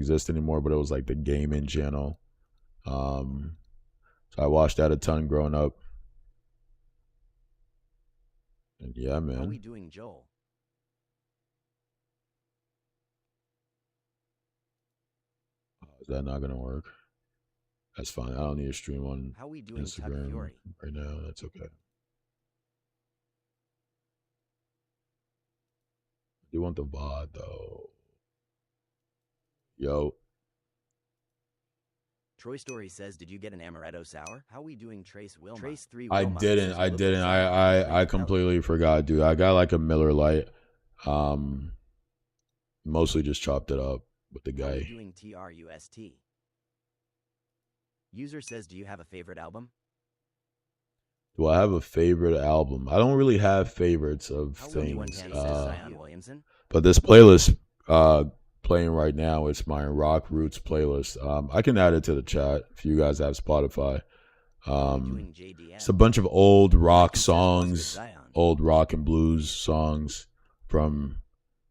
exist anymore, but it was like the gaming channel. So I watched that a ton growing up. And yeah, man. How we doing, Joel? Is that not gonna work? That's fine. I don't need to stream on How we doing, Instagram right now. That's okay. I do want the VOD though. Yo. Troy Story says, "Did you get an amaretto sour? How we doing, Trace Wilmot? Trace 3 I Wilmot didn't. says, I "Look didn't. at I completely forgot, dude. I got like a Miller Lite. Mostly just chopped it up with the How we guy. doing, TRUST? User says, "Do you have a favorite album?" Do I have a favorite album? I don't really have favorites of How things. says Zion Williamson. But this playlist playing right now, it's my Rock Roots playlist. I can add it to the chat if you guys have Spotify. It's a bunch of old rock songs, old rock and blues songs from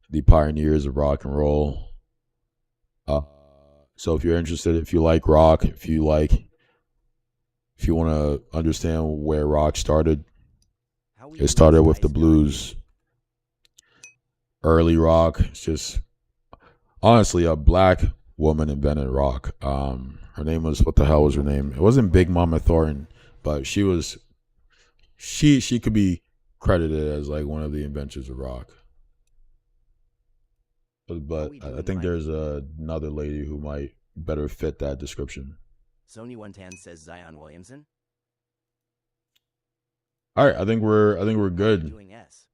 the pioneers of rock and roll. So if you're interested, if you like rock, if you want to understand where rock started, it started with the blues. Early rock, it's just honestly a black woman invented rock. Her name was, what the hell was her name? It wasn't Big Mama Thornton, but she could be credited as like one of the inventors of rock. But I think there's another lady who might better fit that description. Sony 110 says Zion Williamson. All right, I think we're good. Doing S.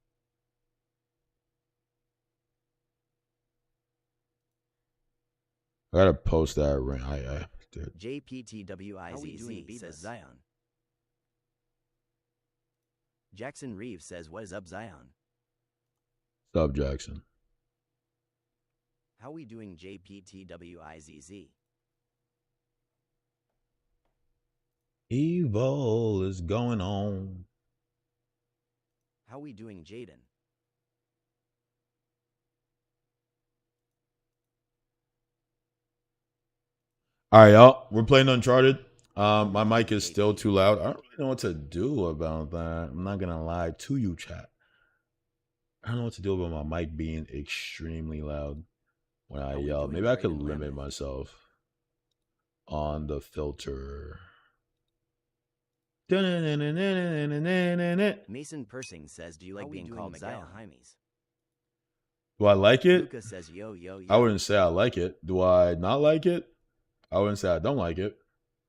I gotta post that right. I did. JPTWIZZ says Zion. Jackson Reeves says, "What is up, Zion?" Sub Jackson. How we doing, JPTWIZZ? Evil is going on. How we doing, Jaden? All right, y'all. We're playing Uncharted. My mic is still too loud. I don't really know what to do about that. I'm not gonna lie to you, chat. I don't know what to do about my mic being extremely loud when I yell. Maybe I could limit myself on the filter. Mason Persing says, "Do you like being called Zion Hymes?" Do I like it? Lucas says, "Yo, yo, yo." I wouldn't say I like it. Do I not like it? I wouldn't say I don't like it.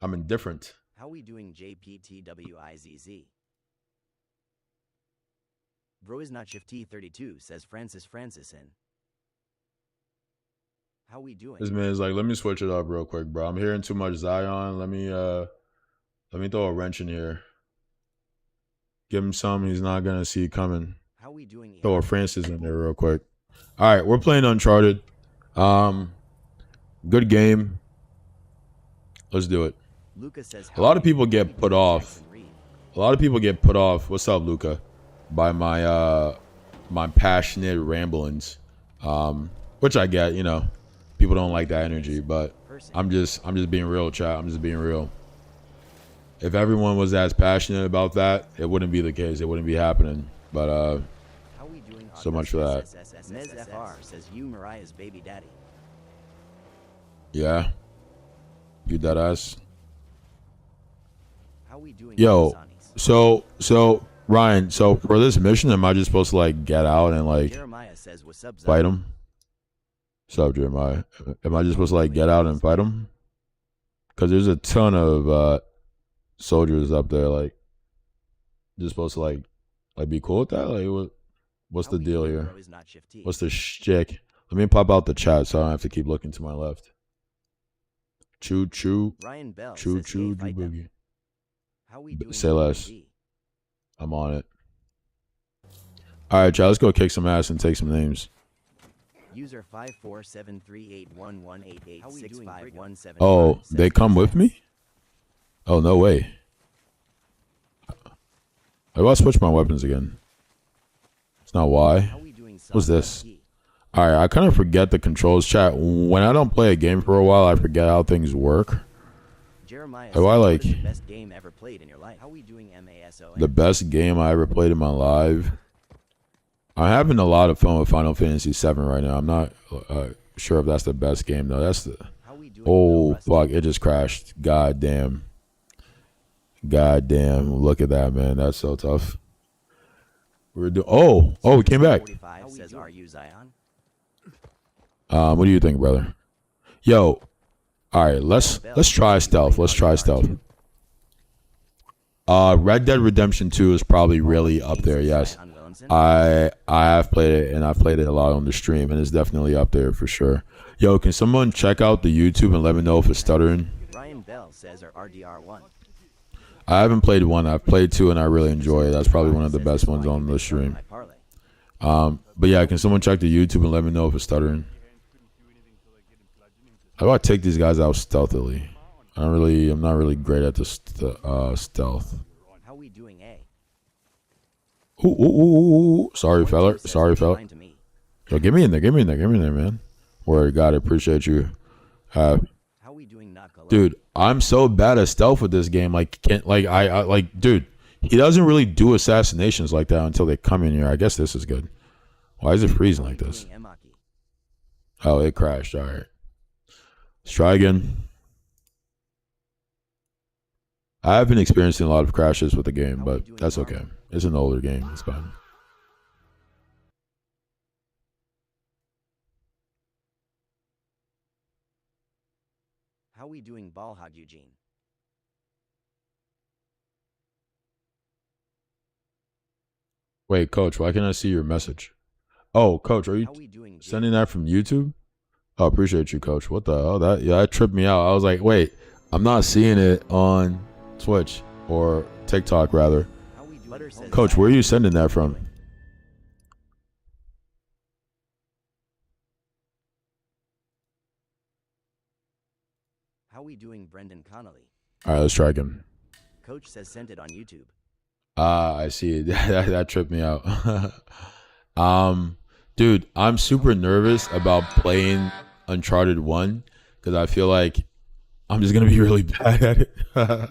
I'm indifferent. How we doing, JPTWIZZ? Bro is not Shifty 32 says Francis in. How we doing? This man's like, let me switch it up real quick, bro. I'm hearing too much Zion. Let me throw a wrench in here. Give him some he's not gonna see coming. How we doing? Throw a Francis in there real quick. All right, we're playing Uncharted. Good game. Let's do it. Luca says, a lot of people get put off. What's up, Luca? By my my passionate ramblings, which I get. You know, people don't like that energy, but I'm just being real, chat. I'm just being real. If everyone was as passionate about that, it wouldn't be the case. It wouldn't be happening. But so much for that. Nez FR says, "You Mariah's baby daddy." Yeah. You dead ass. How we doing? Yo, so Ryan, so for this mission, am I just supposed to like get out and like Jeremiah says, "What's up, fight him?" What's up, Jeremiah? Am I just supposed to like get out and fight him? Because there's a ton of soldiers up there. Like, just supposed to like be cool with that. Like, what's the deal here? What's the shtick? Let me pop out the chat so I don't have to keep looking to my left. Choo choo. Ryan Bell choo says, choo. "Hey, Boogie. How we doing?" Say less. I'm on it. All right, y'all. Let's go kick some ass and take some names. User 5473811886517. Oh, they come with me? Oh, no way. How do I switch my weapons again? It's not why. What's this? All right, I kind of forget the controls, chat. When I don't play a game for a while, I forget how things work. Jeremiah, How do I like what is the best game ever played in your life? How are we doing MASO? the best game I ever played in my life? I'm having a lot of fun with Final Fantasy VII right now. I'm not sure if that's the best game though. That's the oh fuck! It just crashed. God damn. God damn! Look at that, man. That's so tough. We're doing. Oh, we came back. Says, are you Zion? What do you think, brother? Yo, all right. Let's try stealth. Let's try stealth. Red Dead Redemption 2 is probably really up there. Yes, I have played it, and I've played it a lot on the stream, and it's definitely up there for sure. Yo, can someone check out the YouTube and let me know if it's stuttering? Ryan Bell says, or RDR1. I haven't played 1. I've played 2, and I really enjoy it. That's probably one of the best ones on the stream. But yeah, can someone check the YouTube and let me know if it's stuttering? How do I take these guys out stealthily? I'm not really great at this stealth. How we doing, A? Ooh. Sorry, fella. Yo, get me in there, man. Word, God, I appreciate you. How we doing, dude, I'm so bad at stealth with this game. Like, dude, he doesn't really do assassinations like that until they come in here. I guess this is good. Why is it freezing like this? Oh, it crashed. All right. Let's try again. I have been experiencing a lot of crashes with the game, but that's okay. It's an older game. It's fine. How we doing, Ballhog Eugene? Wait, Coach, why can't I see your message? Oh, Coach, are you sending that from YouTube? Oh, appreciate you, Coach. What the hell? That tripped me out. I was like, wait, I'm not seeing it on Twitch or TikTok, rather. Coach, where are you sending that from? How we doing, Brendan Connolly? All right, let's try again. Coach says send it on YouTube. I see. that tripped me out. Dude, I'm super nervous about playing Uncharted 1 because I feel like I'm just gonna be really bad at it, and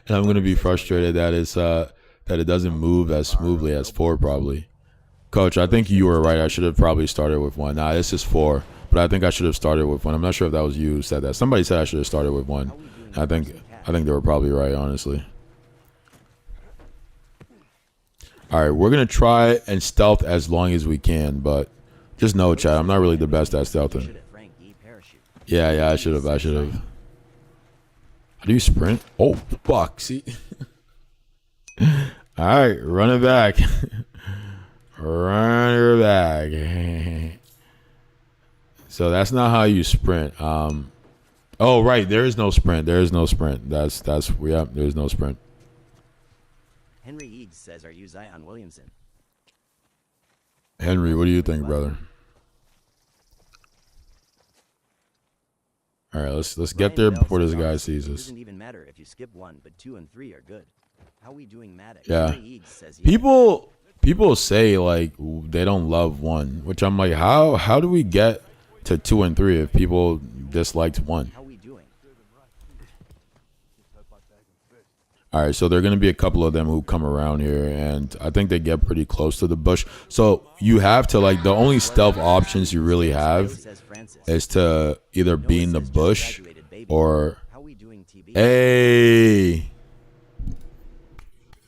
I'm gonna be frustrated that it doesn't move as smoothly as 4 probably. Coach, I think you were right. I should have probably started with 1. Nah, this is 4, but I think I should have started with 1. I'm not sure if that was you who said that. Somebody said I should have started with 1. I think they were probably right, honestly. All right, we're gonna try and stealth as long as we can, but just know, chat, I'm not really the best at stealthing. Yeah, I should have. How do you sprint? Oh, fuck. See? All right, run it back. Run her back. So that's not how you sprint. Oh, right. There is no sprint. There's no sprint. Henry Eads says, are you Zion Williamson? Henry, what do you think, brother? All right, let's get there before this guy sees us. It doesn't even matter if you skip 1, but 2 and 3 are good. How we doing, Maddox? Yeah. People say like they don't love 1, which I'm like, how do we get to 2 and 3 if people disliked 1? How we doing? All right, so there are going to be a couple of them who come around here, and I think they get pretty close to the bush. So you have to, like, the only stealth options you really have is to either be in the bush or... Hey!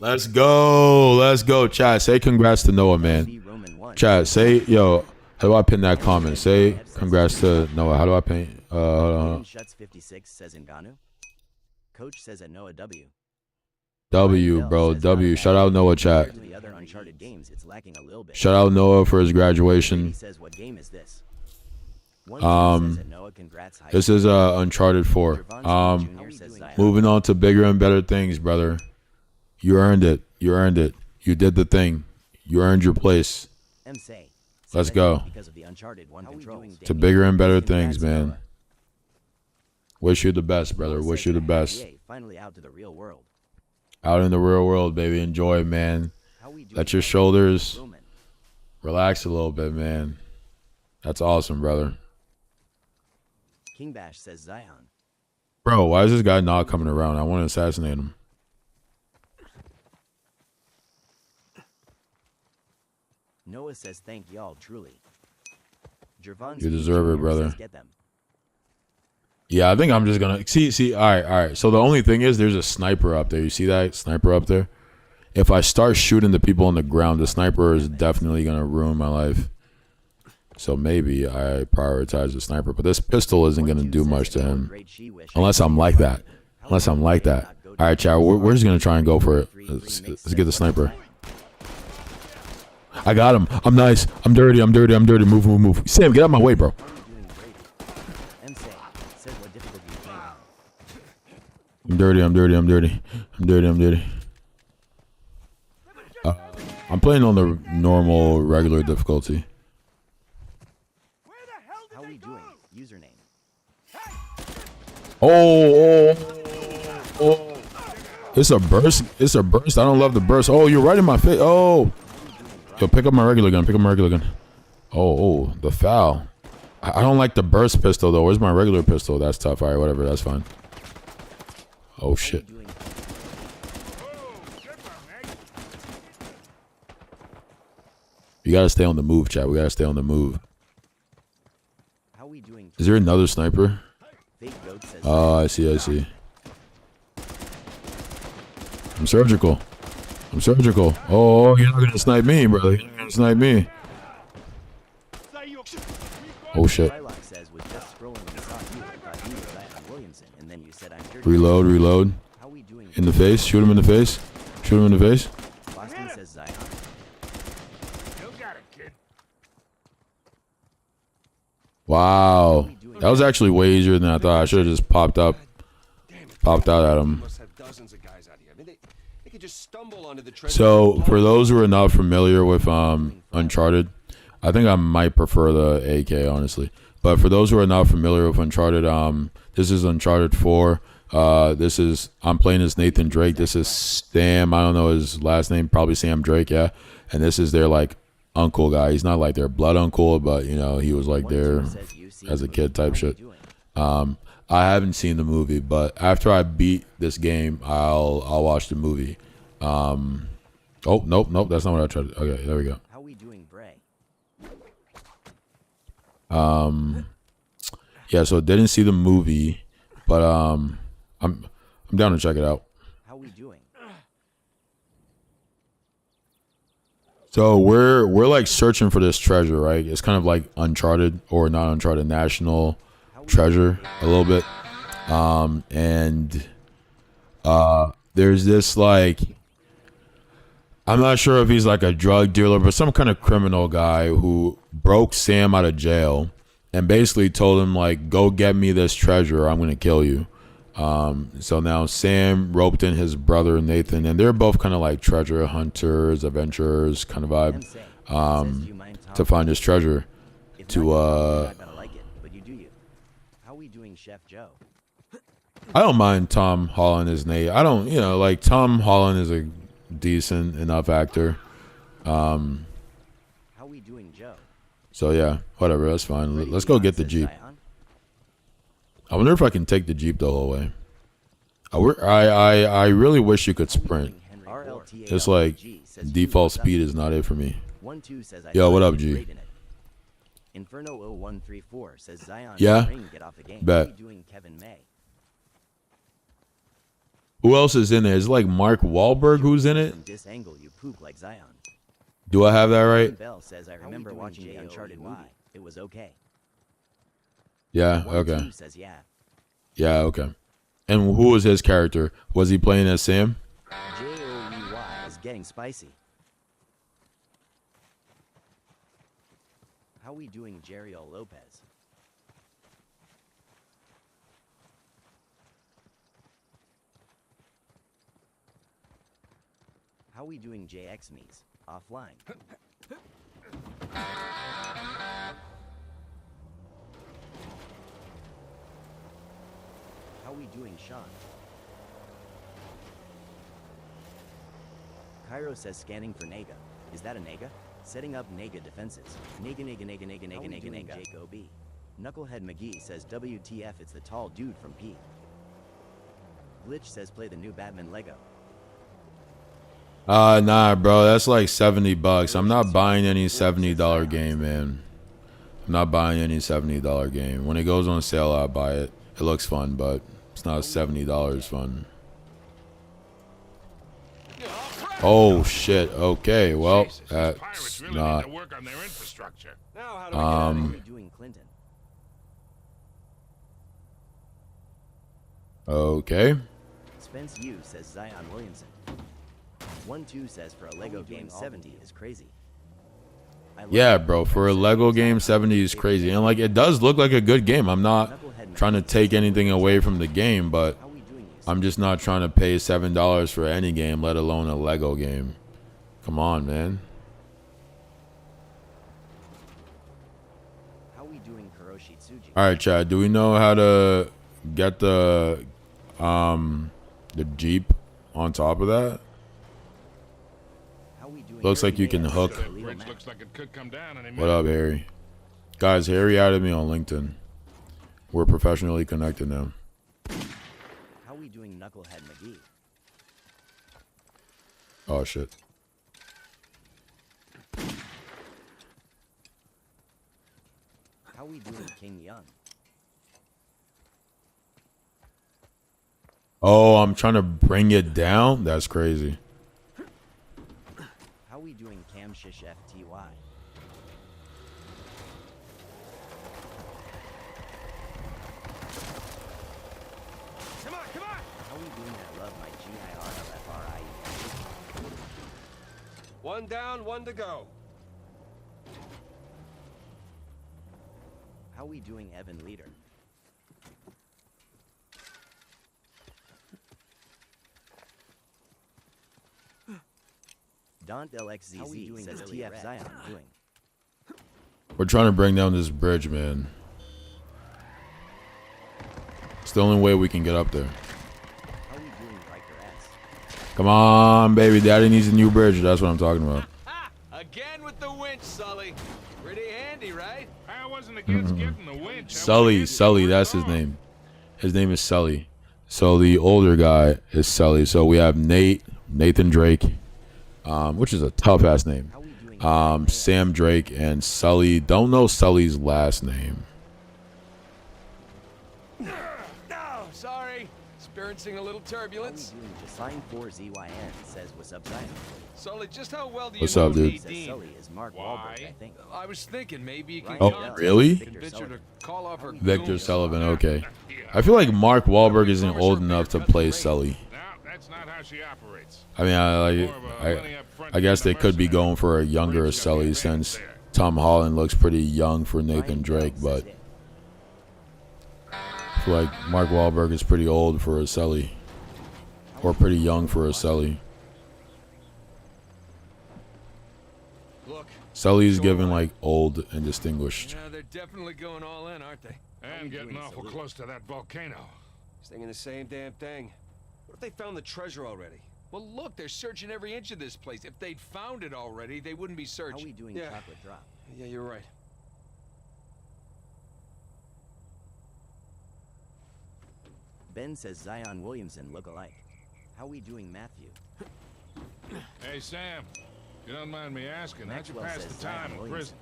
Let's go, chat. Say congrats to Noah, man. Chat, say, yo, how do I pin that comment? Say congrats to Noah. How do I pin... Shuts 56 says Ngannou. Coach says at Noah W. W, bro. W. Shout out Noah, chat. Shout out Noah for his graduation. This is Uncharted 4. Moving on to bigger and better things, brother. You earned it. You did the thing. You earned your place. Let's go. To bigger and better things, man. Wish you the best, brother. Wish you the best. Finally out to the real world. Out in the real world, baby. Enjoy, man. Let your shoulders relax a little bit, man. That's awesome, brother. King Bash says Zion. Bro, why is this guy not coming around? I want to assassinate him. Noah says thank y'all truly. Jervon's You deserve it, brother. says, get them. Yeah, I think I'm just gonna see. All right. So the only thing is, there's a sniper up there. You see that sniper up there? If I start shooting the people on the ground, the sniper is definitely gonna ruin my life. So maybe I prioritize the sniper, but this pistol isn't gonna do much to him, unless I'm like that. Unless I'm like that. All right, Chad, we're just gonna try and go for it. Let's get the sniper. I got him. I'm nice. I'm dirty. Move. Sam, get out of my way, bro. I'm dirty. I'm playing on the normal, regular difficulty. How we doing? Username. Oh. It's a burst. I don't love the burst. Oh, you're right in my face. Oh. Yo, pick up my regular gun. Oh, the foul. I don't like the burst pistol, though. Where's my regular pistol? That's tough. All right, whatever. That's fine. Oh, shit. You gotta stay on the move, chat. We gotta stay on the move. How we doing? Is there another sniper? Oh, I see. I'm surgical. Oh, you're not gonna snipe me, brother. You're not gonna snipe me. Oh, shit. Reload. In the face. Shoot him in the face. Boston says Zion. Wow. That was actually way easier than I thought. I should have just popped out at him. So, for those who are not familiar with Uncharted, I think I might prefer the AK, honestly. But for those who are not familiar with Uncharted, this is Uncharted 4. I'm playing as Nathan Drake. This is Sam. I don't know his last name. Probably Sam Drake, yeah. And this is their, like, uncle guy. He's not like their blood uncle, but, you know, he was like there as a kid type shit. I haven't seen the movie, but after I beat this game, I'll watch the movie. Oh, nope. That's not what I tried to. Okay, there we go. How we doing, Bray? Yeah, so didn't see the movie, but I'm down to check it out. How we doing? So we're like searching for this treasure, right? It's kind of like Uncharted or not Uncharted, National Treasure a little bit. And there's this like, I'm not sure if he's like a drug dealer, but some kind of criminal guy who broke Sam out of jail and basically told him like, go get me this treasure or I'm going to kill you. So now Sam roped in his brother Nathan, and they're both kind of like treasure hunters, adventurers kind of vibe, to find this treasure. How we doing, Chef Joe? I don't mind Tom Holland as Nate. I don't, like Tom Holland is a decent enough actor. How we doing, Joe? So yeah, whatever, that's fine. Let's go get the Jeep. I wonder if I can take the Jeep the whole way. I really wish you could sprint. It's like default speed is not it for me. Yo, what up, G? Inferno 0134 says Zion. Yeah, get off the game. bet. Doing Kevin May. Who else is in there? Is it like Mark Wahlberg who's in it? From this angle, you poop like Zion. Do I have that right? Bell says I remember watching the Uncharted movie. It was okay. Yeah, okay. Says yeah. Yeah, okay. And who was his character? Was he playing as Sam? Joey is getting spicy. How we doing, Jeriel Lopez? How we doing, JX Me's? Offline. How we doing, Sean? Cairo says scanning for Nega. Is that a Nega? Setting up Naga defenses. Naga. Jake OB. Knucklehead McGee says WTF, it's the tall dude from P. Glitch says play the new Batman Lego. Nah, bro. That's like $70. I'm not buying any $70 game, man. I'm not buying any $70 game. When it goes on sale, I'll buy it. It looks fun, but it's not $70 fun. Oh shit. Okay, well, that's not. How are you doing, Clinton? Okay. Spence U says Zion Williamson. 1-2 says for a Lego game 70 is crazy. Yeah, bro. For a Lego game, 70 is crazy, and like it does look like a good game. I'm not trying to take anything away from the game, but I'm just not trying to pay $7 for any game, let alone a Lego game. Come on, man. How we doing, Kuroshi Tsuji? All right, Chad. Do we know how to get the Jeep on top of that? How we doing? Looks like you can hook. Bridge looks like it could come down any What up, Harry? Guys, Harry added me on LinkedIn. We're professionally connected now. How we doing, Knucklehead McGee? Oh shit. How we doing, King Young? Oh, I'm trying to bring it down? That's crazy. How we doing, Cam Shish FTY? Come on! How we doing? I love my GIRLFRI. One down, one to go. How we doing, Evan Leader? Daunt LXZZ says TF Zion doing. We're trying to bring down this bridge, man. It's the only way we can get up there. How we doing, Riker S? Come on, baby. Daddy needs a new bridge. That's what I'm talking about. Again with the winch, Sully. Pretty handy, right? I wasn't against getting the winch. Sully, that's his name. His name is Sully. So the older guy is Sully. So we have Nathan Drake, which is a tough ass name. Sam Drake and Sully. Don't know Sully's last name. No, sorry. Experiencing a little turbulence. How we doing, Design4ZYN says what's up, Zion? Sully, just how well do you What's know up, dude? Says Nadine? Sully is Mark Wahlberg, I think. I was thinking maybe you can Oh, contact really? her, convince her to call off her Victor goons. Sullivan. Okay. I feel like Mark Wahlberg isn't old enough to play Sully. No, that's not how she operates. I mean, I guess they could be going for a younger Sully since Tom Holland looks pretty young for Nathan Drake, but I feel like Mark Wahlberg is pretty old for a Sully, or pretty young for a Sully. Look, Sully's given like old and distinguished. yeah, they're definitely going all in, aren't they? And getting awful close to that volcano. Thinking the same damn thing. What if they found the treasure already? Well, look, they're searching every inch of this place. If they'd found it already, they wouldn't be How searching. we doing, Yeah. Chocolate Drop? Yeah, you're right. Ben says Zion Williamson look alike. How we doing, Matthew? Hey, Sam. If you don't mind me asking, how'd you Maxwell pass says the time Zion in prison?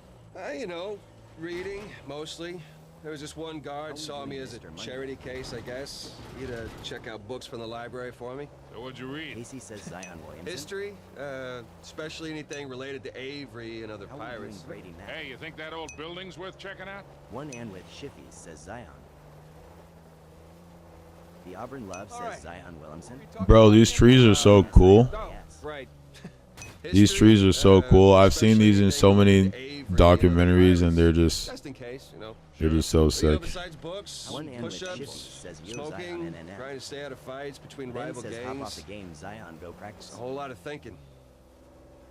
You know, reading, mostly. There was this one guard How we saw doing, me as a Mr. Money? charity case, I guess. He'd check out books from the library for me. So what'd you read? Casey says Zion Williamson. History, especially anything related to Avery and other How we doing, pirates. Brady Matt? Hey, you think that old building's worth checking out? One and with Shifty says Zion. The Auburn Love says Zion Williamson. Bro, these trees are so cool. Oh, Yes. right. These trees are so cool. I've seen these in so many especially anything related to Avery and documentaries, other and they're pirates. just Just in case, you know. so But, you know, sick. besides books, One and with Shifty push-ups, says Yo Zion smoking, NNN. trying to stay out of fights between Ben rival says hop off the gangs. game, Zion go practice. A whole lot of thinking.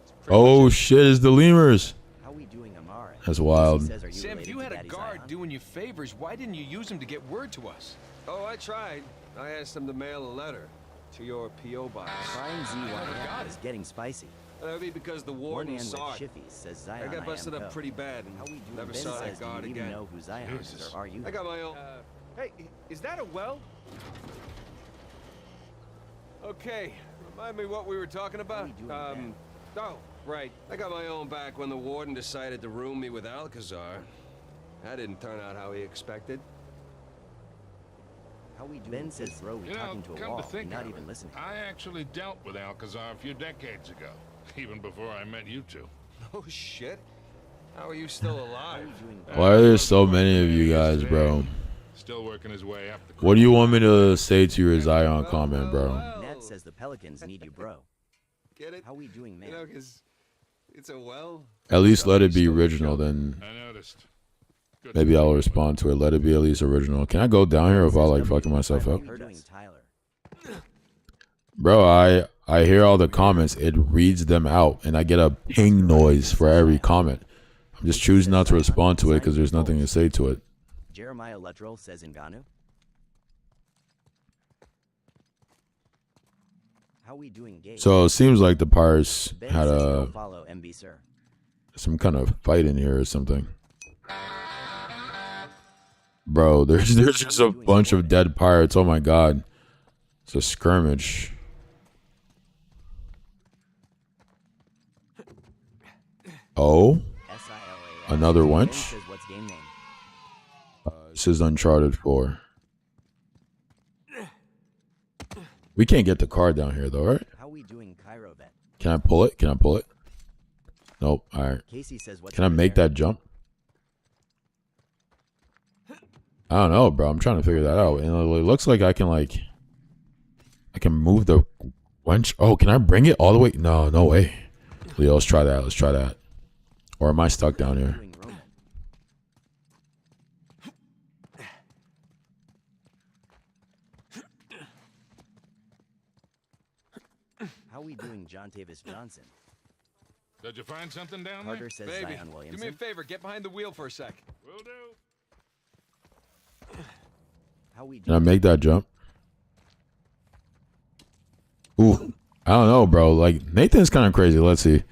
It's pretty Oh much it. shit, it's the lemurs. How we doing, Amara? That's Casey wild. says, are you Sam, if related you to had a Daddy guard Zion? doing you favors, why didn't you use him to get word to us? Oh, I tried. I asked them to mail a letter to your P.O. box. Prime ZYN is getting spicy. That would be because the One warden man with saw it. Shifty says Zion. I got busted am up co. pretty bad How we and doing? never Ben saw says, that god do you even again. know who Zion is, Jesus. or are you? I got my own. Hey, is that a well? Okay, remind me what we were talking about. we doing, Oh, right. I got my own back when the warden decided to room me with Alcazar. That didn't turn out how he expected. How we doing? Ben says, bro, we You know, talking to a come wall. to think You're not of even it, listening. I actually dealt with Alcazar a few decades ago, even before I met you two. Oh shit. How are you still How alive? we doing? Why are there so many of you guys, bro? Still working his way up the What do you want me to say to your Zion comment, bro? Nat says the Pelicans need you, bro. Get it? How we doing, man? You know, 'cause it's a well. At least let it be original, then I noticed. Good maybe to I'll know. respond to it. Let it be at least original. Can I go down here without like fucking myself How up? we doing, Tyler? Bro, I hear all the comments. It reads them out, and I get a ping noise for every comment. I'm just choosing not to respond to it because there's nothing to say to it. Jeremiah Luttrell says Ngannou. How we doing, Gabe? So it seems like the Pirates Ben had says no a follow MB sir. some kind of fight in here or something. Bro, there's just a bunch of dead pirates. Oh my god. It's a skirmish. Oh, SILA. another Ben wench? says what's game name? This is Uncharted 4. We can't get the car down here though, right? How we doing, Cairo vet? Can I pull it? Can I pull it? Nope. All right. Casey says what's Can I over make there? that jump? I don't know, bro. I'm trying to figure that out. And it looks like I can move the wench. Oh, can I bring it all the way? No, no way. Leo, let's try that. Let's try that. Or am I stuck down here? Doing Roman. How we doing, John Tavis Johnson? Did you find something down there? Carter says Baby, Zion do Williamson. me a favor. Get behind the wheel for a sec. Will do. How we Can I doing? make that jump? Ooh, I don't know, bro. Like Nathan's kind of crazy. Let's see.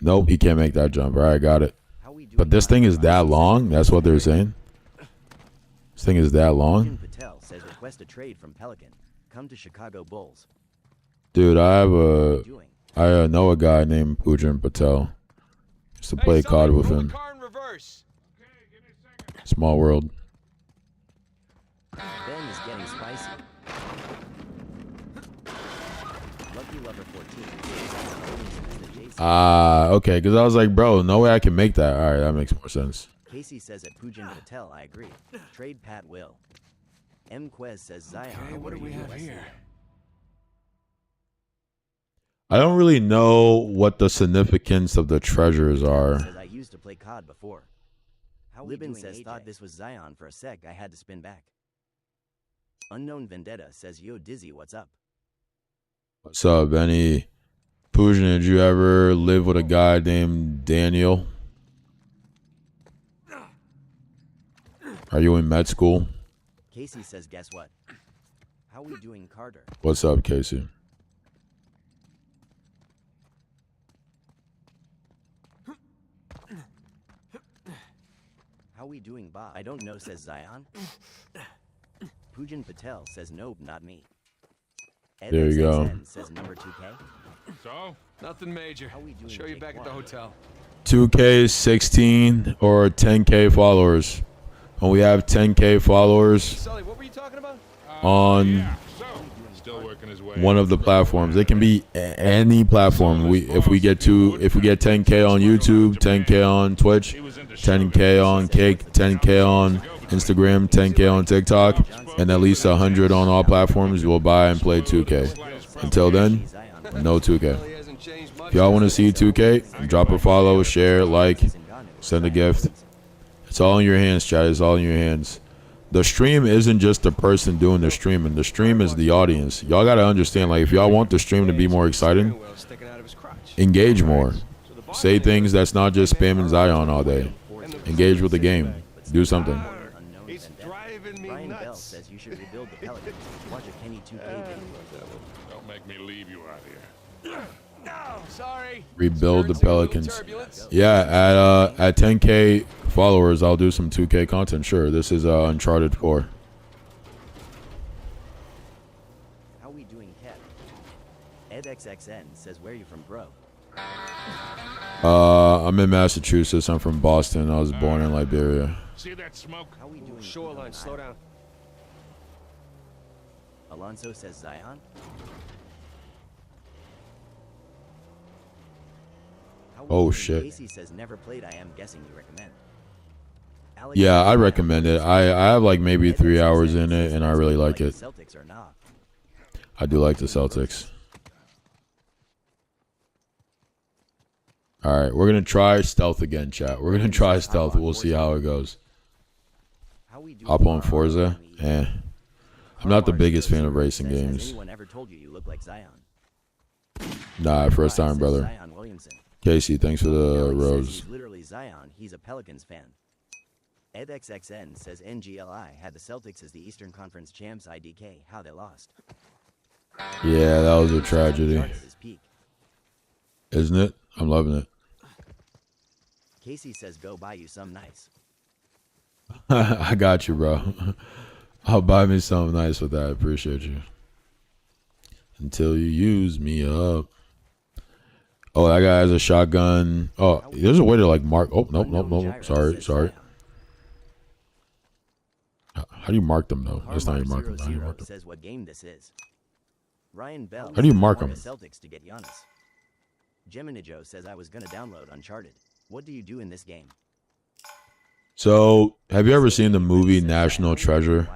Nope, he can't make that jump. All right, got it. How we doing, But this thing is that long. That's what they're saying. This thing is that Jim long, Patel says request a trade from Pelican. Come to Chicago Bulls. dude. I Doing. know a guy named Pujan Patel. Used to play COD with roll him. the car in reverse. Small world. Ben is getting spicy. Lucky Lover 14. Zion Williamson is the Jason. Okay, because I was like, bro, no way I can make that. All right, that makes more sense. Casey says at Pujan Patel, I agree. Trade Pat Will. M. Quez says Zion. Okay, what do we have here? I don't really know what the significance of the treasures are. Says I used to play COD before. How Libin says thought this was Zion for a sec. I had to spin back. Unknown Vendetta says yo Dizzy, what's up? What's up, Benny? Pujan, did you ever live with a guy named Daniel? Are you in med school? Casey says guess what? How we doing, Carter? What's up, Casey? How we doing, Bob? I don't know, says Zion. Pujan Patel says nope, not me. There you go. XXN says number 2K. So? Nothing major. How we doing, Show you Jake back at the Wong? hotel. 2K, 16, or 10K followers. When we have 10K followers Sully, what were you talking about? on Yeah, so. Still working his way one up of the road. platforms, it can be any platform. If we get 10K on YouTube, 10K on Twitch, 10K on Cake, 10K on Instagram, 10K on TikTok, and at least 100 on all platforms, we'll buy and play 2K. Until then, no 2K. He hasn't changed much. If y'all want to see 2K, drop a follow, share, like, send a gift. It's all in your hands, chat. It's all in your hands. The stream isn't just the person doing the streaming. The stream is the audience. Y'all got to understand, like, if y'all want the stream to be more exciting, Sticking out of his crotch. engage more. Say things that's not just spamming Zion all day. Engage with the game. Do something. Unknown It's Vendetta. driving me Brian Bell nuts. says you should rebuild the Pelicans. Watch a Kenny 2K video. Don't make me leave you out here. No, sorry. Rebuild the Experiencing a little Pelicans. turbulence. Yeah, at 10K followers, I'll do some 2K content. Sure. This is Uncharted 4. How we doing, Kev? EdXXN says, where you from, bro? I'm in Massachusetts. I'm from Boston. I was born in Liberia. See that smoke? How we doing? Shoreline, slow down. Alonso says Zion. How we Oh, doing? shit. Casey says never played. I am guessing you recommend. Alex Yeah, says I Zion. recommend it. I have like maybe 3 hours in it, and I really like it. Celtics or not? I do like the Celtics. All right, we're gonna try stealth again, chat. We're gonna try stealth. We'll see how it goes. How we doing? Hop on Forza. I'm not the biggest fan of racing Has games. anyone ever told you you look like Zion? Nah, first time, Says brother. Zion Williamson. Casey, thanks for the Ellie says rose. he's literally Zion. He's a Pelicans fan. EdXXN says NGLI had the Celtics as the Eastern Conference champs. IDK. How they lost. Yeah, that was a tragedy, Uncharted is peak. isn't it? I'm loving it. Casey says go buy you some nice. I got you, bro. I'll buy me something nice with that. I appreciate you. Until you use me up. Oh, that guy has a shotgun. Oh, there's a way to like mark. Oh, nope. Sorry. How do you mark them though? That's not how you mark them. How do you mark them? Says what game this is. Ryan Bell. How do you says mark the 'em? Celtics to get Giannis. Gemini Joe says I was gonna download Uncharted. What do you do in this game? So, have you ever seen the movie National Treasure?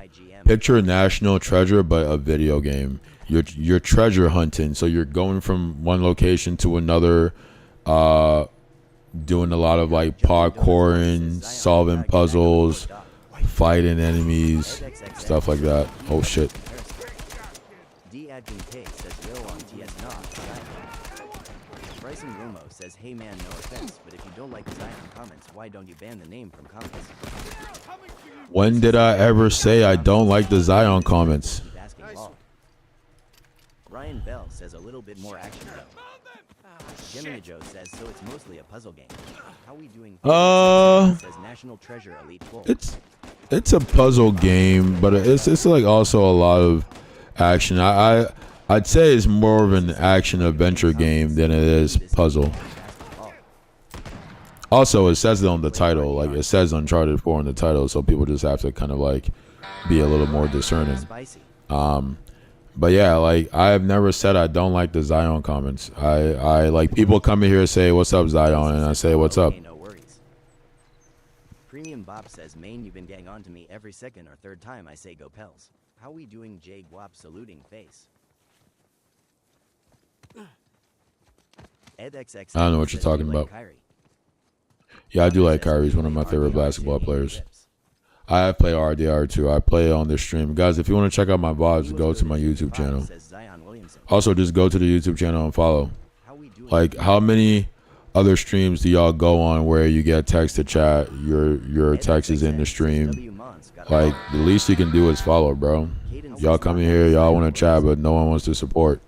Picture National Treasure, but a video game. You're treasure hunting, so you're going from one location to another, doing a lot of like parkouring, solving puzzles, fighting enemies, stuff like that. Oh shit! D. Adkin K says yo on TS not. Bryson Romo says hey man, no offense, but if you don't like Zion comments, why don't you ban the name from comments? When did I ever say I don't like the Zion comments? Keep asking lol. Ryan Bell says a little bit more action though. Gemini Joe says so it's mostly a puzzle game. How we doing? Says National Treasure Elite 4. It's a puzzle game, but it's like also a lot of action. I'd say it's more of an action adventure game than it is puzzle. Also, it says it on the title, like it says Uncharted 4 in the title, so people just have to kind of like be a little more discerning. Spicy. But yeah, like I have never said I don't like the Zion comments. I like people come in here and say, "What's up, Zion?" and I say, "What's up?" Okay, no worries. Premium Bob says, Maine, you've been getting on to me every second or third time I say go Pels. How we doing, Jay Guap saluting face. EdXX. I don't know what you're talking about. Yeah, I do like Kyrie. He's one of my favorite basketball players. I play RDR too. I play on this stream. Guys, if you want to check out my VODs, go to my YouTube channel. Also, just go to the YouTube channel and follow. Like, how many other streams do y'all go on where you get text to chat, your text is in the stream? Like, the least you can do is follow, bro. Y'all come in here, y'all want to chat, but no one wants to support.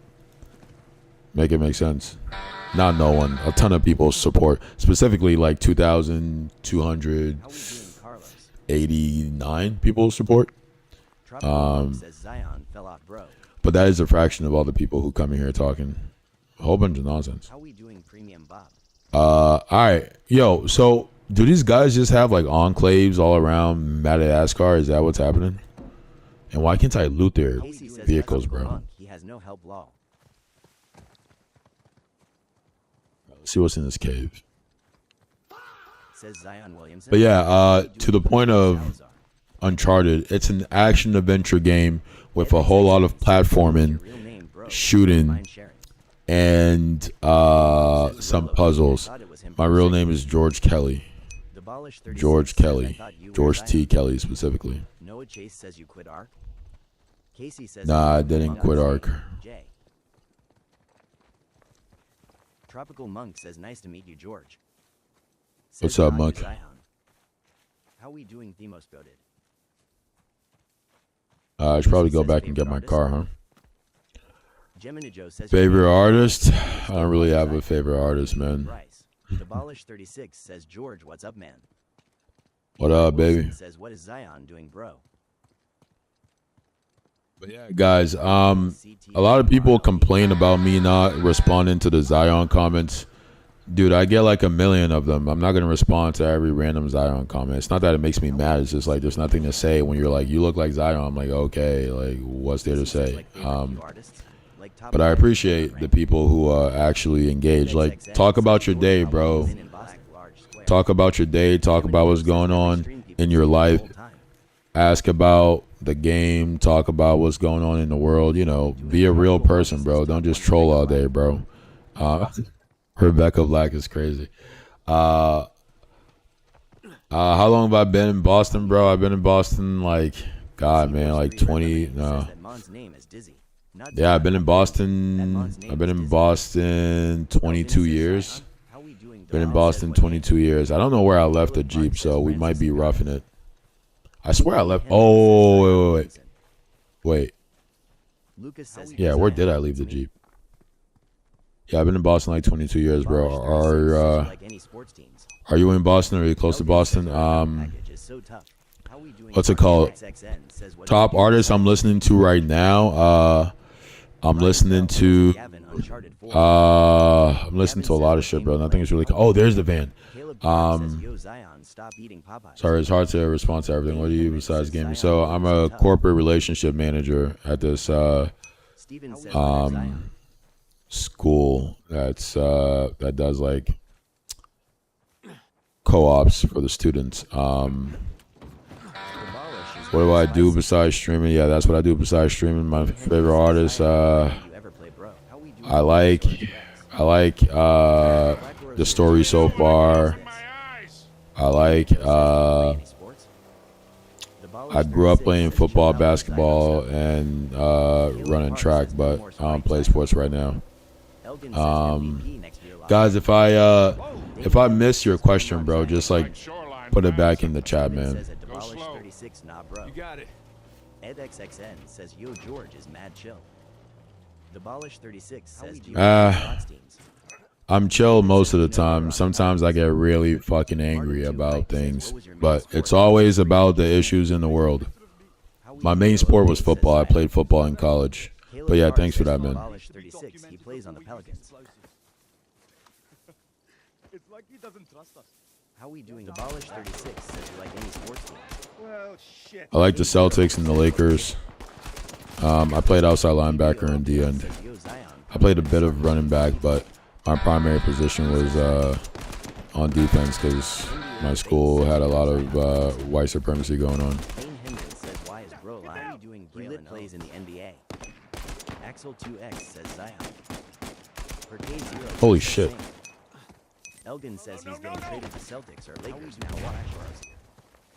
Make it make sense. Not no one. A ton of people support. Specifically, like 2,289 people support. But that is a fraction of all the people who come in here talking. A whole bunch of nonsense. How we doing, Premium Bob? All right. Yo, so do these guys just have like enclaves all around Madagascar? Is that what's happening? And why can't I loot their vehicles, bro? He has no help law. Let's see what's in this cave. Says Zion Williamson. But yeah, to the point of Uncharted, it's an action adventure game with a whole lot of platforming, shooting, and some puzzles. My real name is George Kelly. George Kelly. George T. Kelly specifically. Noah Chase says you quit ARK. Casey says Nah, I didn't quit ARK. Jay. Tropical Monk says nice to meet you, George. What's up, Roger Monk? Zion. How we doing, Themos goated? I should probably go back and get my car, huh? Gemini Joe says Favorite artist? I don't really have a favorite artist, man. Bryce. Demolish 36 says George, what's up, man? What up, Wilson baby? says, what is Zion doing, bro? But yeah, guys, a lot of people complain about me not responding to the Zion comments. Dude, I get like a million of them. I'm not going to respond to every random Zion comment. It's not that it makes me mad. It's just like there's nothing to say when you're like, you look like Zion. I'm like, okay, like what's there to say? But I appreciate the people who actually engage. Like, talk about your day, bro. Talk about your day. Talk about what's going on in your life. Ask about the game. Talk about what's going on in the world. You know, be a real person, bro. Don't just troll all day, bro. Rebecca Black is crazy. How long have I been in Boston, bro? I've been in Boston like, God, man, like 20. No. Yeah, I've been in Boston. I've been in Boston 22 years. Been in Boston 22 years. I don't know where I left the Jeep, so we might be roughing it. I swear I left. Oh, wait. Yeah, where did I leave the Jeep? Yeah, I've been in Boston like 22 years, bro. Are you in Boston? Or are you close to Boston? What's it called? Top artist I'm listening to right now. I'm listening to a lot of shit, bro. Nothing is really. Oh, there's the van. Sorry, it's hard to respond to everything. What do you besides gaming? So I'm a corporate relationship manager at this school that does like co-ops for the students. What do I do besides streaming? Yeah, that's what I do besides streaming. My favorite artist, I like the story so far. I like I grew up playing football, basketball, and running track, but I don't play sports right now. Guys, if I miss your question, bro, just like put it back in the chat, man. You got it. EdXXN says, yo, George is mad chill. Demolish 36 says, I'm chill most of the time. Sometimes I get really fucking angry about things, but it's always about the issues in the world. My main sport was football. I played football in college. But yeah, thanks for that, man. He plays on the Pelicans. It's like he doesn't trust us. How we doing? Demolish 36 says you like any sports team. Well, shit. I like the Celtics and the Lakers. I played outside linebacker in the end. I played a bit of running back, but my primary position was on defense because my school had a lot of white supremacy going on. He lit plays in the NBA. Axel 2X says Zion. Holy shit. Elgin says he's getting traded to Celtics or Lakers now. Watch.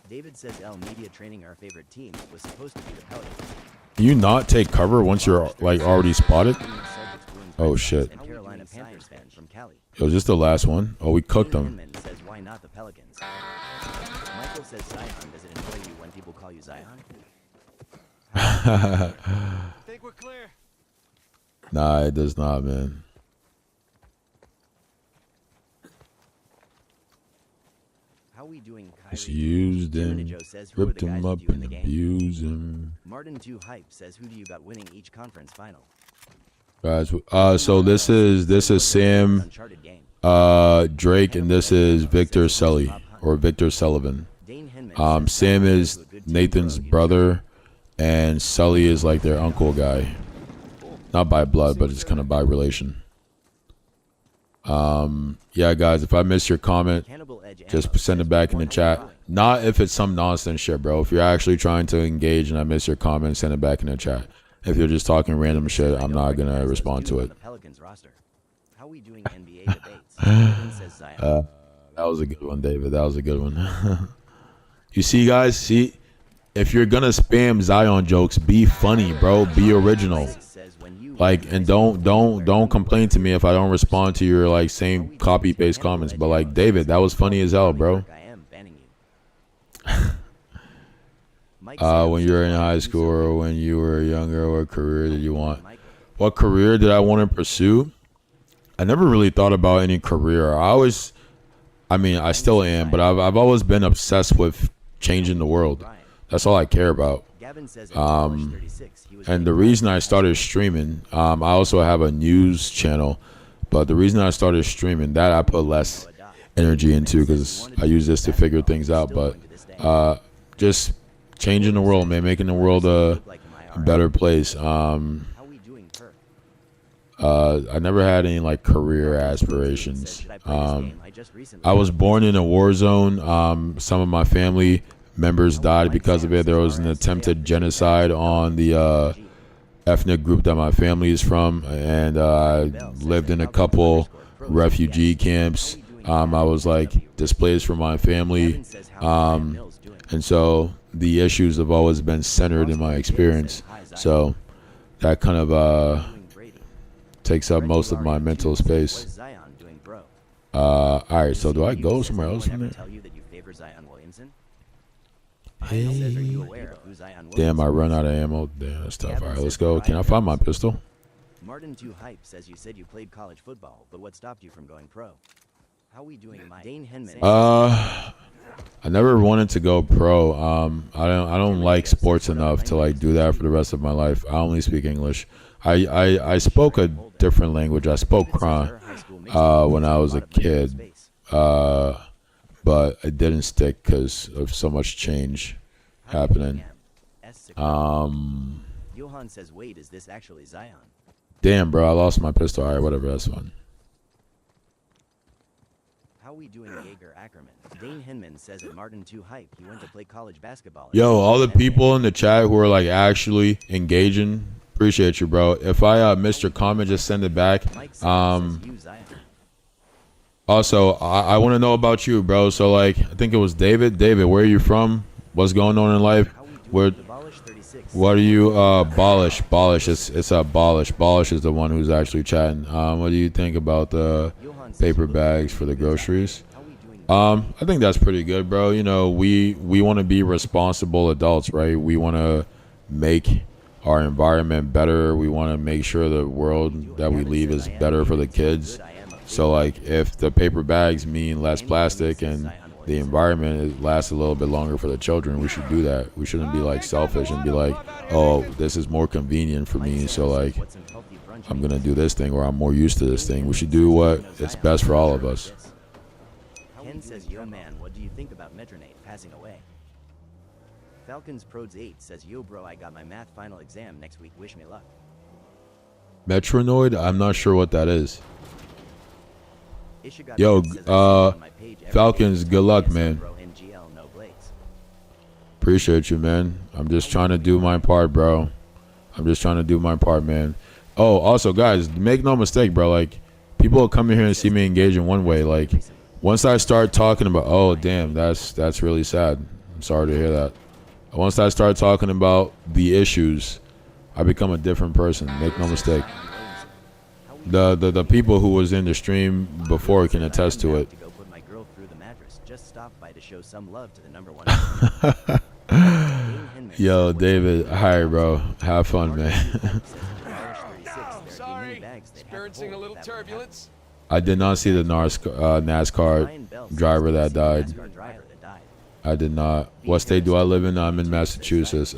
David says L Media training our favorite team was supposed to be the Pelicans. Can you not take cover once you're like already spotted? Oh shit. Carolina Panthers fan from Cali. It was just the last one. Oh, we cooked them. Says why not the Pelicans? Michael says Zion. Does it annoy you when people call you Zion? Think we're clear. Nah, it does not, man. How we doing, Just used him, ripped him up, and abused him. Martin 2 Hype says, who do you got winning each conference final? Guys, so this is Sam, Drake, and this is Victor Sully or Victor Sullivan. Sam is Nathan's brother, and Sully is like their uncle guy, not by blood, but it's kind of by relation. Yeah, guys, if I miss your comment, just send it back in the chat. Not if it's some nonsense shit, bro. If you're actually trying to engage and I miss your comment, send it back in the chat. If you're just talking random shit, I'm not gonna respond to it. That was a good one, David. That was a good one. You see, guys, see, if you're gonna spam Zion jokes, be funny, bro. Be original. Like, and don't complain to me if I don't respond to your like same copy paste comments. But like, David, that was funny as hell, bro. When you were in high school or when you were younger, what career did you want? what career did I want to pursue? I never really thought about any career. I mean, I still am, but I've always been obsessed with changing the world. That's all I care about. Gavin says at college 36, he was And the reason I started streaming, I also have a news channel, but the reason I started streaming, that I put less energy into because I use this to figure things out. But just changing the world, man, making the world a better place. How we doing, Perk? I never had any like career aspirations. Should I play this game? I just recently I was born in a war zone. Some of my family members died because of it. There was an attempted genocide on the ethnic group that my family is from, and I lived in a couple refugee camps. I was like displaced from my family, and so the issues have always been centered in my experience. So that kind of takes up most of my mental space. What's Zion doing, bro? All right, so do I go somewhere else from there? Tell you that you favor Zion Williamson? He says, are you aware of who Zion Damn, I Williamson run is? out of ammo. Damn, that's tough. All right, let's go. Can I find my pistol? Martin 2 Hype says you said you played college football, but what stopped you from going pro? How we doing, Mike? Dane Henman. I never wanted to go pro. I don't like sports enough to like do that for the rest of my life. I only speak English. I spoke a different language. I spoke Kran when I was a kid, but it didn't stick because of so much change happening. Johan says, wait, is this actually Zion? Damn, bro, I lost my pistol. All right, whatever, that's fine. How we doing, Jaeger Ackerman? Dane Henman says at Martin 2 Hype he went to play college basketball. Yo, all the people in the chat who are like actually engaging, appreciate you, bro. If I missed your comment, just send it back. Also, I want to know about you, bro. So like, I think it was David. David, where are you from? What's going on in life? What are you? Bolish. It's Bolish. Bolish is the one who's actually chatting. What do you think about the paper bags for the groceries? I think that's pretty good, bro. You know, we want to be responsible adults, right? We want to make our environment better. We want to make sure the world that we leave is better for the kids. So like, if the paper bags mean less plastic and the environment lasts a little bit longer for the children, we should do that. We shouldn't be like selfish and be like, oh, this is more convenient for me, so like I'm gonna do this thing, or I'm more used to this thing. We should do what is best for all of us. Ken says, yo man, what do you think about Metronate passing away? Falcons Prods 8 says, yo bro, I got my math final exam next week, wish me luck. Metronoid? I'm not sure what that is. Yo, Falcons, good luck, man. Appreciate you, man. I'm just trying to do my part, bro. I'm just trying to do my part, man. Oh, also, guys, make no mistake, bro. Like, people will come in here and see me engage in one way. Like, once I start talking about, oh, damn, that's really sad. I'm sorry to hear that. Once I start talking about the issues, I become a different person. Make no mistake. The people who was in the stream before can attest to it. Just stop by to show some love to the number one. Yo, David, hi, bro. Have fun, man. Sorry, experiencing a little turbulence. I did not see the NASCAR driver that died. I did not. What state do I live in? I'm in Massachusetts.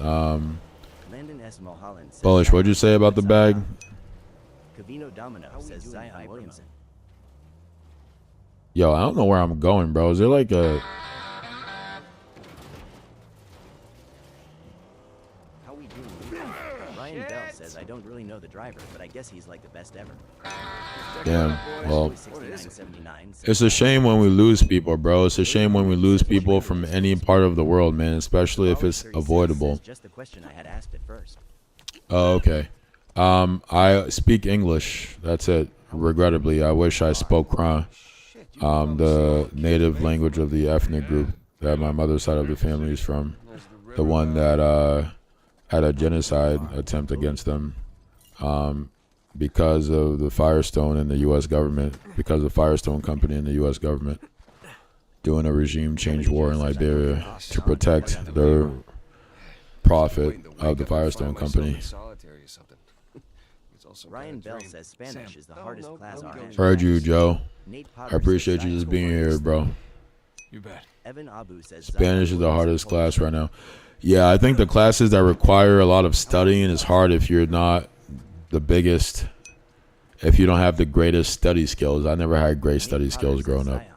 Bullish, what'd you say about the bag? Cavino Domino says Zion Williamson. Yo, I don't know where I'm going, bro. Is there like a... How we doing? Ryan Bell says, I don't really know the driver, but I guess he's like the best ever. Damn, well, it's a shame when we lose people, bro. It's a shame when we lose people from any part of the world, man, especially if it's avoidable. Just the question I had asked at first. Oh, okay. I speak English. That's it. Regrettably, I wish I spoke Kran, the native language of the ethnic group that my mother's side of the family is from, the one that had a genocide attempt against them because of the Firestone and the U.S. government, because of the Firestone Company and the U.S. government doing a regime change war in Liberia to protect the profit of the Firestone Company. It's also Ryan bad Bell dream. says Spanish is the hardest no, class no, on no. N. Heard you, Joe. Nate I Potter appreciate says you just Zion being will here, learn bro. You bet. Evan Abu says Spanish Zion is the will hardest learn class right now. Yeah, I think the classes that require a lot of studying is hard if you're not the biggest, if you don't have the greatest study skills. I never had great study Nate skills Potter growing says up, Zion.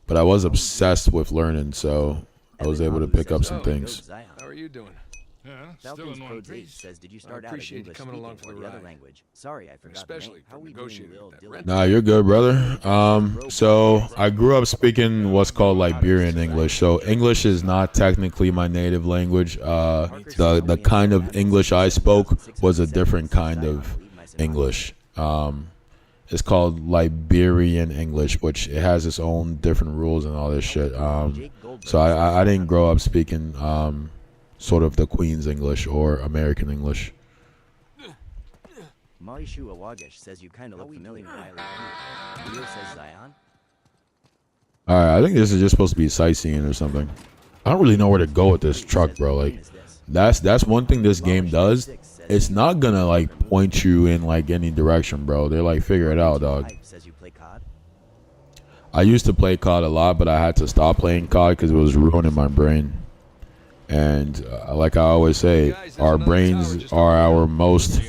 but I was obsessed with learning, so I was Evan able to Abu pick up says some Zion things. goes Zion. How are you doing? Yeah, still Falcons in one Codes 8 piece. says, did you I start out as appreciate you English coming along speaking for or the the other ride. language? Sorry, I forgot Especially the name. for How we doing, negotiating Lil with that Dylan? red- Nah, you're good, brother. So I grew up speaking what's called Liberian English. So English is not technically my native language. The kind of English I spoke was a different kind of English. It's called Liberian English, which it has its own different rules and all this shit. So I didn't grow up speaking sort of the Queen's English or American English. Maishu Awagish says you kind of look familiar. Leo says Zion. All right, I think this is just supposed to be sightseeing or something. I don't really know where to go with this truck, bro. Like, that's one thing this game does. It's not gonna like point you in like any direction, bro. They're like, figure it out, dog. Says you play COD. I used to play COD a lot, but I had to stop playing COD because it was ruining my brain. And like I always say, our brains are our most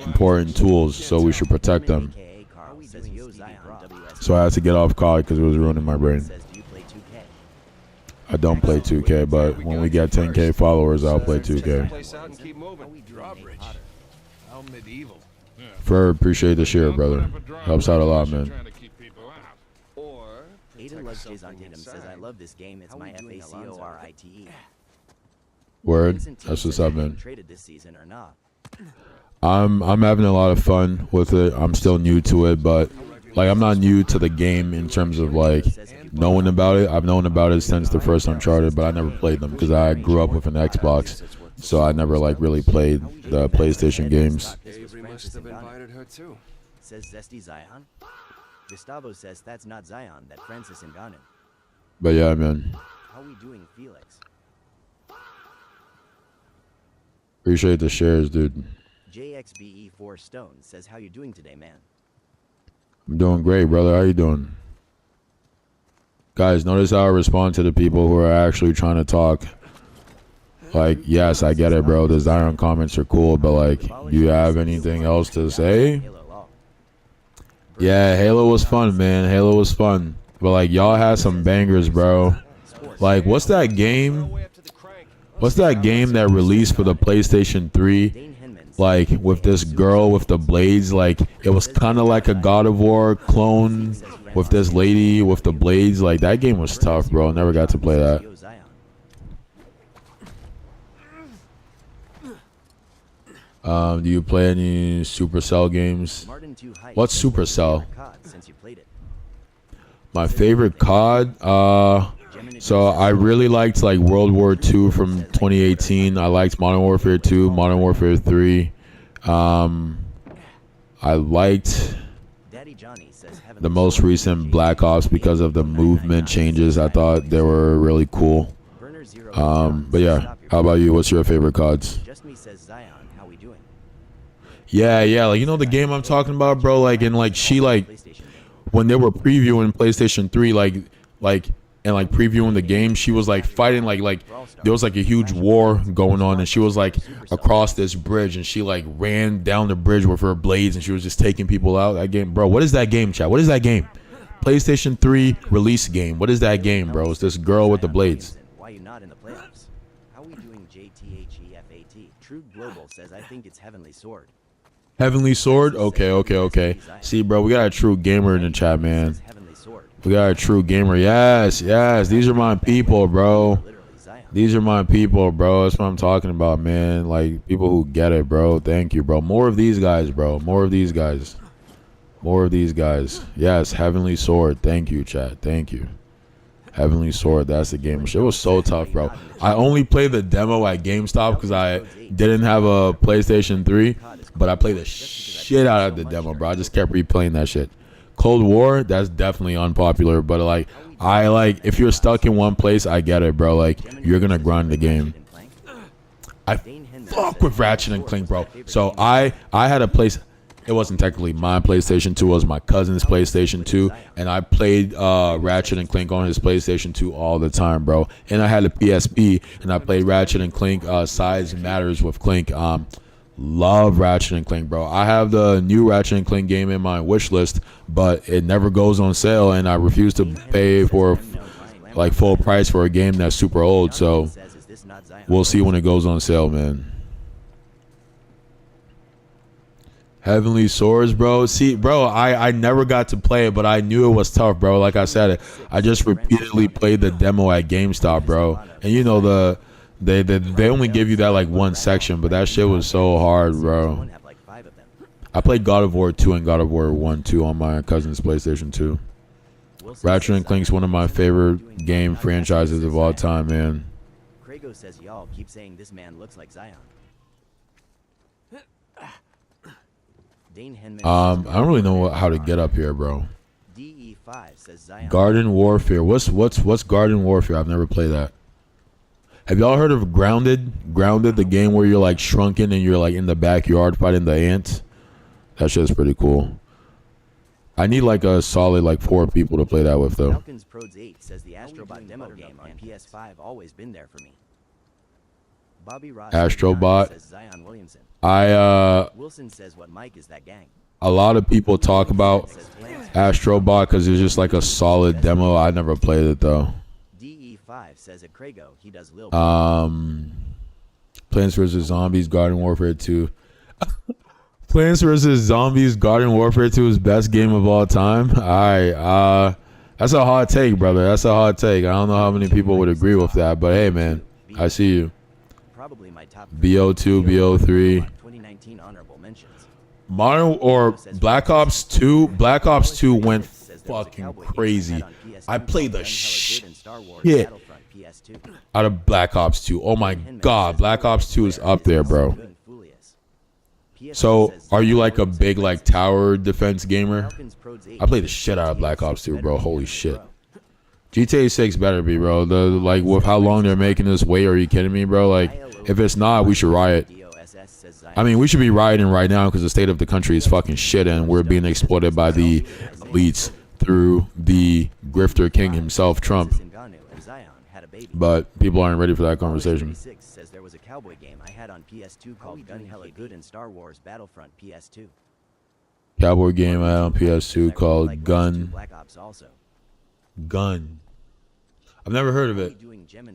important tools, so we should protect them. AKA Carl says yo Zion WS. So I had to get off COD because it was ruining my brain. Says do you play 2K? I don't play 2K, but when we get 10K followers, I'll play Check the 2K. place out and keep moving. Drawbridge. How medieval. Fur, appreciate the share, brother. Helps out a lot, man. Trying to keep people out. Or Aiden protect loves Jason something Tatum says I inside. love this game. It's my FACORITE. Word. Vincent T That's what's says, up, "Are you man. traded this season or not?" I'm having a lot of fun with it. I'm still new to it, but like I'm not new to the game in terms of like knowing about it. I've known about it since the first Uncharted, but I never played them because I grew up with an Xbox, so I never like really played the PlayStation games. Avery must have invited her too. Says Zesty Zion. Gustavo says that's not Zion, that Francis Ngannou. But yeah, man, How we doing, Felix? appreciate the shares, dude. JXBE4 Stone says how you doing today, man? I'm doing great, brother. How you doing? Guys, notice how I respond to the people who are actually trying to talk. Like, yes, I get it, bro. The Zion comments are cool, but like, do you have anything else to say? Halo Law. Yeah, Halo was fun, man. Halo was fun. But like, y'all had some bangers, bro. Like, what's that game? What's that game that released for the PlayStation 3? Dane Henman Like, with this girl with the blades. Like, it was kind of like a God of War clone with this lady with the blades. Like, that game was tough, bro. Never got to play that. Yo Zion. Do you play any Supercell games? Martin 2 Hype What's says, Supercell? favorite COD since you played it? My favorite COD? So I really liked like World War II from 2018. I liked Modern Warfare 2, Modern Warfare 3. I liked Daddy Johnny says heaven the most recent Black Ops because of the movement changes. I thought they were really cool. Burner 0 But yeah, how about you? What's your favorite CODs? Just me says Zion, how we doing? Yeah, like you know the game I'm talking about, bro. Like and like she like PlayStation game. when they were previewing PlayStation 3, like and like previewing the game, she was like fighting like there was like a huge war going on, and she was like across this bridge, and she like ran down the bridge with her blades, and she was just taking people out. That game, bro. What is that game, chat? What is that game? PlayStation 3 release game. What is that game, bro? It's this girl with the blades. Why you not in the playoffs? How we doing, JTHEFAT? True Global says I think it's Heavenly Sword. Heavenly Sword. Okay. See, bro, we got a true gamer in the chat, man. Says Heavenly Sword. We got a true gamer. Yes. These are my people, bro. Literally Zion. These are my people, bro. That's what I'm talking about, man. Like, people who get it, bro. Thank you, bro. More of these guys, bro. More of these guys. Yes, Heavenly Sword. Thank you, chat. Thank you. Heavenly Sword. That's the game. It was so tough, bro. I only played the demo at GameStop because I didn't have a PlayStation 3, but I played the shit out of the demo, bro. I just kept replaying that shit. Cold War, that's definitely unpopular, but like I like if you're stuck in one place, I get it, bro. Like you're gonna grind the game. I fuck with Ratchet and Clank, bro. So I had a place. It wasn't technically my PlayStation 2. It was my cousin's PlayStation 2. And I played Ratchet and Clank on his PlayStation 2 all the time, bro. And I had a PSP, and I played Ratchet and Clank Size Matters with Clank. Love Ratchet and Clank, bro. I have the new Ratchet and Clank game in my wish list, but it never goes on sale, and I refuse to pay for like full price for a game that's super old. So we'll see when it goes on sale, man. Heavenly Swords, bro. See, bro, I never got to play it, but I knew it was tough, bro. Like I said, I just repeatedly played the demo at GameStop, bro. And you know they only give you that like one section, but that shit was so hard, bro. I played God of War 2 and God of War 1 too on my cousin's PlayStation 2. Ratchet and Clank's one of my favorite game franchises of all time, man. Krago says y'all keep saying this man looks like Zion. I don't really know how to get up here, bro. DE5 says Zion. Garden Warfare. What's Garden Warfare? I've never played that. Have y'all heard of Grounded? Grounded, the game where you're like shrunken and you're like in the backyard fighting the ants. That shit's pretty cool. I need like a solid like 4 people to play that with though. Falcons Pros 8 says the Astrobot demo game on PS5 always been there for me. Bobby Ross Astrobot. Says Zion Williamson. Wilson says what Mike is that gang. A lot of people talk about Astrobot because it's just like a solid demo. I never played it though. DE5 says at Krago he does Lil. Plants vs Zombies Garden Warfare 2. Plants vs Zombies Garden Warfare 2 is best game of all time. Alright, that's a hot take, brother. That's a hot take. I don't know how many people would agree with that, but hey, man, I see you. Probably my top BO2, BO3. 2019 honorable mentions. Modern or Black Ops 2. Black Ops 2 went fucking crazy. I played the shit out of Black Ops 2. Oh my god, Black Ops 2 is up there, bro. So, are you like a big like tower defense gamer? I played the shit out of Black Ops 2, bro. Holy shit. GTA 6 better be, bro. Like with how long they're making this wait, are you kidding me, bro? Like if it's not, we should riot. I mean, we should be rioting right now because the state of the country is fucking shit and we're being exploited by the elites through the grifter king himself, Trump. But people aren't ready for that conversation. Says there was a cowboy game I had on PS2 called Gun Hella Good in Star Wars Battlefront PS2. Cowboy game I had on PS2 called Gun. Gun. I've never heard of it.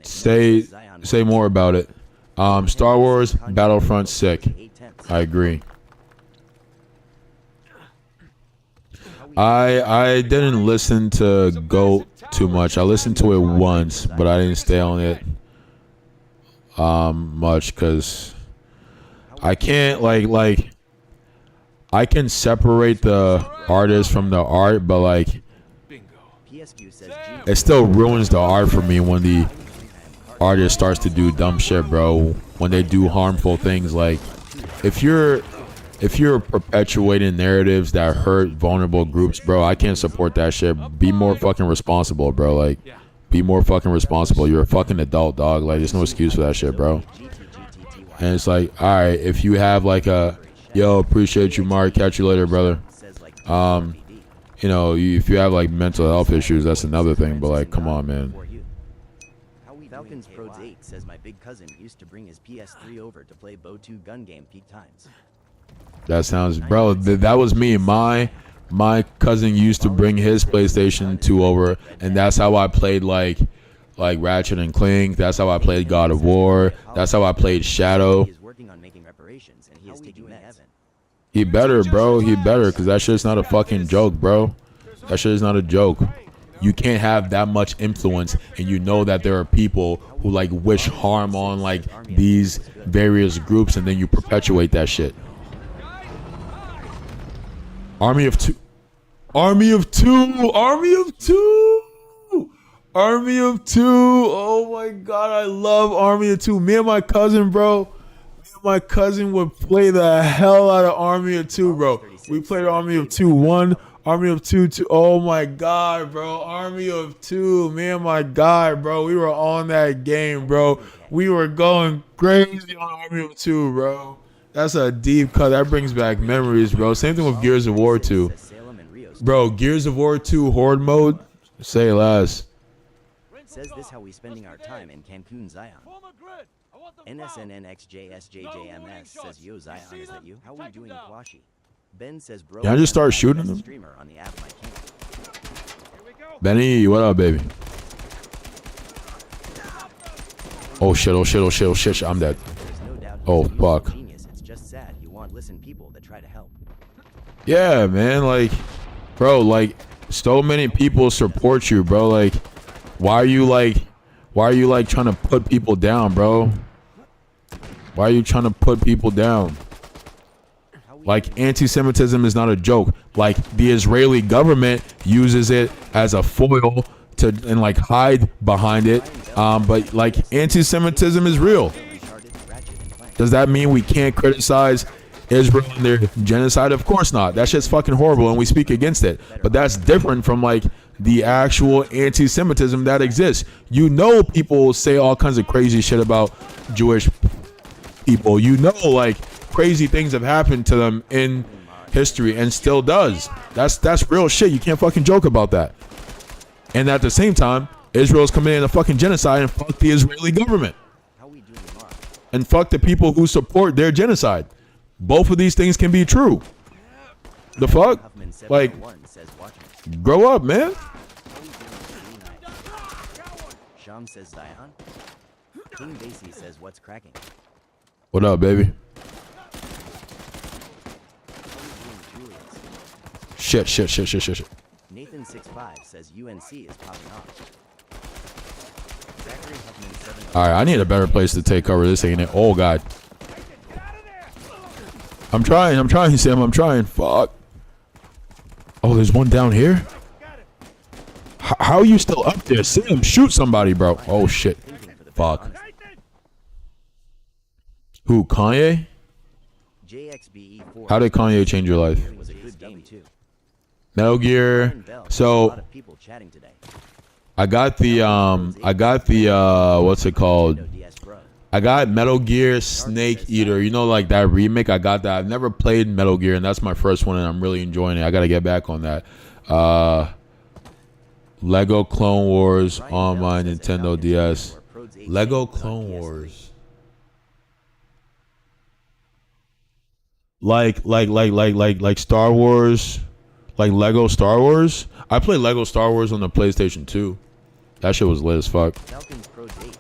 Say more about it. Star Wars Battlefront sick. I agree. I didn't listen to GOAT too much. I listened to it once, but I didn't stay on it much because I can't like I can separate the artist from the art, but like it still ruins the art for me when the artist starts to do dumb shit, bro. When they do harmful things, like if you're perpetuating narratives that hurt vulnerable groups, bro, I can't support that shit. Be more fucking responsible, bro. Like, be more fucking responsible. You're a fucking adult, dog. Like, there's no excuse for that shit, bro. And it's like, all right, if you have like a, yo, appreciate you, Mark. Catch you later, brother. You know, if you have like mental health issues, that's another thing. But like, come on, man. Falcons Pros 8 says my big cousin used to bring his PS3 over to play Bo 2 gun game peak times. That sounds, bro. That was me. My cousin used to bring his PlayStation 2 over, and that's how I played like Ratchet and Clank. That's how I played God of War. That's how I played Shadow. He better, bro. He better, because that shit's not a fucking joke, bro. That shit is not a joke. You can't have that much influence, and you know that there are people who like wish harm on like these various groups, and then you perpetuate that shit. Army of two. Army of two. Army of two. Army of two. Oh my god, I love Army of two. Me and my cousin, bro. My cousin would play the hell out of Army of 2, bro. We played Army of 2 1, Army of Two. Oh my God, bro. Army of Two. Me and my guy, bro. We were on that game, bro. We were going crazy on Army of Two, bro. That's a deep cut. That brings back memories, bro. Same thing with Gears of War 2. Bro, Gears of War 2 Horde mode. Say less. Says this how we spending our time in Cancun, Zion. NSNNXJSJJMS says, yo, Zion, is that you? How we doing, Kwashi? Ben says, bro. Can I just start shooting them? Streamer on the app, my king. Benny, what up, baby? Oh shit, oh shit, oh shit, oh shit, I'm dead. There's no doubt Oh, he's a fuck. genius. It's just sad you want listen people that try to help. Yeah, man, like, bro, like, so many people support you, bro. Like, why are you trying to put people down, bro? Why are you trying to put people down? Like, anti-Semitism is not a joke. Like, the Israeli government uses it as a foil to and like hide behind it. But like, anti-Semitism is real. Does that mean we can't criticize Israel and their genocide? Of course not. That shit's fucking horrible and we speak against it. But that's different from like the actual anti-Semitism that exists. You know, people say all kinds of crazy shit about Jewish people. You know, like, crazy things have happened to them in history and still does. That's real shit. You can't fucking joke about that. And at the same time, Israel's committing a fucking genocide and fuck the Israeli government. And fuck the people who support their genocide. Both of these things can be true. The fuck? Like, grow up, man. Sham says Zion. King Basie says what's cracking. What up, baby? Shit. Nathan 65 says UNC is popping off. Zachary Huffman 7. All right, I need a better place to take cover. This ain't it. Oh God. I'm trying, Sam. I'm trying. Fuck. Oh, there's one down here. How are you still up there, Sam? Shoot somebody, bro. Oh shit. Fuck. Who? Kanye? JXBE4 How did Kanye change your life? was a good game too. Metal Gear. A lot So of people chatting today. I got the what's it called? No DS Bro. I got Metal Gear Snake Eater. You know, like that remake. I got that. I've never played Metal Gear, and that's my first one, and I'm really enjoying it. I gotta get back on that. Lego Clone Wars on my Nintendo DS. Lego Clone Wars. Like Star Wars, like Lego Star Wars. I played Lego Star Wars on the PlayStation 2. That shit was lit as fuck. Falcons Pro 8.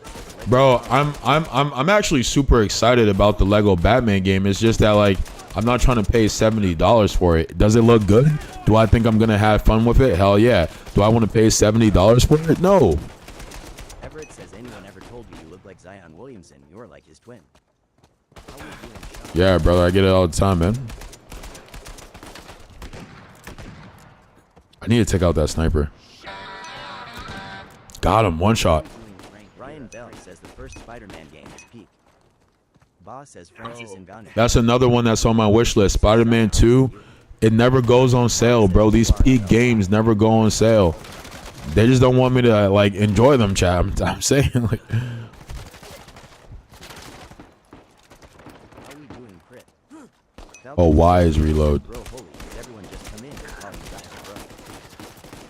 Bro, I'm actually super excited about the Lego Batman game. It's just that, like, I'm not trying to pay $70 for it. Does it look good? Do I think I'm gonna have fun with it? Hell yeah. Do I want to pay $70 for it? No. Everett says anyone ever told you look like Zion Williamson, you're like his twin. How we doing, Sean? Yeah, brother, I get it all the time, man. I need to take out that sniper. Got him, one shot. Ryan Bell says the first Spider-Man game is peak. Boss says Francis Ngannou. That's another one that's on my wish list. Spider-Man 2. It never goes on sale, bro. These peak games never go on sale. They just don't want me to, like, enjoy them, chat. I'm saying, like. How we doing, Crit? Oh, why is reload? Bro, holy, did everyone just come in and call you Zion, bro?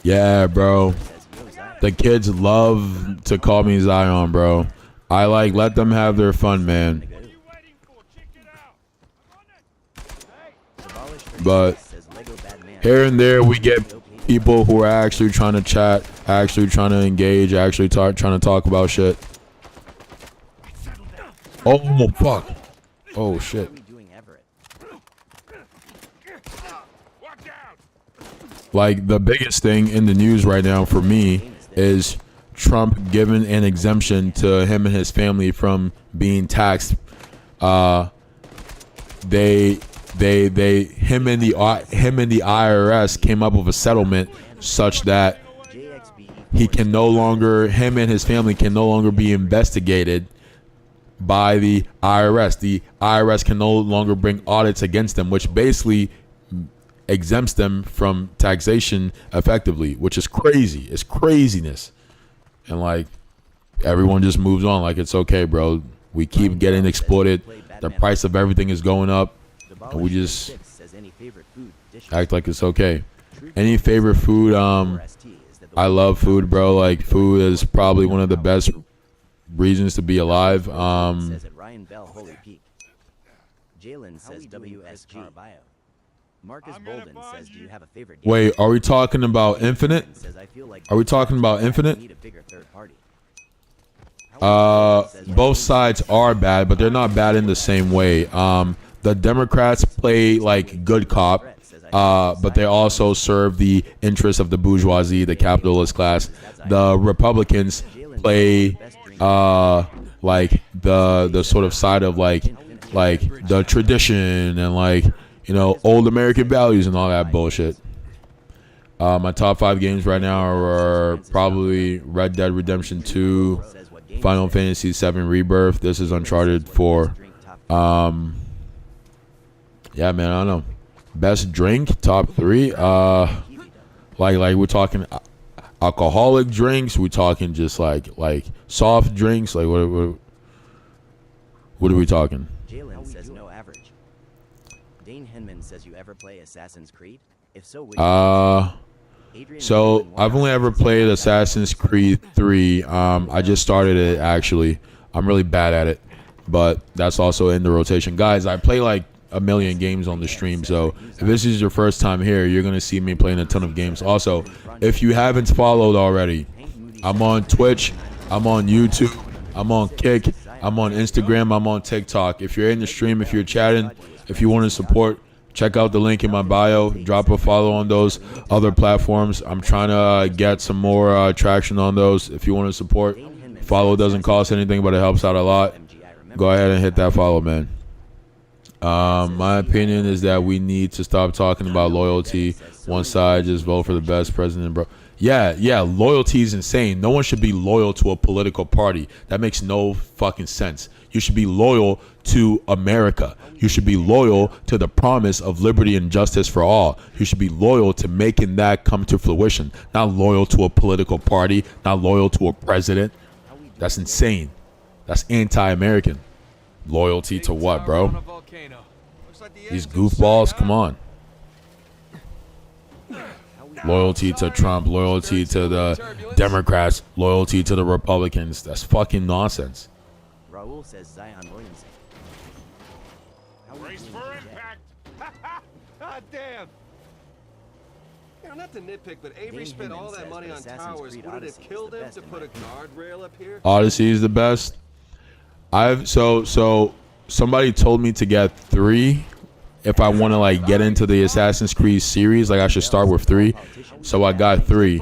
Yeah, bro. Says, yo, Zion. The kids love to call me Zion, bro. I like let them have their fun, man. But here and there we get people who are actually trying to chat, actually trying to engage, actually trying to talk about shit. Oh fuck. Oh shit. How we doing, Everett? Like, the biggest thing in the news right now for me is Trump giving an exemption to him and his family from being taxed. Him and the IRS came up with a settlement such that he can no longer, him and his family can no longer be investigated by the IRS. The IRS can no longer bring audits against them, which basically exempts them from taxation effectively, which is crazy. It's craziness. And like everyone just moves on like it's okay, bro. We keep getting exploited. The price of everything is going up, and we just act like it's okay. Any favorite food? I love food, bro. Like food is probably one of the best reasons to be alive. Jalen says WSG. Marcus Bolden says, do you have a favorite game? Wait, are we talking about Infinite? Are we talking about Infinite? Both sides are bad, but they're not bad in the same way. The Democrats play like good cop, but they also serve the interests of the bourgeoisie, the capitalist class. The Republicans play like the sort of side of like the tradition and like, you know, old American values and all that bullshit. My top 5 games right now are probably Red Dead Redemption 2, Final Fantasy 7 Rebirth. This is Uncharted 4. Yeah, man, I don't know. Best drink, top 3. Like we're talking alcoholic drinks. We're talking just like soft drinks. Like what are we talking? Jalen says no average. Dane Henman says, you ever play Assassin's Creed? If so, so I've only ever played Assassin's Creed 3. I just started it actually. I'm really bad at it, but that's also in the rotation. Guys, I play like a million games on the stream, so if this is your first time here, you're gonna see me playing a ton of games. Also, if you haven't followed already, I'm on Twitch, I'm on YouTube, I'm on Kick, I'm on Instagram, I'm on TikTok. If you're in the stream, if you're chatting, if you want to support, check out the link in my bio. Drop a follow on those other platforms. I'm trying to get some more traction on those. If you want to support, follow doesn't cost anything, but it helps out a lot. Go ahead and hit that follow, man. My opinion is that we need to stop talking about loyalty. One side, just vote for the best president, bro. Yeah, loyalty is insane. No one should be loyal to a political party. That makes no fucking sense. You should be loyal to America. You should be loyal to the promise of liberty and justice for all. You should be loyal to making that come to fruition. Not loyal to a political party, not loyal to a president. That's insane. That's anti-American. Loyalty to what, bro? These goofballs, come on. Loyalty to Trump, loyalty to the Democrats, loyalty to the Republicans. That's fucking nonsense. Raul says Zion Williamson. Brace for impact. God damn! You know, not to nitpick, but Avery spent all that money on towers. Would it have killed him to put a guardrail up here? Odyssey is the best. So somebody told me to get 3 if I want to like get into the Assassin's Creed series. Like I should start with 3. So I got 3.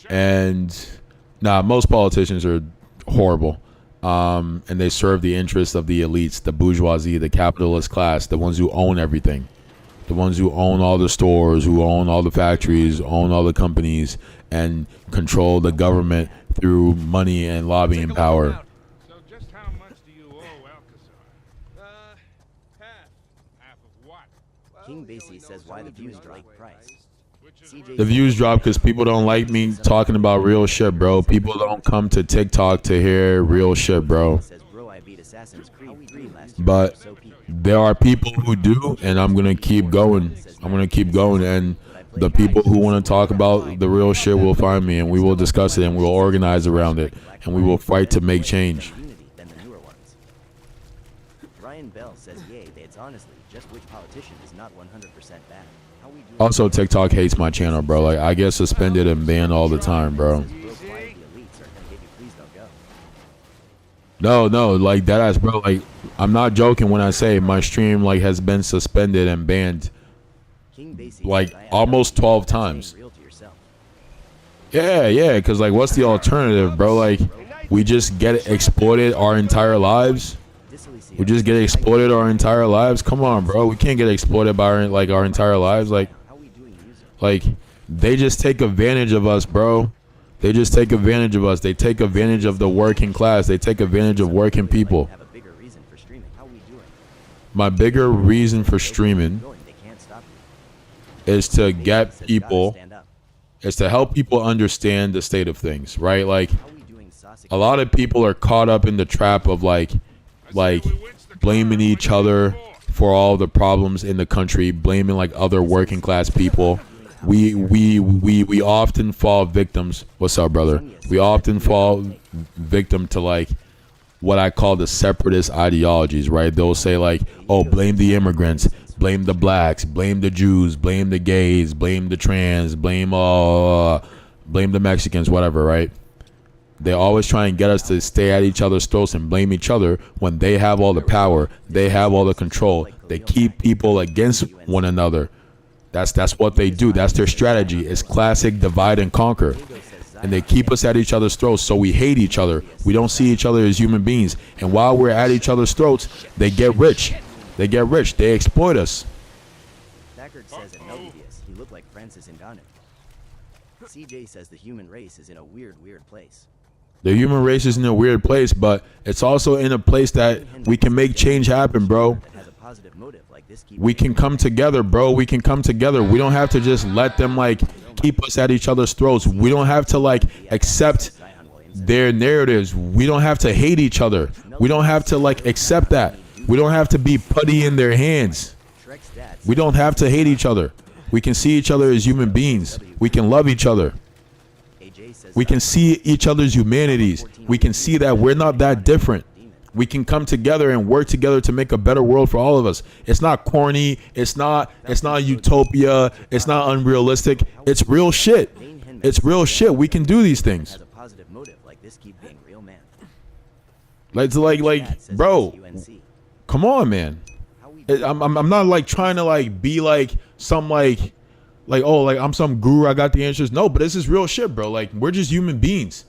And most politicians are horrible. And they serve the interests of the elites, the bourgeoisie, the capitalist class, the ones who own everything, the ones who own all the stores, who own all the factories, own all the companies, and control the government through money and lobbying power. So just how much do you owe Alcazar? Half of what? King Basie says, why the views drop price? The views drop because people don't like me talking about real shit, bro. People don't come to TikTok to hear real shit, bro. But there are people who do, and I'm gonna keep going. And the people who want to talk about the real shit will find me, and we will discuss it, and we'll organize around it, and we will fight to make change. Ryan Bell says, yay, it's honestly just which politician is not 100% bad. Also, TikTok hates my channel, bro. Like, I get suspended and banned all the time, bro. No, like, deadass, bro. Like, I'm not joking when I say my stream, like, has been suspended and banned, like, almost 12 times. Yeah, because, like, what's the alternative, bro? Like, we just get exploited our entire lives. We just get exploited our entire lives. Come on, bro. We can't get exploited by our entire lives. Like they just take advantage of us, bro. They just take advantage of us. They take advantage of the working class. They take advantage of working people. My bigger reason for streaming is to AJ get says gotta people, stand up. is to help people understand the state of things, right? Like, How we doing, Sasuke? a lot of people are caught up in the trap of like blaming each other for all the problems in the country, blaming like other working class people. We often fall victims. What's up, brother? We often fall victim to like what I call the separatist ideologies, right? They'll say like, oh, blame the immigrants, blame the blacks, blame the Jews, blame the gays, blame the trans, blame the Mexicans, whatever, right? They always try and get us to stay at each other's throats and blame each other when they have all the power, they have all the control. They keep people against one another. That's what they do. That's their strategy. It's classic divide and conquer. And they keep us at each other's throats, so we hate each other. We don't see each other as human beings. And while we're at each other's throats, they get rich. They get rich. They exploit us. Thackard says at Melvidius, he looked like Francis Ngannou. CJ says the human race is in a weird place. The human race is in a weird place, but it's also in a place that we can make change happen, bro. That has a positive motive like this keep We can come together, bro. We can come together. We don't have to just let them like keep us at each other's throats. We don't have to like accept their narratives. We don't have to hate each other. We don't have to like accept that. We don't have to be putty in their hands. Shrek's dad We don't have to hate each other. We can see each other as human beings. We can love each other. AJ says We can see each other's humanities. We can see that we're not that different. We can come together and work together to make a better world for all of us. It's not corny. It's not utopia. It's not unrealistic. It's real shit. It's real shit. We can do these things. has a positive motive like this keep being real man. Like, bro, come on, man. I'm not like trying to like be like some like oh, like I'm some guru, I got the answers. No, but this is real shit, bro. Like, we're just human beings.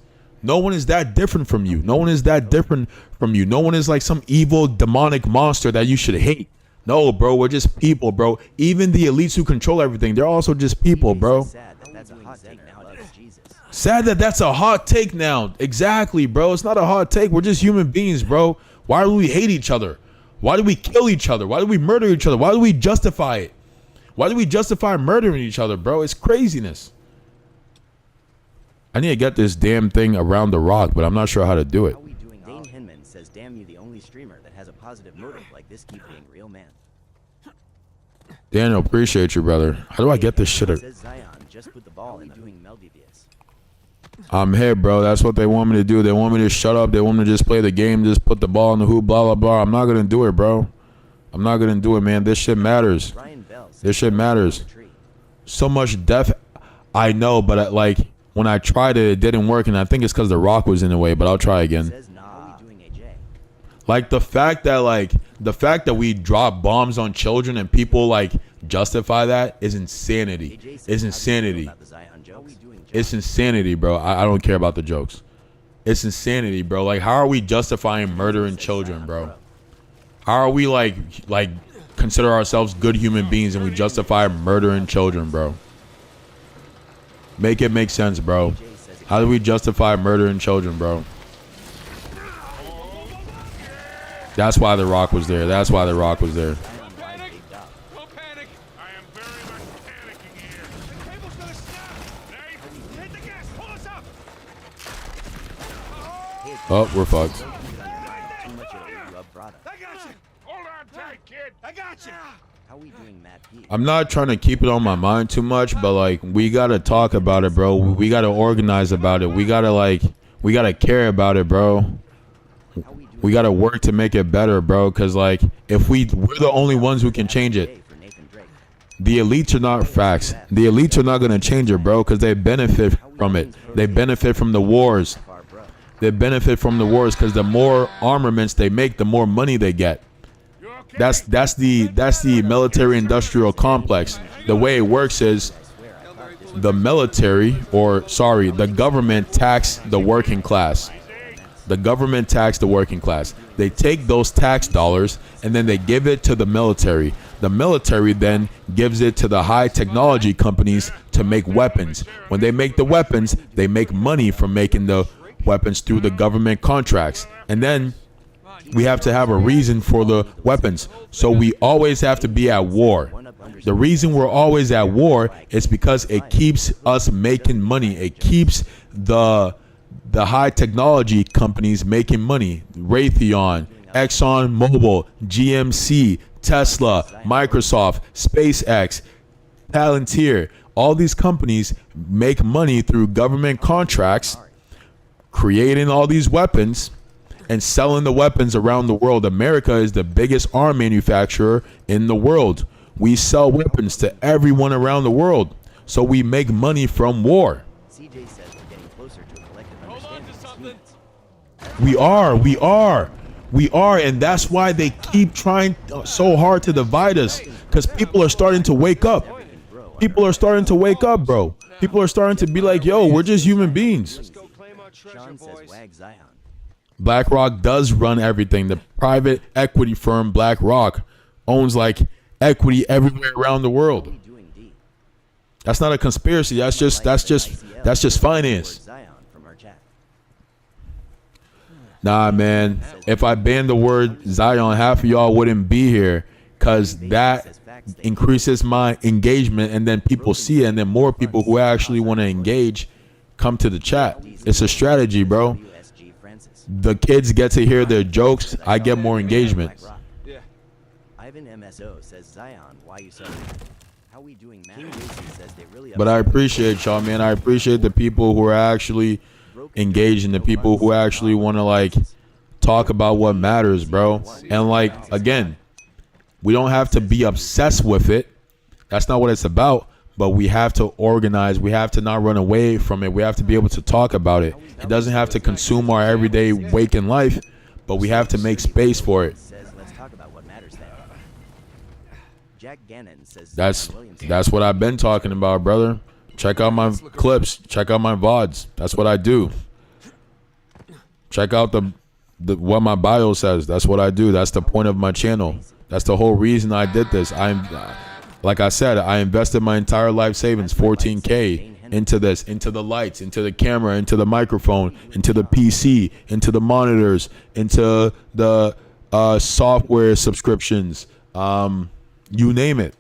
No one is that different from you. No one is that different from you. No one is like some evil demonic monster that you should hate. No, bro, we're just people, bro. Even the elites who control everything, they're also just people, bro. Sad that that's a hot take nowadays. Jesus. Sad that that's a hot take now. Exactly, bro. It's not a hot take. We're just human beings, bro. Why do we hate each other? Why do we kill each other? Why do we murder each other? Why do we justify it? Why do we justify murdering each other, bro? It's craziness. I need to get this damn thing around the rock, but I'm not sure how to do it. How we doing? Dane Hinman says, "Damn you, the only streamer that has a positive motive like this keep being real man." Daniel, appreciate you, brother. How do I get this shit? Says Zion, just put the ball in doing Melvidius. I'm here, bro. That's what they want me to do. They want me to shut up. They want me to just play the game, just put the ball in the hoop, blah, blah, blah. I'm not going to do it, bro. I'm not going to do it, man. This shit matters. Ryan Bell says, This shit matters. "The tree." So much death. I know, but like when I tried it, it didn't work. And I think it's because the rock was in the way, but I'll try again. Says, "Nah, how we doing, AJ?" Like the fact that we drop bombs on children and people like justify that is insanity. AJ says, It's "How do you feel insanity. about the Zion jokes?" How we doing, Joe? It's insanity, bro. I don't care about the jokes. It's insanity, bro. Like, how are we justifying murdering children, bro? How are we like consider ourselves good human beings and we justify murdering children, bro? Make it make sense, bro. How do we justify murdering children, bro? That's why the rock was there. That's why the rock was there. Don't panic! Don't panic! I am very much panicking here. The cable's gonna snap! Nate, hit the gas! Pull us up! Oh, we're fucked. Too much it'll eat you up, brother. I got you! Hold on tight, kid! I got you! How we doing, Matt P? I'm not trying to keep it on my mind too much, but like we gotta talk about it, bro. We gotta organize about it. We gotta care about it, bro. We gotta work to make it better, bro. Cause like if we're the only ones who can change it. For Nathan Drake. The elites are not facts. The elites are not gonna change it, bro, because they benefit from it. They benefit from the wars. Far, bro. They benefit from the wars because the more armaments they make, the more money they get. You okay? That's the military-industrial complex. The way it works is the military, the government tax the working class. The government tax the working class. They take those tax dollars and then they give it to the military. The military then gives it to the high technology companies to make weapons. When they make the weapons, they make money from making the weapons through the government contracts. And then we have to have a reason for the weapons. So we always have to be at war. The reason we're always at war is because it keeps us making money. It keeps the high technology companies making money. Raytheon, ExxonMobil, GMC, Tesla, Microsoft, SpaceX, Palantir. All these companies make money through government contracts, creating all these weapons and selling the weapons around the world. America is the biggest arm manufacturer in the world. We sell weapons to everyone around the world. So we make money from war. CJ says we're getting closer to a collective understanding as humans. We are, and that's why they keep trying so hard to divide us, because people are starting to wake up. People are starting to wake up, bro. People are starting to be like, yo, we're just human beings. Go claim our treasure, Sean says boys. wag Zion. BlackRock does run everything. The private equity firm BlackRock owns like equity everywhere around the world. What are we doing, D? That's not a conspiracy. That's just finance. Zion from our chat. Nah, man. If I banned the word Zion, half of y'all wouldn't be here, because that increases my engagement, and then people see it, and then more people who actually want to engage come to the chat. It's a strategy, bro. WSG Francis. The kids get to hear their jokes. I get more engagement. BlackRock. Yeah. Ivan MSO says Zion, why you so how we doing, man? King Mason says they really But I appreciate y'all, man. I appreciate the people who are actually engaging, the people who actually want to like talk about what matters, bro. And like, again, we don't have to be obsessed with it. That's not what it's about. But we have to organize. We have to not run away from it. We have to be able to talk about it. It doesn't have to consume our everyday waking life, but we have to make space for it. says let's talk about what matters then. Jack Gannon says That's Zion Williamson. that's what I've been talking about, brother. Check out my clips. Check out my VODs. That's what I do. Check out the what my bio says. That's what I do. That's the point of my channel. That's the whole reason I did this. Like I said, I invested my entire life savings, 14K, into this, into the lights, into the camera, into the microphone, into the PC, into the monitors, into the software subscriptions, you name it.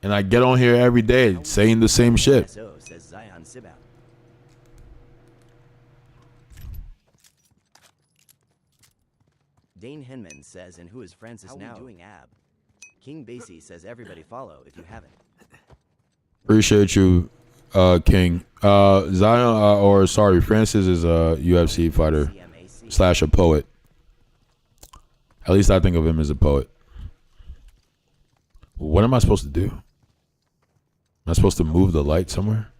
And I get on here every day saying the same shit. MSO says Zion Sibout. Dane Henman says, and who is Francis now? Doing ab. King Basie says everybody follow if you haven't. Appreciate you, King. Francis is a UFC fighter / a poet. At least I think of him as a poet. What am I supposed to do? Am I supposed to move the light somewhere?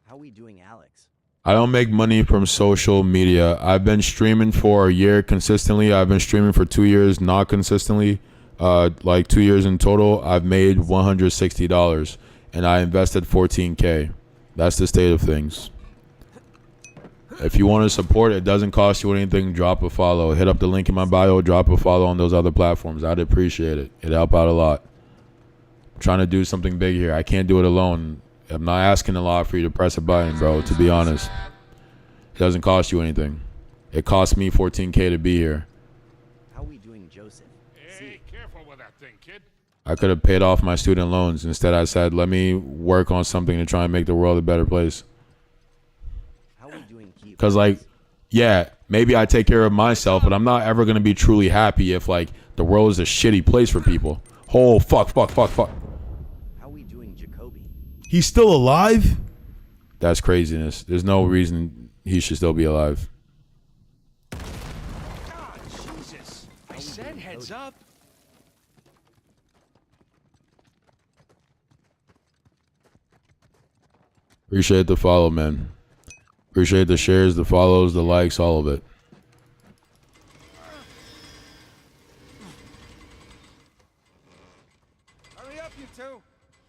How we doing, Alex? I don't make money from social media. I've been streaming for a year consistently. I've been streaming for 2 years, not consistently. Like 2 years in total. I've made $160 and I invested 14K. That's the state of things. If you want to support, it doesn't cost you anything. Drop a follow. Hit up the link in my bio. Drop a follow on those other platforms. I'd appreciate it. It'd help out a lot. I'm trying to do something big here. I can't do it alone. I'm not asking a lot for you to press a button, bro, to be honest. It doesn't cost you anything. It cost me 14K to be here. How we doing, Joseph? Hey, careful with that thing, kid. I could have paid off my student loans. Instead, I said, let me work on something to try and make the world a better place. How we doing, Keith? Because, like, yeah, maybe I take care of myself, but I'm not ever going to be truly happy if, like, the world is a shitty place for people. Oh, fuck. How we doing, Jacoby? He's still alive? That's craziness. There's no reason he should still be alive. God, Jesus. I said heads up. Appreciate the follow, man. Appreciate the shares, the follows, the likes, all of it. Hurry up, you two.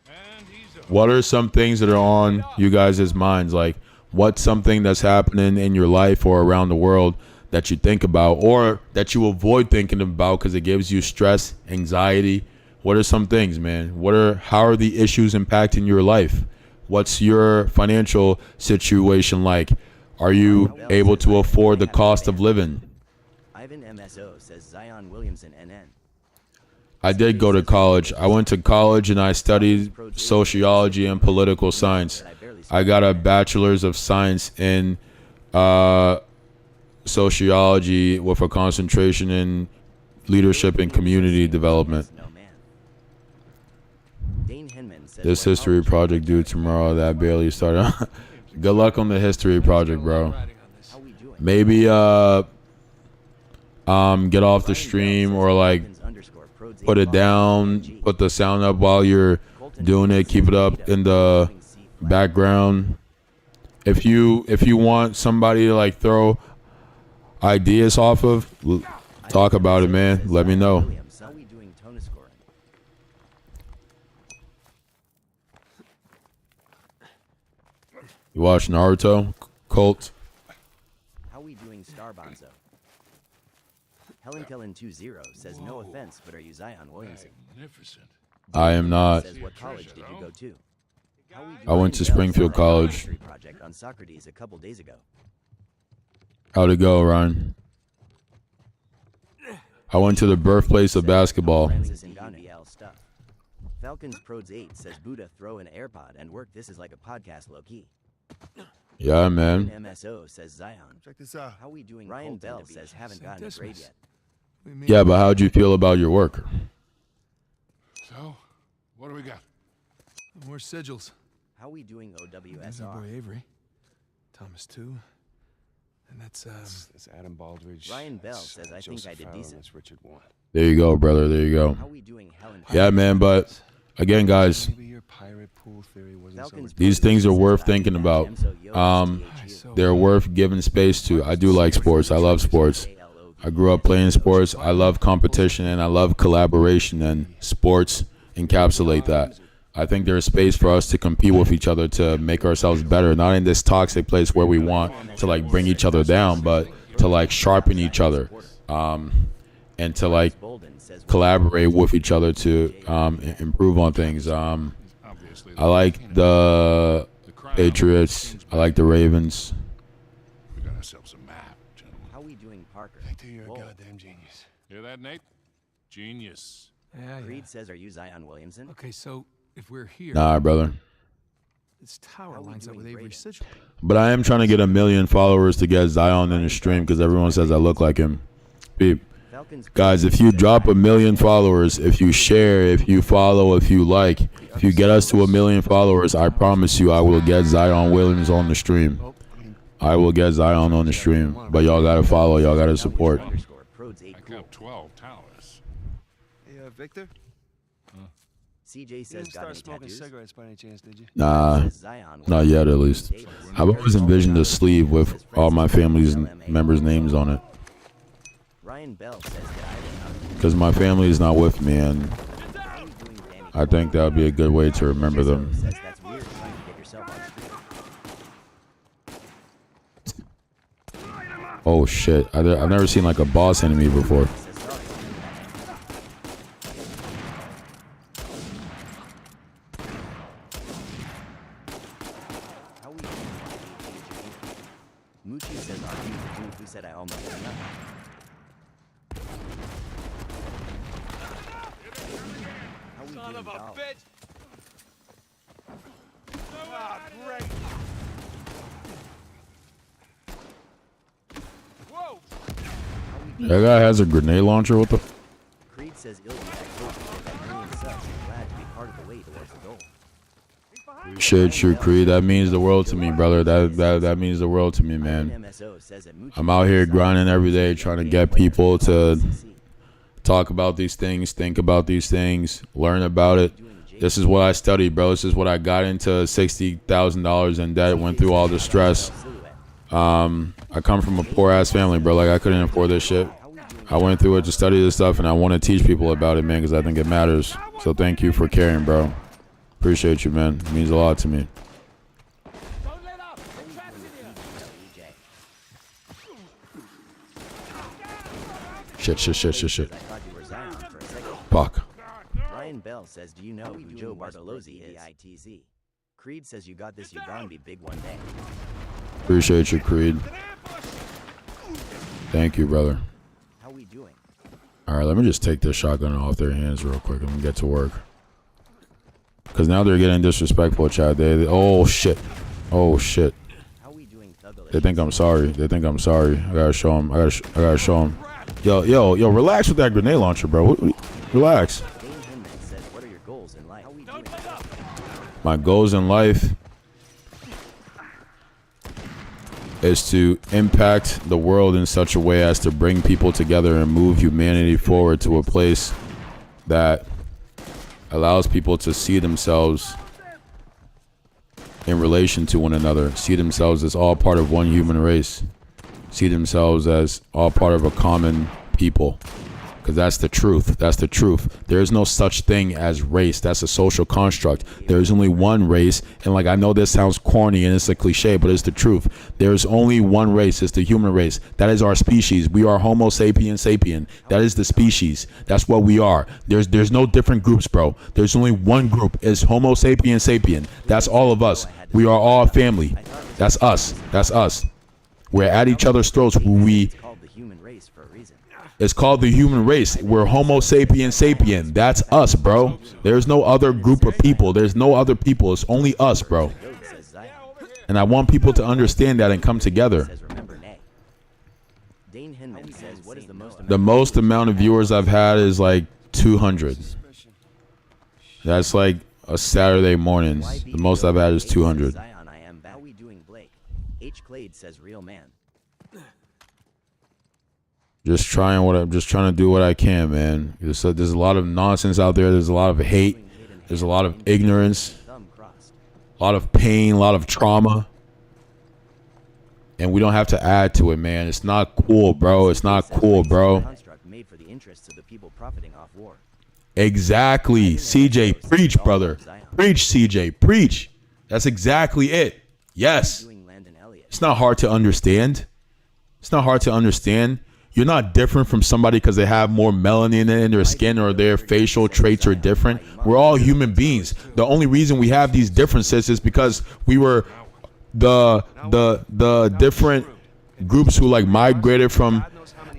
And he's a What are some things that are on you guys' minds? Like, what's something that's happening in your life or around the world that you think about or that you avoid thinking about because it gives you stress, anxiety? What are some things, man? How are the issues impacting your life? What's your financial situation like? Are you able to afford the cost of living? Ivan MSO says Zion Williamson NN. I did go to college. I went to college and I studied sociology and political science. I got a bachelor's of science in sociology with a concentration in leadership and community development. This history project due tomorrow that barely started. Good luck on the history project, bro. Maybe get off the stream or like put it down, put the sound up while you're doing it, keep it up in the background. If you want somebody to like throw ideas off of, talk about it, man. Let me know. You watch Naruto? Cult? How we doing, Star Bonzo? Helen Kellen 20 says no offense, but are you Zion Williamson? Magnificent. I am not. Says what college did you go to? I went to Springfield College. Project on Socrates a couple days ago. How'd it go, Ryan? I went to the birthplace of basketball. Falcons Prods 8 says Buddha throw an AirPod and work. This is like a podcast low key. Yeah, man. MSO says Zion. Check this out. How we doing? Ryan Bell says haven't gotten a grade yet. Yeah, but how'd you feel about your work? So, what do we got? More sigils. How we doing, There's our OWSR? boy Avery. Thomas too. And that's That's Adam Baldridge. Ryan Bell That's, says I think Joseph I did Fallon, decent. That's Richard Warren. There you go, brother. There you go. How we doing, Helen? Yeah, man, but again, guys, Maybe your pirate pool theory wasn't so Falcons these things are worth thinking about. They're worth giving space to. I do like sports. I love sports. I grew up playing sports. I love competition and I love collaboration, and sports encapsulate that. I think there's space for us to compete with each other to make ourselves better, not in this toxic place where we want to like bring each other down, but to like sharpen each other, and to like collaborate with each other to improve on things. I like the Patriots. I like the Ravens. We got ourselves a map, gentlemen. How we doing, Parker? Victor, you're a goddamn genius. Hear that, Nate? Genius. yeah. Creed says, are you Zion Williamson? Okay, so if we're here, Nah, brother. this tower How we lines up doing, with Avery's Brayden? sigil. But I am trying to get 1 million followers to get Zion in the stream because everyone says I look like him. Beep. Falcons Guys, if you drop 1 million followers, if you share, if you follow, if you like, if you get us to 1 million followers, I promise you I will get Zion Williams on the stream. I will get Zion on the stream. But y'all gotta follow, y'all gotta support. Prods 8 I cool. count 12 towers. Hey, Victor, CJ You says didn't got start any smoking tattoos? cigarettes by any chance, did you? Nah, Says Zion not yet at least. I've always envisioned a sleeve with all my family's members' names on it. Ryan Bell says that I did Because my family is not with me, and not. How we doing, Danny? I think that would be a good way to remember them. Says that's weird trying to get yourself on screen. Oh shit, I've never seen like a boss enemy before. Says sorry. How we doing? Moochie says, are you the dude who said I almost had enough? How we doing, Dolph? ah, great. Whoa! That guy has a grenade launcher. What the? Creed says Ilya, I hope you get that million subs. I'm glad to be part of the way towards the goal. Shit, your Creed. That means the world to me, brother. That means the world to me, man. MSO says that Moochie I'm out here says grinding every day, trying to get people to talk about these things, think about these things, learn about it. This is what I studied, bro. This is what I got into $60,000 in debt, went through all the stress. I come from a poor ass family, bro. Like I couldn't afford this shit. I went through it to study this stuff, and I want to teach people about it, man, because I think it matters. So thank you for caring, bro. Appreciate you, man. It means a lot to me. Shit. I thought you were Zion for a second. Fuck. Ryan Bell says, do you know who Joe Bartolozzi is? Creed says you got this, you're gonna be big one day. Appreciate you, Creed. Thank you, brother. How we doing? All right, let me just take this shotgun off their hands real quick and get to work. Because now they're getting disrespectful, Chad. Oh, shit. Oh, shit. How we doing, Thugalish? They think I'm sorry. They think I'm sorry. I gotta show them. I gotta show them. Yo, relax with that grenade launcher, bro. Relax. Dane Hinman says, what are your goals in life? How we doing? My goals in life is to impact the world in such a way as to bring people together and move humanity forward to a place that allows people to see themselves in relation to one another, see themselves as all part of one human race, see themselves as all part of a common people. Because that's the truth. That's the truth. There is no such thing as race. That's a social construct. There is only one race. And like, I know this sounds corny and it's a cliche, but it's the truth. There is only one race. It's the human race. That is our species. We are Homo sapien sapien. That is the species. That's what we are. There's no different groups, bro. There's only one group. It's Homo sapien sapien. That's all of us. We are all family. That's us. That's us. We're at each other's throats. It's called the human race for a reason. It's called the human race. We're Homo sapien sapien. That's us, bro. There's no other group of people. There's no other people. It's only us, bro. Says Zion. And I want people to understand that and come together. Says remember nay. Dane Hinman says, what is the most The most amount of viewers I've had is like 200. That's like a Saturday mornings. The most I've had is 200. Zion, I am back. How we doing, Blake? H. Clade says real man. Just trying to do what I can, man. There's a lot of nonsense out there. There's a lot of hate. There's a lot of ignorance, Thumb crossed. a lot of pain, a lot of trauma. And we don't have to add to it, man. It's not cool, bro. It's not cool, bro. Construct made for the interests of the people profiting off war. Exactly. CJ, preach, brother. Preach, CJ, preach. That's exactly it. Yes. Doing Landon Elliott. It's not hard to understand. It's not hard to understand. You're not different from somebody because they have more melanin in their skin or their facial traits are different. We're all human beings. The only reason we have these differences is because we were the different groups who like migrated from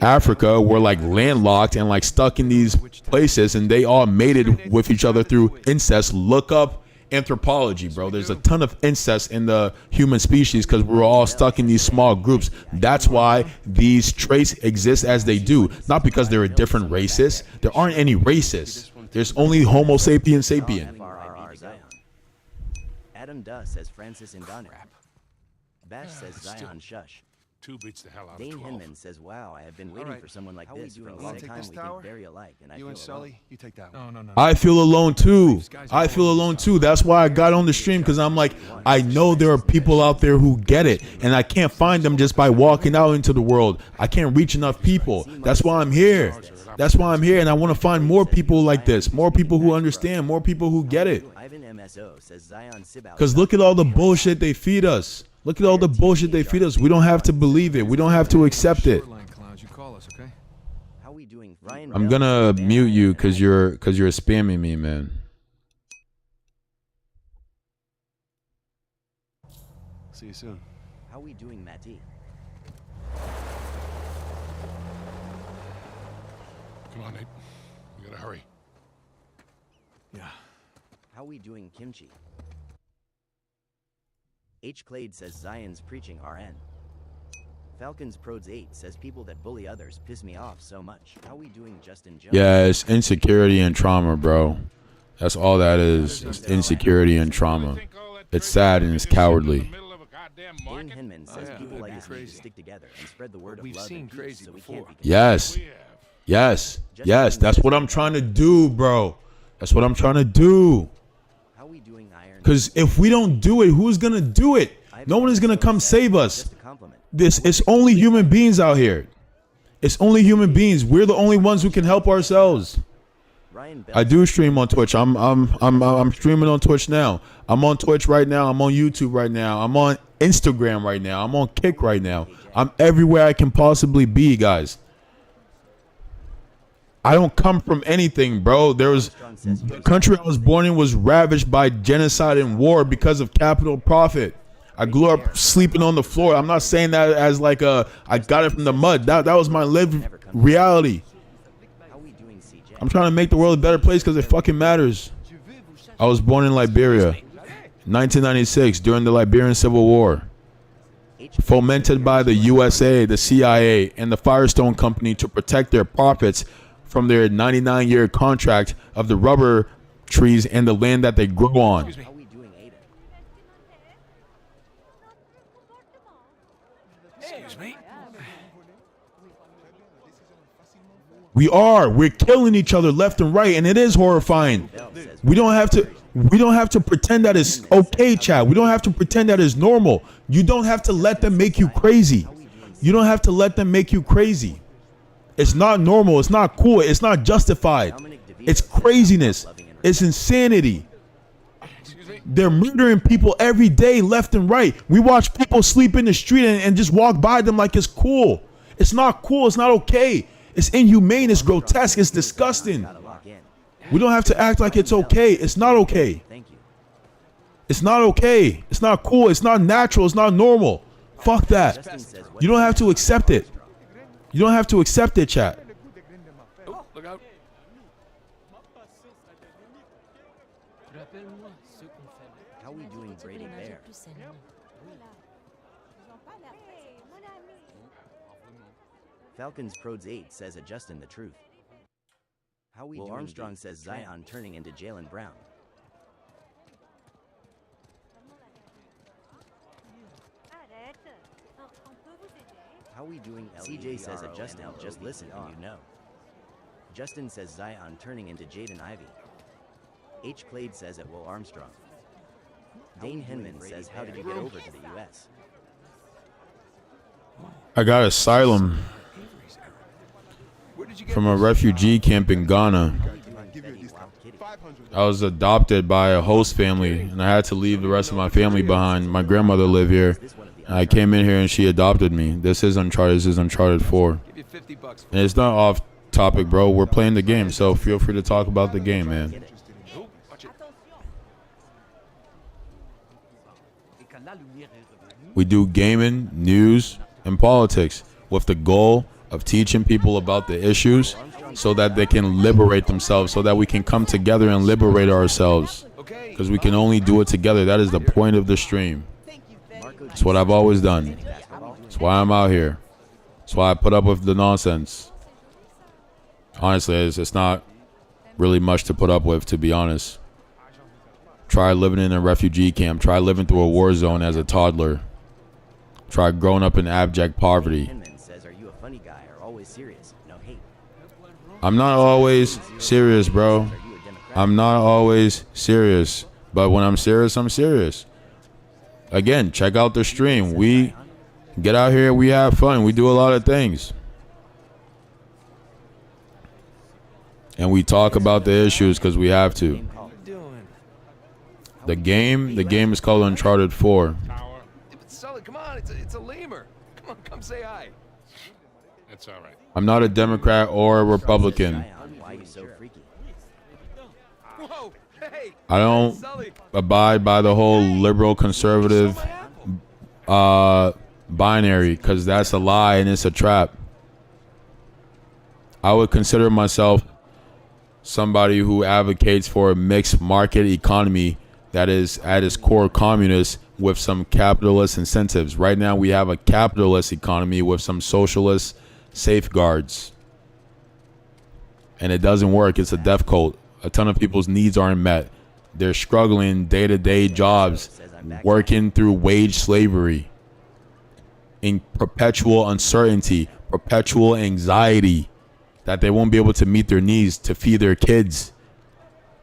Africa were like landlocked and like stuck in these places, and they all mated with each other through incest. Look up anthropology, bro. There's a ton of incest in the human species because we're all stuck in these small groups. That's why these traits exist as they do, not because there are different races. There aren't any races. There's only Homo sapien sapien. FRRR Zion. Adam Duh says Francis Ngannou. Bash says Zion shush. 2 beats the hell out of Dane 12. Hinman says, wow, I have been waiting Alright. for someone like How we this for a doing? long I'll take time. this We tower. think very alike, and I You feel and alone. Sully, you take that one. No. I feel alone too. I feel alone too. That's why I got on the stream, because I'm like, I know there are people out there who get it, and I can't find them just by walking out into the world. I can't reach enough people. That's why I'm here. That's why I'm here, and I want to find more people like this, more people who understand, more people who get it. Ivan MSO says Zion Sibau. Because look at all the bullshit they feed us. Look at all the bullshit they feed us. We don't have to believe it. We don't have to accept it. Shoreline clowns, you call us, okay? How we doing? Ryan I'm Bell gonna says, mute you because you're spamming me, man. See you soon. How we doing, Matty? Come on, Nate. We gotta hurry. Yeah. How we doing, Kimchi? H. Clade says Zion's preaching RN. Falcons Prods 8 says people that bully others piss me off so much. How we doing, Justin Jones? Yeah, it's insecurity and trauma, bro. That's all that is. It's insecurity and trauma. It's sad and it's cowardly. Dane Hinman says yeah. people like That'd us be need to crazy. stick together and spread the word We've of love seen and peace crazy so we before. can't be Yes. Yes. Yes. That's what I'm trying to do, bro. That's what I'm trying to do. How we doing, Iron? Because if we don't do it, who's going to do it? No one is going to come save us. Just a compliment. It's only human beings out here. It's only human beings. We're the only ones who can help ourselves. Ryan Bell I do stream on Twitch. I'm streaming on Twitch now. I'm on Twitch right now. I'm on YouTube right now. I'm on Instagram right now. I'm on Kick right now. I'm everywhere I can possibly be, guys. I don't come from anything, bro. The country I was born in was ravaged by genocide and war because of capital profit. I grew up sleeping on the floor. I'm not saying that as like I got it from the mud. That was my lived reality. How we doing, CJ? I'm trying to make the world a better place because it fucking matters. I was born in Liberia, 1996, during the Liberian Civil War, fomented by the USA, the CIA, and the Firestone Company to protect their profits from their 99-year contract of the rubber trees and the land that they grow on. How we doing, Aiden? Excuse me. We're killing each other left and right, and it is horrifying. We don't have to pretend that it's okay, Chad. We don't have to pretend that it's normal. You don't have to let them make you crazy. You don't have to let them make you crazy. It's not normal. It's not cool. It's not justified. It's craziness. It's insanity. They're murdering people every day, left and right. We watch people sleep in the street and just walk by them like it's cool. It's not cool. It's not okay. It's inhumane. It's grotesque. It's disgusting. Gotta lock in. We don't have to act like it's okay. It's not okay. Thank you. It's not okay. It's not cool. It's not natural. It's not normal. Fuck that. Justin says what You don't have to accept it. You don't have to accept it, chat. Oh, look out. How we doing, Brady Bear? Falcons Prods 8 says a Justin the truth. How we doing, Armstrong says Zion turning into Jalen Brown. How we doing, CJ says a Justin, just listen and you know. Justin says Zion turning into Jaden Ivey. H. Clade says it Will Armstrong. Dane Henman says how did you get over to the U.S.? I got asylum Where did you get from a refugee camp in Ghana. I was adopted by a host family, and I had to leave the rest of my family behind. My grandmother lived here. I came in here, and she adopted me. This is Uncharted. This is Uncharted 4. Give you $50 And it's not off topic, bro. We're playing the game, so feel free to talk about the game, man. Oh, watch it. We do gaming, news, and politics with the goal of teaching people about the issues so that they can liberate themselves, so that we can come together and liberate ourselves. Okay. Because we can only do it together. That is the point of the stream. That's what I've always done. That's why I'm out here. That's why I put up with the nonsense. Honestly, it's not really much to put up with, to be honest. Try living in a refugee camp. Try living through a war zone as a toddler. Try growing up in abject poverty. Henman says, are you a funny guy or always serious? No hate. I'm not always serious, bro. Are you a Democrat? I'm not always serious. But when I'm serious, I'm serious. Again, check out the stream. We get out here. We have fun. We do a lot of things. And we talk about the issues because we have to. The game is called Uncharted 4. But Sully, come on, it's a lemur. Come say hi. That's all right. I'm not a Democrat or a Republican. Zion, why are you so freaky? Whoa, hey. I don't Sully, abide by the whole liberal conservative my apple. binary, because that's a lie and it's a trap. I would consider myself somebody who advocates for a mixed market economy that is at its core communist with some capitalist incentives. Right now we have a capitalist economy with some socialist safeguards. And it doesn't work. It's a death cult. A ton of people's needs aren't met. They're struggling day-to-day jobs, working through wage slavery, in perpetual uncertainty, perpetual anxiety that they won't be able to meet their needs to feed their kids.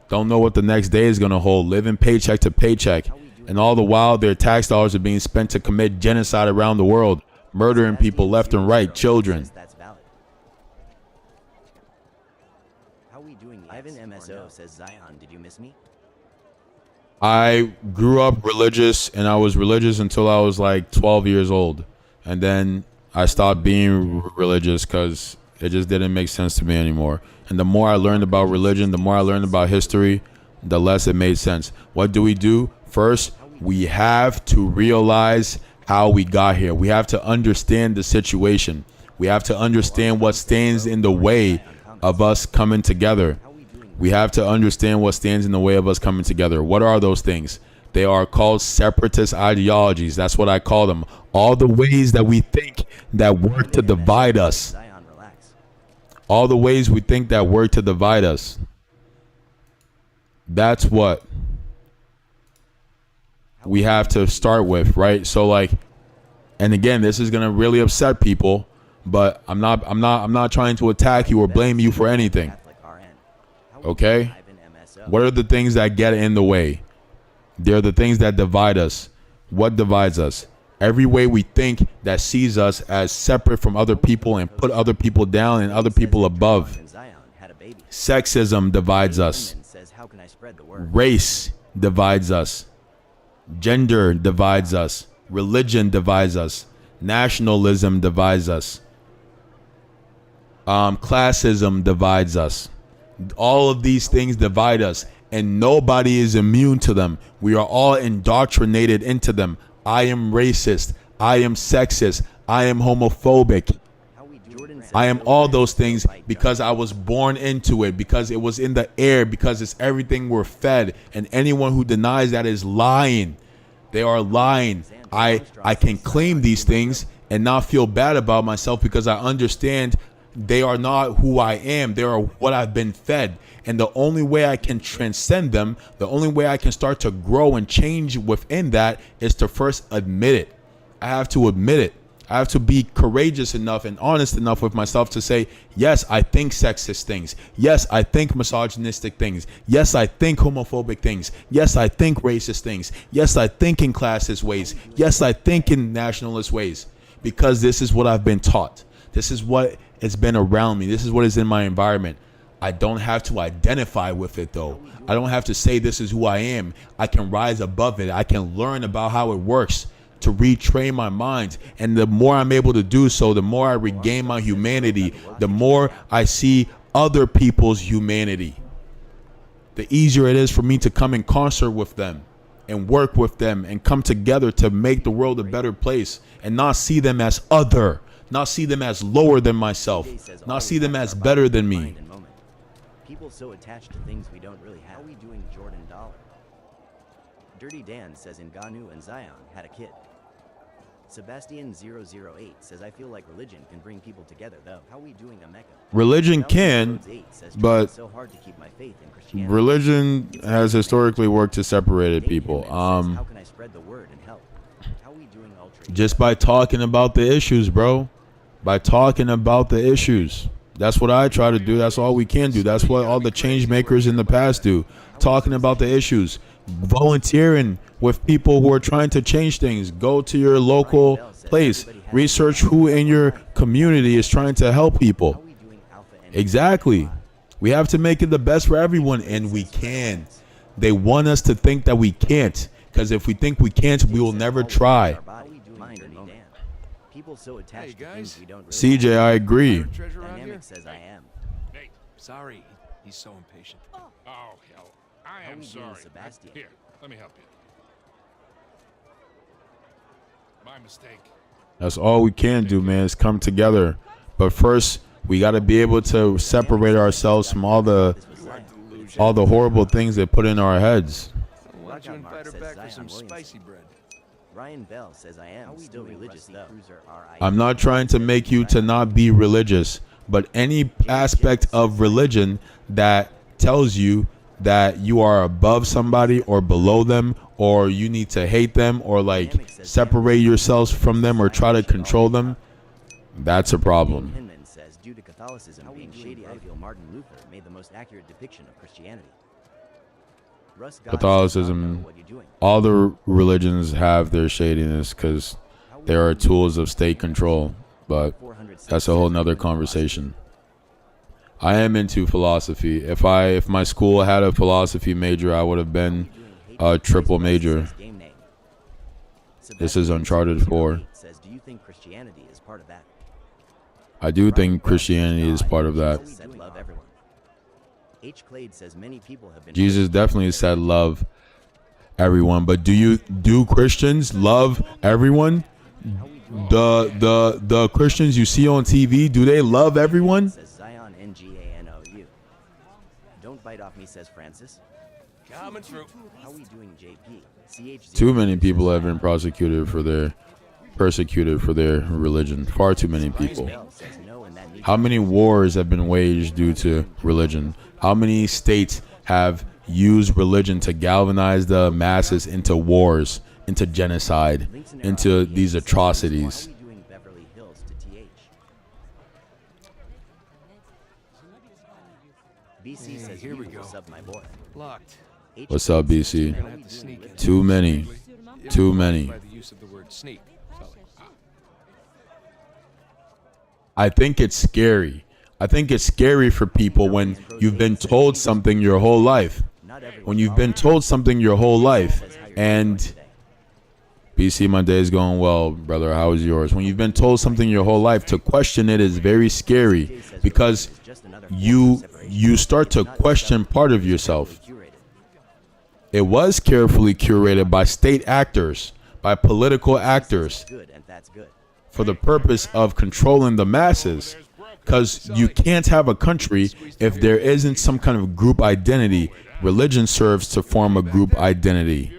Don't know what the next day is going to hold, living paycheck to paycheck. And all the while, their tax dollars are being spent to commit genocide around the world, murdering people left and right, children. That's valid. How we doing? Ivan MSO says Zion, did you miss me? I grew up religious, and I was religious until I was like 12 years old. And then I stopped being religious because it just didn't make sense to me anymore. And the more I learned about religion, the more I learned about history, the less it made sense. What do? First, We have to realize how we got here. We have to understand the situation. We have to understand what stands in the way of us coming together. We have to understand what stands in the way of us coming together. What are those things? They are called separatist ideologies. That's what I call them. All the ways that we think that work to divide us. Zion, relax. All the ways we think that work to divide us. That's what we have to start with, right? So like, and again, this is gonna really upset people, but I'm not trying to attack you or blame you for anything. Okay? What are the things that get in the way? They're the things that divide us. What divides us? Every way we think that sees us as separate from other people and put other people down and other people above. Sexism divides us. Race divides us. Gender divides us. Religion divides us. Nationalism divides us. Classism divides us. All of these things divide us, and nobody is immune to them. We are all indoctrinated into them. I am racist. I am sexist. I am homophobic. I am all those things because I was born into it, because it was in the air, because it's everything we're fed. And anyone who denies that is lying. They are lying. I can claim these things and not feel bad about myself because I understand they are not who I am. They are what I've been fed. And the only way I can transcend them, the only way I can start to grow and change within that is to first admit it. I have to admit it. I have to be courageous enough and honest enough with myself to say, yes, I think sexist things. Yes, I think misogynistic things. Yes, I think homophobic things. Yes, I think racist things. Yes, I think in classist ways. Yes, I think in nationalist ways. Because this is what I've been taught. This is what has been around me. This is what is in my environment. I don't have to identify with it, though. I don't have to say this is who I am. I can rise above it. I can learn about how it works to retrain my mind. And the more I'm able to do so, the more I regain my humanity, the more I see other people's humanity. The easier it is for me to come in concert with them and work with them and come together to make the world a better place and not see them as other, not see them as lower than myself, not see them as better than me. People so attached to things we don't really have. How are we doing, Jordan Dollar? Dirty Dan says Ngannou and Zion had a kid. Sebastian008 says I feel like religion can bring people together though. How are we doing, Emeka? Religion can, but so hard to keep my faith in Christianity. Religion has historically worked to separate people. How can I spread the word and help? How are we doing, Ultra? Just by talking about the issues, bro. By talking about the issues. That's what I try to do. That's all we can do. That's what all the change makers in the past do. Talking about the issues. Volunteering with people who are trying to change things. Go to your local place. Research who in your community is trying to help people. Exactly. We have to make it the best for everyone, and we can. They want us to think that we can't, because if we think we can't, we will never try. People so attached to things we don't really CJ, I agree. Dynamic says I am. Nate, sorry. He's so impatient. Oh, hell. I am we doing, sorry. Sebastian? Here, let me help you. My mistake. That's all we can do, man, is come together. But first, we got to be able to separate ourselves from all the horrible things they put in our heads. Why don't you invite her back for some spicy bread? Ryan Bell says I am still religious though. I'm not trying to make you to not be religious, but any aspect of religion that tells you that you are above somebody or below them, or you need to hate them or like separate yourselves from them or try to control them, that's a problem. Hinman says due to Catholicism being shady, I feel Martin Luther made the most accurate depiction of Christianity. Russ God Catholicism, what you doing? all the religions have their shadiness because there are tools of state control, but that's a whole nother conversation. I am into philosophy. If my school had a philosophy major, I would have been a triple major. This is Uncharted 4. Says, do you think Christianity is part of that? I do think Christianity is part of that. Love everyone. H. Clade says many people have been Jesus definitely said love. everyone, but do Christians love everyone? The Christians you see on TV, do they love everyone? Says Zion NGANOU. Don't bite off me, says Francis. Coming through. How we doing, JP? CH0 Too many people have been persecuted for their religion. Far too many people. says no, and that needs How many wars have been waged due to religion? How many states have used religion to galvanize the masses into wars, into genocide, links in our into RPA these says, atrocities? How we doing, Beverly Hills to TH? BC says here we go. Sub my boy. Locked. What's up, BC? Gonna have to sneak in. Too many. Too many. By the use of the word sneak. Sully. I think it's scary. I think it's scary for people when you've been told something your whole life. Not everyone. When you've been told something your whole life, and BC, my day is going well, brother. How is yours? When you've been told something your whole life, to question it is very scary because you start to question part of yourself. It was carefully curated by state actors, by political actors, Good, and that's good. for the purpose of controlling the masses. Because you can't have a country if there isn't some kind of group identity. Religion serves to form a group identity.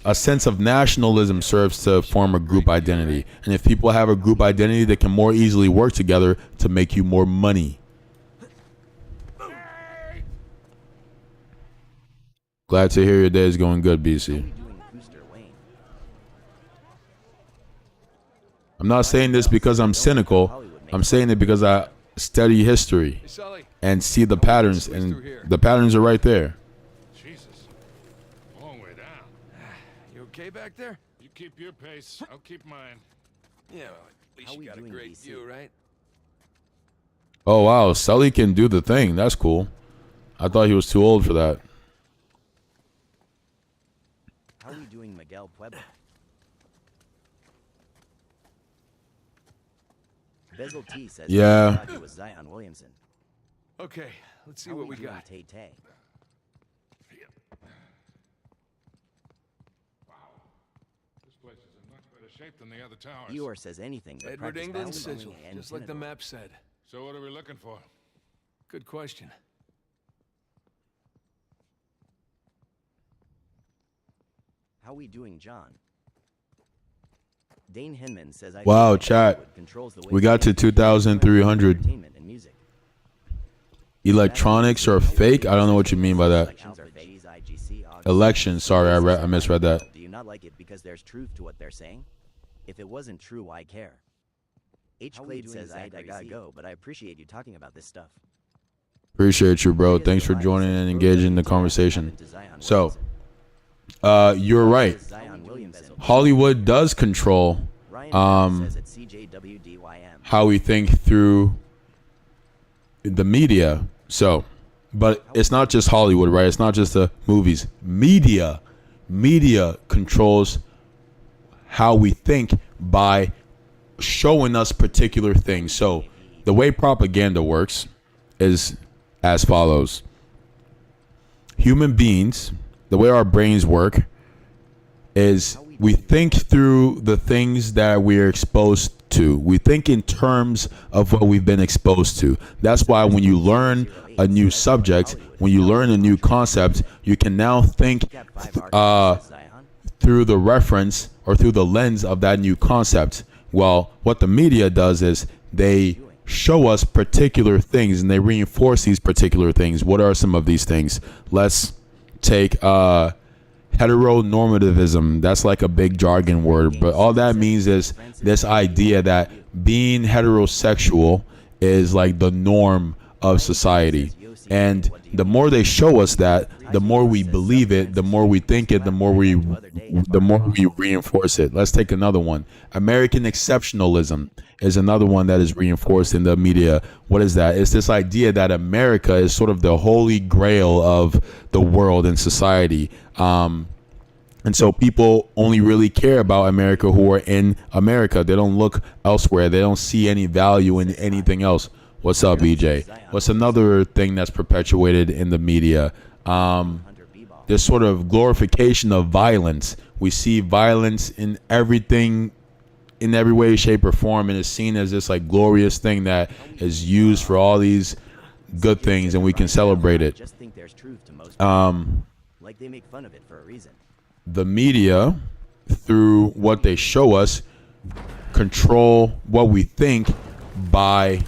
A sense of nationalism serves to form a group identity. And if people have a group identity, they can more easily work together to make you more money. Glad to hear your day is going good, BC. Doing Booster Wayne. I'm not saying this because I'm cynical. I'm saying it because I study history Hey, Sully. and see the patterns, and the patterns are right there. Jesus. Long way down. You okay back there? You keep your pace. I'll keep mine. Yeah, well, at least How you we got a doing, great BC? view, right? Oh wow, Sully can do the thing. That's cool. I thought he was too old for that. How we doing, Miguel Pueblo? Bezel T says Yeah. he thought it was Zion Williamson. Okay, let's see How what we doing, got. Tay Tay? This place is in much better shape than the other towers. Eeyore says anything but Edward practice England basketball sigil, and just like the Pinnacle. map said. So what are we looking for? Good question. How we doing, John? Dane Hinman says I Wow, feel like chat. Hollywood controls the way We got to people 2,300. entertainment and music. Electronics are fake? I don't know what you mean by that. Elections are fake. IGC, Elections, sorry, I misread that. Do you not like it because there's truth to what they're saying? If it wasn't true, why care? H. Clade says I gotta go, but I appreciate you talking about this stuff. Appreciate you, bro. Thanks for joining and engaging in the conversation. So, you're right. Zion Williamson. Hollywood does control Ryan says it's CJWDYM. how we think through the media. So, but it's not just Hollywood, right? It's not just the movies. Media controls how we think by showing us particular things. So, the way propaganda works is as follows. Human beings, the way our brains work is we think through the things that we're exposed to. We think in terms of what we've been exposed to. That's why when you learn a new subject, when you learn a new concept, you can now think through the reference or through the lens of that new concept. Well, what the media does is they show us particular things and they reinforce these particular things. What are some of these things? Let's take heteronormativism. That's like a big jargon word, but all that means is this idea that being heterosexual is like the norm of society. And the more they show us that, the more we believe it, the more we think it, the more we reinforce it. Let's take another one. American exceptionalism is another one that is reinforced in the media. What is that? It's this idea that America is sort of the holy grail of the world and society. And so people only really care about America who are in America. They don't look elsewhere. They don't see any value in anything else. What's up, BJ? What's another thing that's perpetuated in the media? this sort of glorification of violence. We see violence in everything, in every way, shape, or form, and it's seen as this like glorious thing that is used for all these good things, and we can celebrate it. Just think there's truth to most people. Like they make fun of it for a reason. The media, through what they show us, control what we think by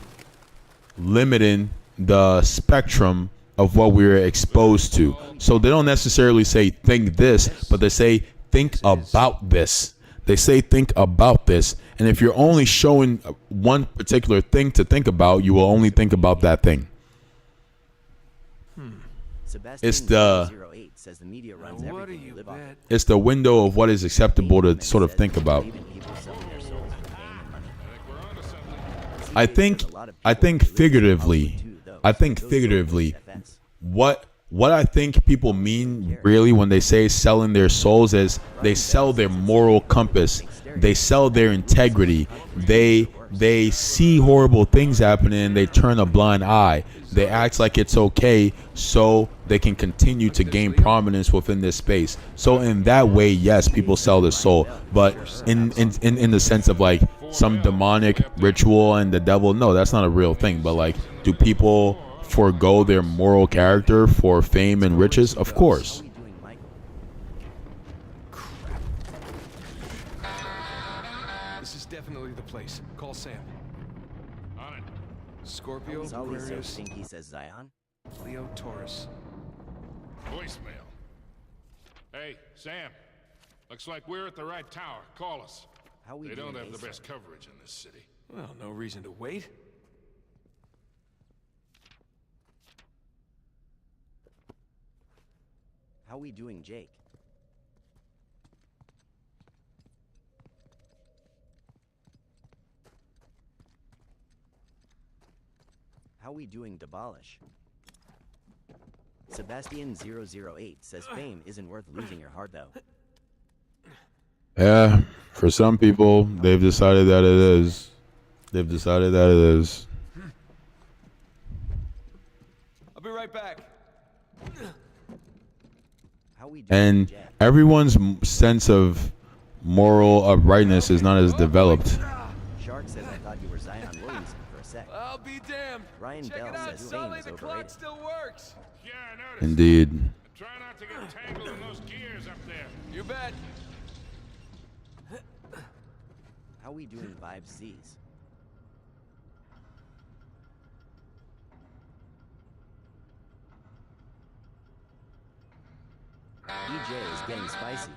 limiting the spectrum of what we're exposed to. So they don't necessarily say think this, but they say think about this. They say think about this. And if you're only showing one particular thing to think about, you will only think about that thing. It's the says the media runs everything you live on. it's the window of what is acceptable to sort of think about. I think figuratively, what I think people mean really when they say selling their souls is they sell their moral compass, they sell their integrity, they see horrible things happening and they turn a blind eye. They act like it's okay so they can continue to gain prominence within this space. So in that way, yes, people sell their soul, but in the sense of like some demonic ritual and the devil, no, that's not a real thing. But like, do people forego their moral character for fame and riches? Of course. This is definitely the place. Call Sam. On it. Scorpio, He's always so Aquarius, stinky, says Zion. Leo, Taurus. Voicemail. Hey, Sam. Looks like we're at the right tower. Call us. How we They doing, don't have the Ace? best coverage in this city. Well, no reason to wait. How we doing, Jake? How we doing, Dabolish? Sebastian008 says fame isn't worth losing your heart, though. Yeah, for some people, they've decided that it is. They've decided that it is. I'll be right back. How we doing, And Jack? everyone's sense of moral uprightness is not as developed. Shark says I thought you were Zion Williamson for a sec. I'll be damned. Ryan Check Bell it out, says Sully. fame The is clock overrated. still works. Yeah, I noticed. Indeed. Try not to get tangled in those gears up there. You bet. How we doing, Vibe C's? DJ is getting spicy.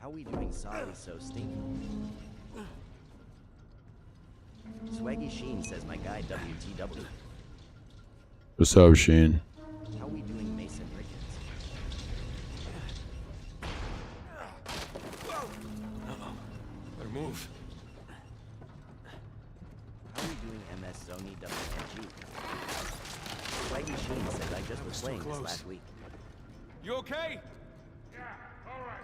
How we doing, Solly so stinky? Swaggy Sheen says my guy WTW. What's up, Sheen? How we doing, Mason Ricketts? Better move. How we doing, MS Sony WNG? Swaggy Sheen says I just was playing this close. last week. You okay? Yeah, all right.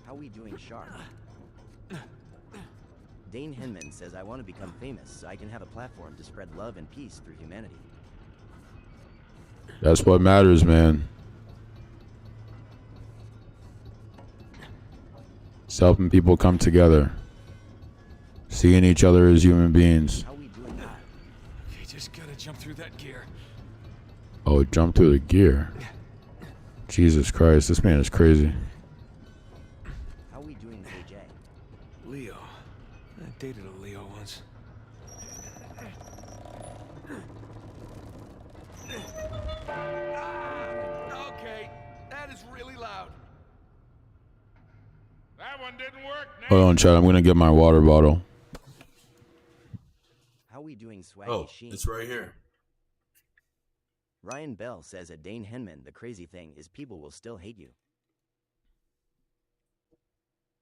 How we doing, Shark? Dane Hinman says I want to become famous so I can have a platform to spread love and peace through humanity. That's what matters, man. It's helping people come together. Seeing each other as human beings. How we doing now? Okay, just gotta jump through that gear. Oh, jump through the gear. Jesus Christ, this man is crazy. How we doing, AJ? Leo. I dated a Leo once. Okay, that is really loud. That one didn't work. Hold on, Chad. I'm gonna get my water bottle. How we doing, Swaggy Sheen? right here. Ryan Bell says at Dane Henman, the crazy thing is people will still hate you.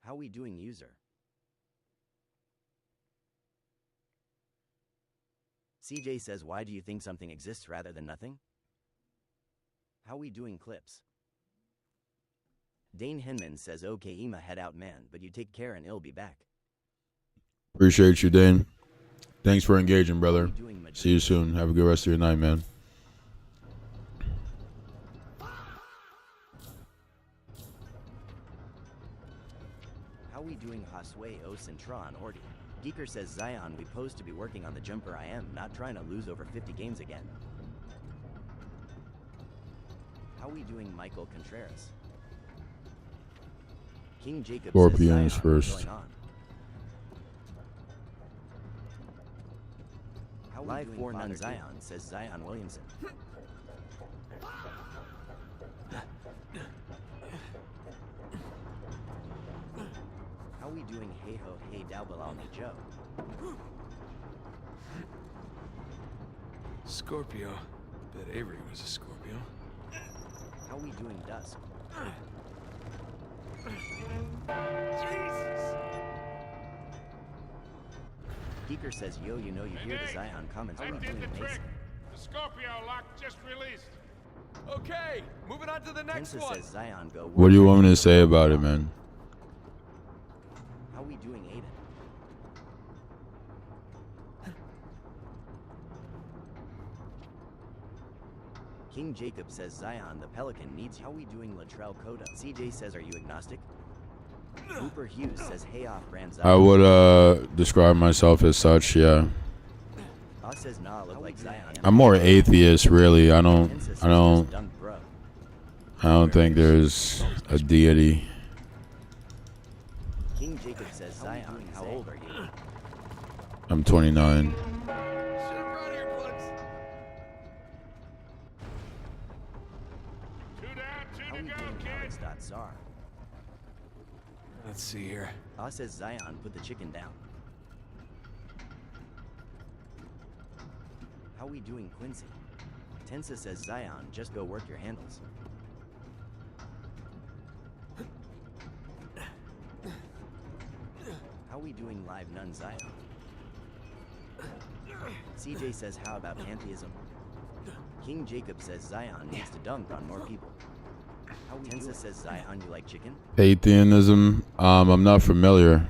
How we doing, user? CJ says, why do you think something exists rather than nothing? How we doing, clips? Dane Henman says, okay, Ema, head out, man, but you take care and it'll be back. Appreciate you, Dane. Thanks for engaging, brother. See you soon. Have a good rest of your night, man. How we doing, Josue O Centron Ordi? Geeker says Zion, we posed to be working on the jumper. I am not trying to lose over 50 games again. How we doing, Michael Contreras? King Jacob Scorpions says Zion, first. what's going on? How Live for None Zion says Zion Williamson. How we doing, hey ho, hey Dalbalami Joe? Scorpio. Bet Avery was a Scorpio. How we doing, Dusk? Geeker says, yo, you know, you hear the Zion comments. How we doing, Mason? The Scorpio lock just released. Okay, moving on to the next Tensa one. says Zion, go. What do you want me to say about it, man? How we doing, Aiden? King Jacob says Zion, the Pelican needs you. How we doing, Latrell Coda? CJ says, are you agnostic? Hooper Hughes says, hey off-brand Zion. I would describe myself as such, yeah. Boss says, nah, look like Zion. I'm more atheist, really. I don't think there's a deity. King Jacob says Zion, how old are you? I'm 29. Should've brought earplugs. Two down, two How to we go, doing, kid. Alex.Czar? Let's see here. Boss says Zion, put the chicken down. How we doing, Quincy? Tensa says Zion, just go work your handles. How we doing, live none Zion? CJ says, how about pantheism? King Jacob says Zion needs to dunk on more people. How we Tensa says Zion, you like chicken? Atheism, I'm not familiar.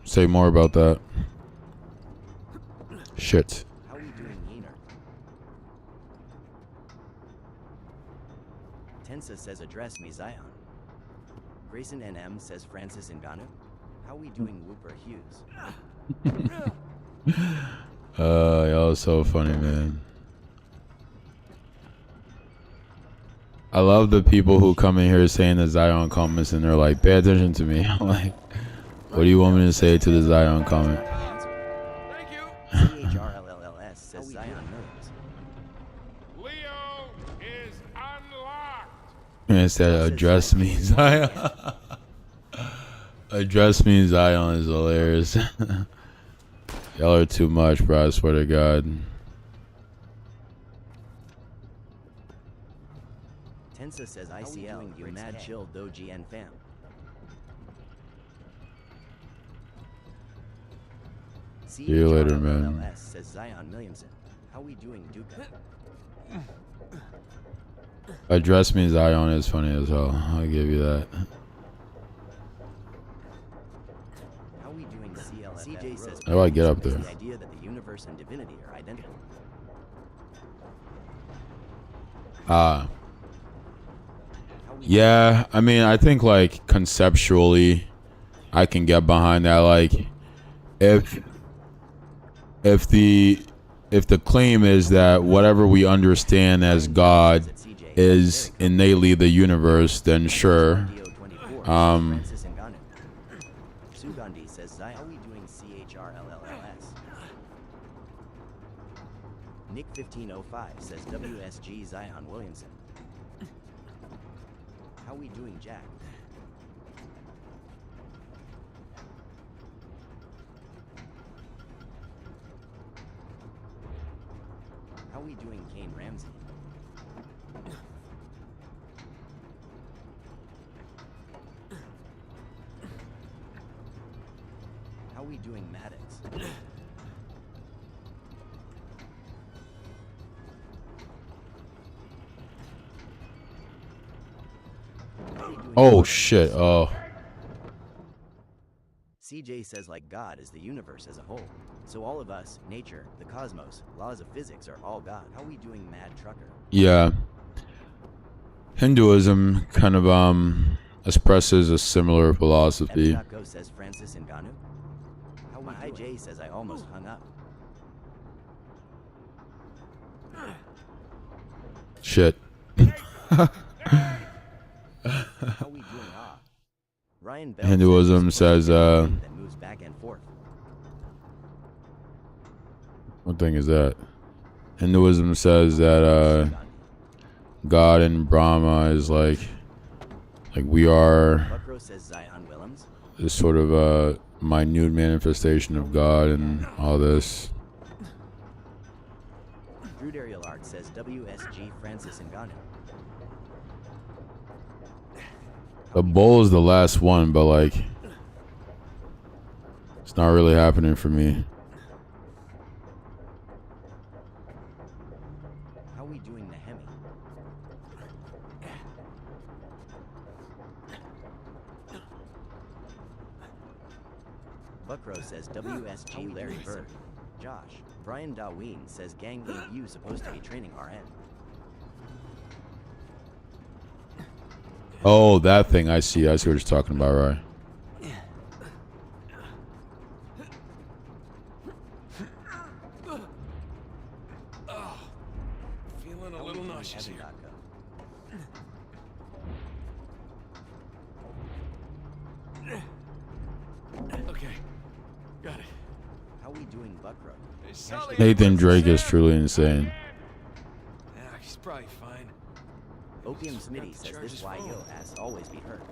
Say more about that. Shit. How we doing, Yeaner? Tensa says address me, Zion. Grayson NM says Francis Ngannou. How we doing, Whooper Hughes? Y'all so funny, man. I love the people who come in here saying the Zion comments and they're like, pay attention to me. I'm like, what do you want me to say to the Zion comment? Thank you. CHRLLS says Zion knows. Leo is unlocked. And it said, address me, Zion. Address me, Zion is hilarious. Y'all are too much, bro. I swear to God. Tensa says ICL, you mad chill doji and fam. See you later, man. CHRLLS says Zion Williamson. How we doing, Duca? Address me, Zion is funny as hell. I'll give you that. How we doing, CLF? CJ says How do I get up there? the idea that the universe and divinity are identical. Yeah, I mean, I think like conceptually I can get behind that. Like if the claim is that whatever we understand as God is innately the universe, then sure. Sugandhi says Zion. How we doing, CHRLLS? Nick 1505 says WSG Zion Williamson. How we doing, Jack? How we doing, Kane Ramsey? How we doing, Maddox? Oh shit. Oh. CJ says like God is the universe as a whole. So all of us, nature, the cosmos, laws of physics are all God. How we doing, Mad Trucker? Yeah. Hinduism kind of expresses a similar philosophy. Go says Francis Ngannou. How my IJ says I almost hung up. Shit. How we doing? Ryan Bell Hinduism says that moves back and forth. what thing is that? Hinduism says that God and Brahma is like we are Buckrow says Zion Willems. this sort of minute manifestation of God and all this. Drew Dariel Art says WSG Francis Ngannou. The bowl is the last one, but like it's not really happening for me. How we doing, Nehemi? Buckrow says WSG Larry Bird. Josh. Brian Daween says Gang ain't you supposed to be training RN. Oh, that thing. I see what you're talking about, right? Feeling a little nauseous here. Okay, got it. How we doing, Buckrow? Nathan Drake is truly insane. Yeah, he's probably fine. Opium Smitty says this YO ass always be hurt.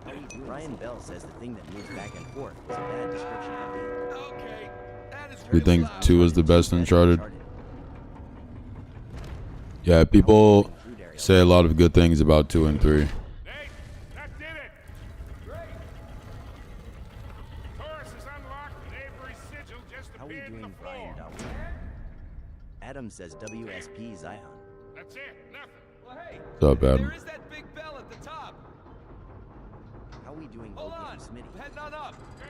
How you doing? Ryan Bell says the thing that moves back and forth is a bad description of me. Okay, that is You think 2 is the best Uncharted? Yeah, people say a lot of good things about 2 and 3. Nate, that did it. Great. Taurus is unlocked and Avery's sigil just How we appeared in the doing, floor. Brian Dawson? Adam says WSP Zion. That's it. Nothing. Well, hey, What's up, Adam? there is that big bell at the top. How we doing, Hold Opium on, Smitty? heading on up. Hey,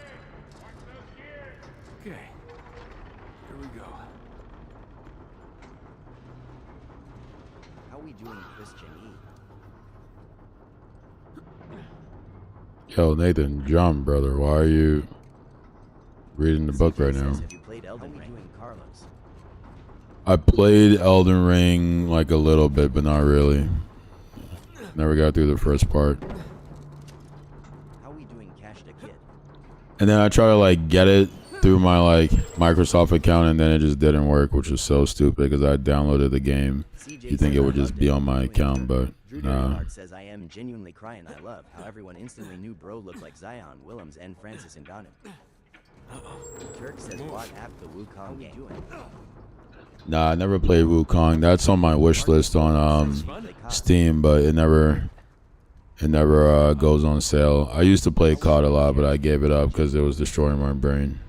watch those gears. Okay, here we go. How we doing, Christian E? Yo, Nathan, John, brother, why are you reading the book right now? Have you played Elden Ring? How we doing, Carlos? I played Elden Ring like a little bit, but not really. Never got through the first part. How we doing, Cash the Kid? And then I tried to like get it through my like Microsoft account, and then it just didn't work, which was so stupid because I downloaded the game. You think it would just be on my account, but nah. Says I am genuinely crying. I love how everyone instantly knew bro looked like Zion Willems and Francis Ngannou. Turk says what app the Wukong game? Nah, I never played Wukong. That's on my wish list on Steam, but it never goes on sale. I used to play COD a lot, but I gave it up because it was destroying my brain.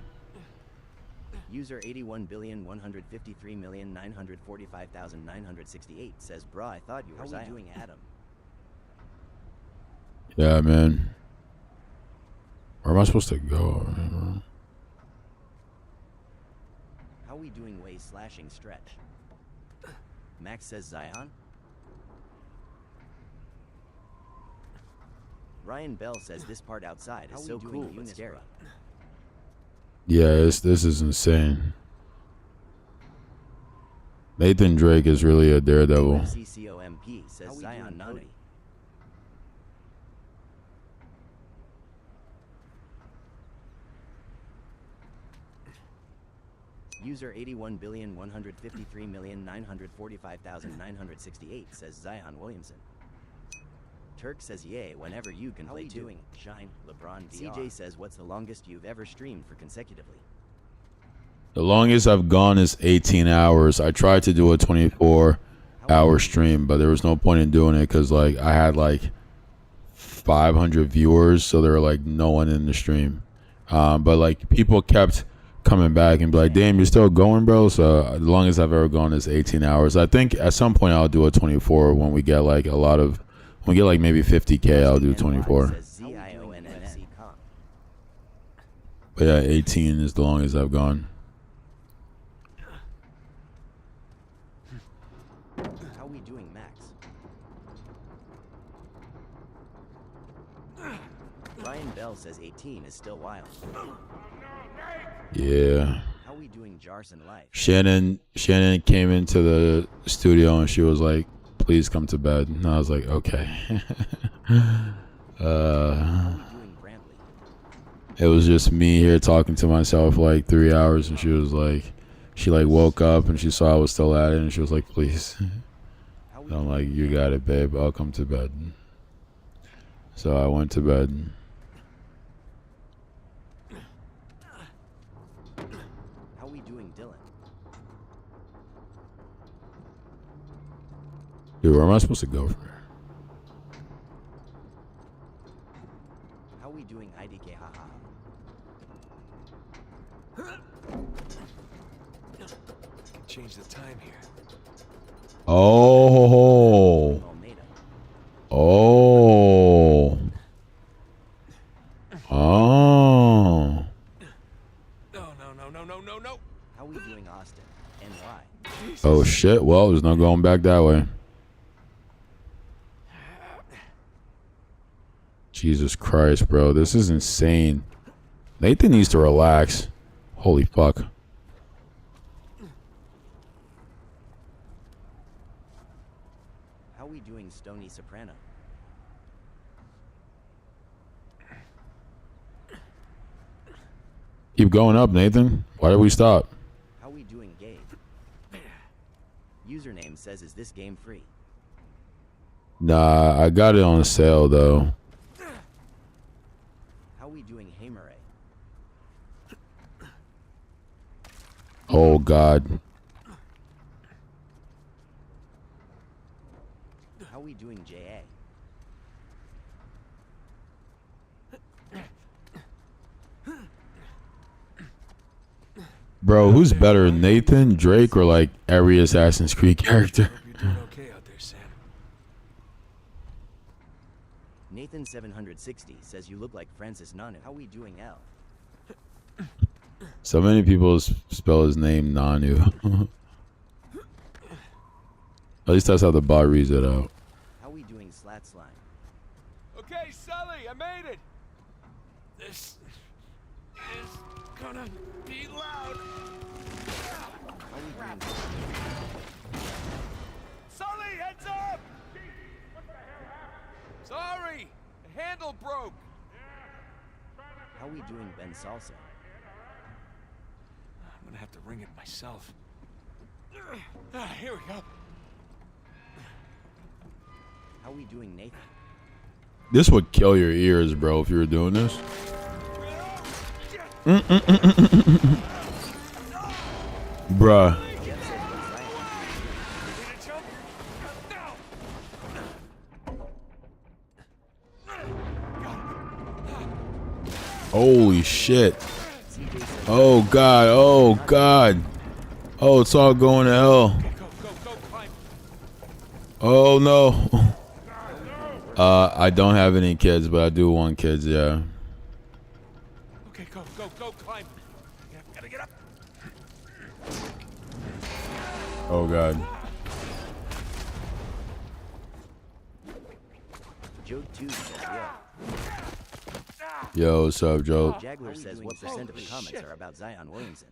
User 81,153,945,968 says, "Bruh, I thought you were Zion." How we doing, Adam? Yeah, man. Where am I supposed to go? How we doing, way slashing stretch? Max says Zion. Ryan Bell says this part outside is so cool but scary. Yeah, this is insane. Nathan Drake is really a daredevil. CCOMP says Zion Nani. User 81,153,945,968 says Zion Williamson. Turk says yay whenever you can play too. Doing? Shine, LeBron VR. CJ says what's the longest you've ever streamed for consecutively? The longest I've gone is 18 hours. I tried to do a 24-hour stream, but there was no point in doing it because like I had like 500 viewers, so there were like no one in the stream. But like people kept coming back and be like, "Damn, you're still going, bro." So the longest I've ever gone is 18 hours. I think at some point I'll do a 24 when we get like a lot of. When we get like maybe 50K, I'll do 24. But yeah, 18 is the longest I've gone. How we doing, Max? Ryan Bell says 18 is still wild. Yeah. How we doing, Jarson Life? Shannon came into the studio and she was like, please come to bed. And I was like, okay. How we doing, Brantley? It was just me here talking to myself for like 3 hours, and she woke up and she saw I was still at it, and she was like, please. How we And I'm doing? like, you got it, babe. I'll come to bed. So I went to bed. How we doing, Dylan? Dude, where am I supposed to go from here? How we doing, IDK? Haha. Change the time here. Oh. Almeida. Oh. Oh. No. How we doing, Austin? And why? Oh shit. Well, there's no going back that way. Jesus Christ, bro. This is insane. Nathan needs to relax. Holy fuck. How we doing, Stony Soprano? Keep going up, Nathan. Why did we stop? How we doing, Gabe? Username says, is this game free? Nah, I got it on sale though. How we doing, Hamare? Oh god. How we doing, JA? Bro, who's better, Nathan, Drake, or like every Assassin's Creed character? Hope you're doing okay out there, Sam. Nathan760 says you look like Francis Nanu. How we doing, L? So many people spell his name Nanu. At least that's how the bot reads it out. How we doing, Slat Slime? Okay, Sully, I made it. This is gonna be loud. How we doing? Sully, heads up! Sorry, the handle broke. How we doing, Ben Salsa? I'm gonna have to ring it myself. Here we go. How we doing, Nathan? This would kill your ears, bro, if you were doing this. Bruh. Jeff says what's Ryan? Need a jump? Now! Holy shit. CJ says Oh god, oh god. Oh, it's all going to hell. Go, climb. Oh no. I don't have any kids, but I do want kids, yeah. Okay, go, climb. Gotta get up. Oh god. Joe 2 says yeah. Yo, what's up, Joe? Jagler says what percent of the comments are about Zion Williamson?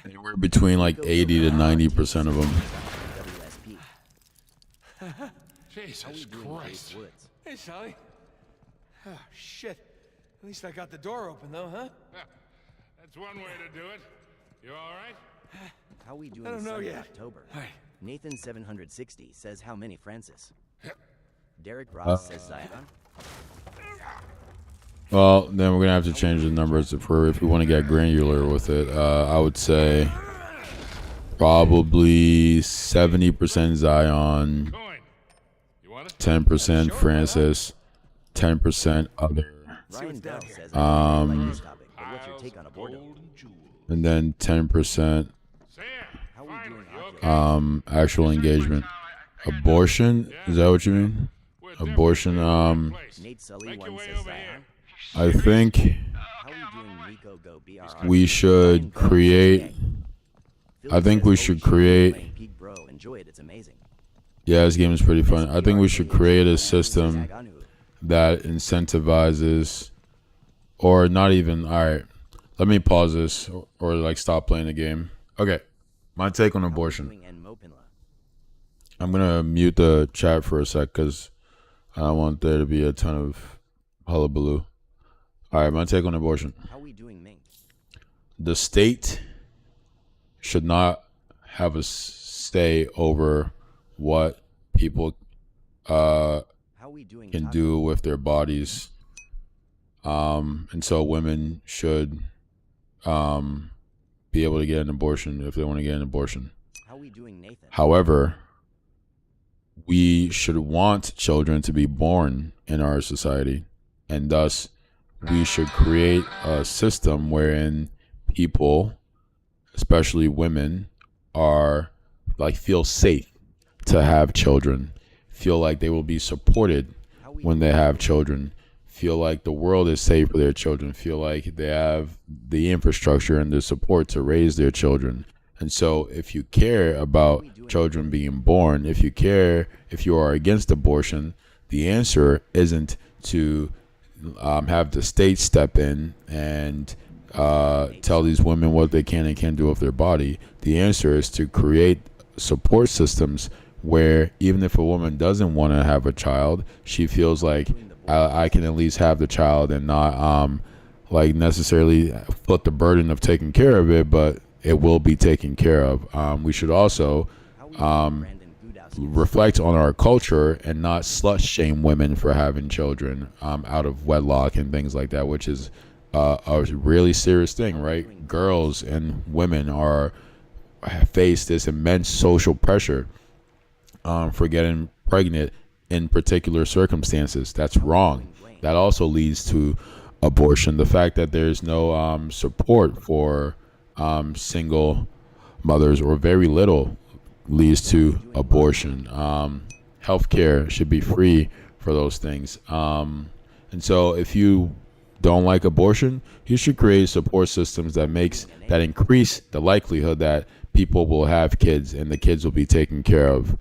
Anywhere between like 80 to 90% of them. WSP. How we Jesus doing, Chase Woods? Hey, Sully. Oh, shit. At least I got the door open, though, huh? That's one way to do it. You all right? How we doing, I don't know Sunday, yet. October? All right. Nathan760 says how many, Francis? Derek Ross says Zion. Well, then we're gonna have to change the numbers if we want to get granular with it. I would say probably 70% Zion, Coin. You want it? 10% Francis, 10% other, Ryan Bell says Um, I like this topic, but what's your take on abortum? and then 10% Sam, How we finally, doing, you Octo? okay? actual engagement. Abortion? Is that what you mean? We're Abortion, definitely in the right place. Nate Sully Make your 1 way says over Zion. here. I think How How we doing Nico Go BRR? we should create. I think we should create. Peak Bro, enjoy it. It's amazing. Yeah, this game is pretty fun. I think we should create a system that incentivizes, or not even. All right, let me pause this or like stop playing the game. Okay, my take on abortion. I'm gonna mute the chat for a sec because I don't want there to be a ton of hullabaloo. All right, my take on abortion. How we doing, Mink? The state should not have a say over what people can do with their bodies, and so women should be able to get an abortion if they want to get an abortion. How we doing, Nathan? However, we should want children to be born in our society, and thus we should create a system wherein people, especially women, are like feel safe to have children, feel like they will be supported when they have children, feel like the world is safe for their children, feel like they have the infrastructure and the support to raise their children. And so if you care about children being born, if you are against abortion, the answer isn't to have the state step in and tell these women what they can and can't do with their body. The answer is to create support systems where even if a woman doesn't want to have a child, she feels like I can at least have the child and not like necessarily put the burden of taking care of it, but it will be taken care of. We should also reflect on our culture and not slut shame women for having children out of wedlock and things like that, which is a really serious thing, right? Girls and women face this immense social pressure for getting pregnant in particular circumstances. That's wrong. That also leads to abortion. The fact that there's no support for single mothers, or very little, leads to abortion. Healthcare should be free for those things. And so if you don't like abortion, you should create support systems that increase the likelihood that people will have kids and the kids will be taken care of.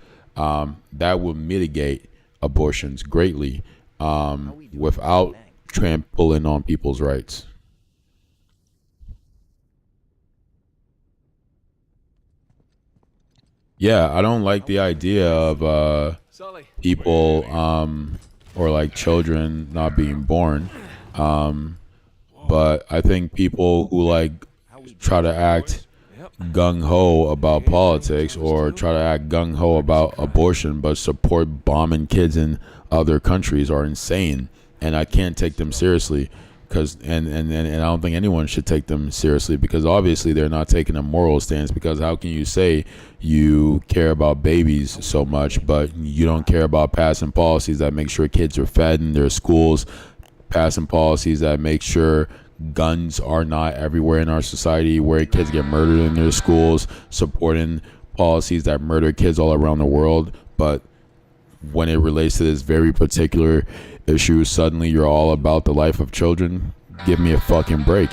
That will mitigate abortions greatly without trampling on people's rights. Yeah, I don't like the idea of people or like children not being born. But I think people who like try to act gung-ho about politics or try to act gung-ho about abortion but support bombing kids in other countries are insane, and I can't take them seriously. And I don't think anyone should take them seriously, because obviously they're not taking a moral stance. Because how can you say you care about babies so much but you don't care about passing policies that make sure kids are fed in their schools, passing policies that make sure guns are not everywhere in our society where kids get murdered in their schools, supporting policies that murder kids all around the world, but when it relates to this very particular issue, suddenly you're all about the life of children? Give me a fucking break.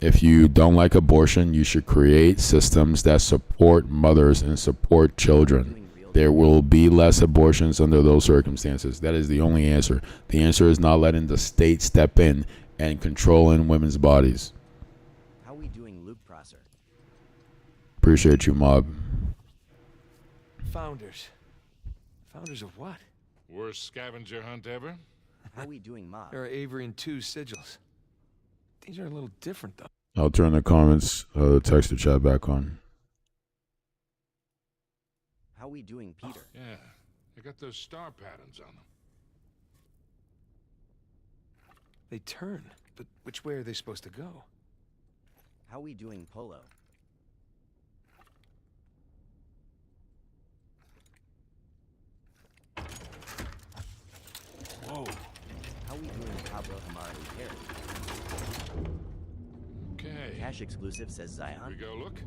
If you don't like abortion, you should create systems that support mothers and support children. There will be less abortions under those circumstances. That is the only answer. The answer is not letting the state step in and controlling women's bodies. How we doing, Luke Prosser? Appreciate you, Mob. Founders. Founders of what? Worst scavenger hunt ever? How we doing, Mob? There are Avery and 2 sigils. These are a little different, though. I'll turn the comments, the text to chat back on. How we doing, Peter? Yeah, they got those star patterns on them. They turn, but which way are they supposed to go? How we doing, Polo? Whoa. How we doing, Pablo Amari Perry? Okay. Cash exclusive, says Here we Zion. go, look.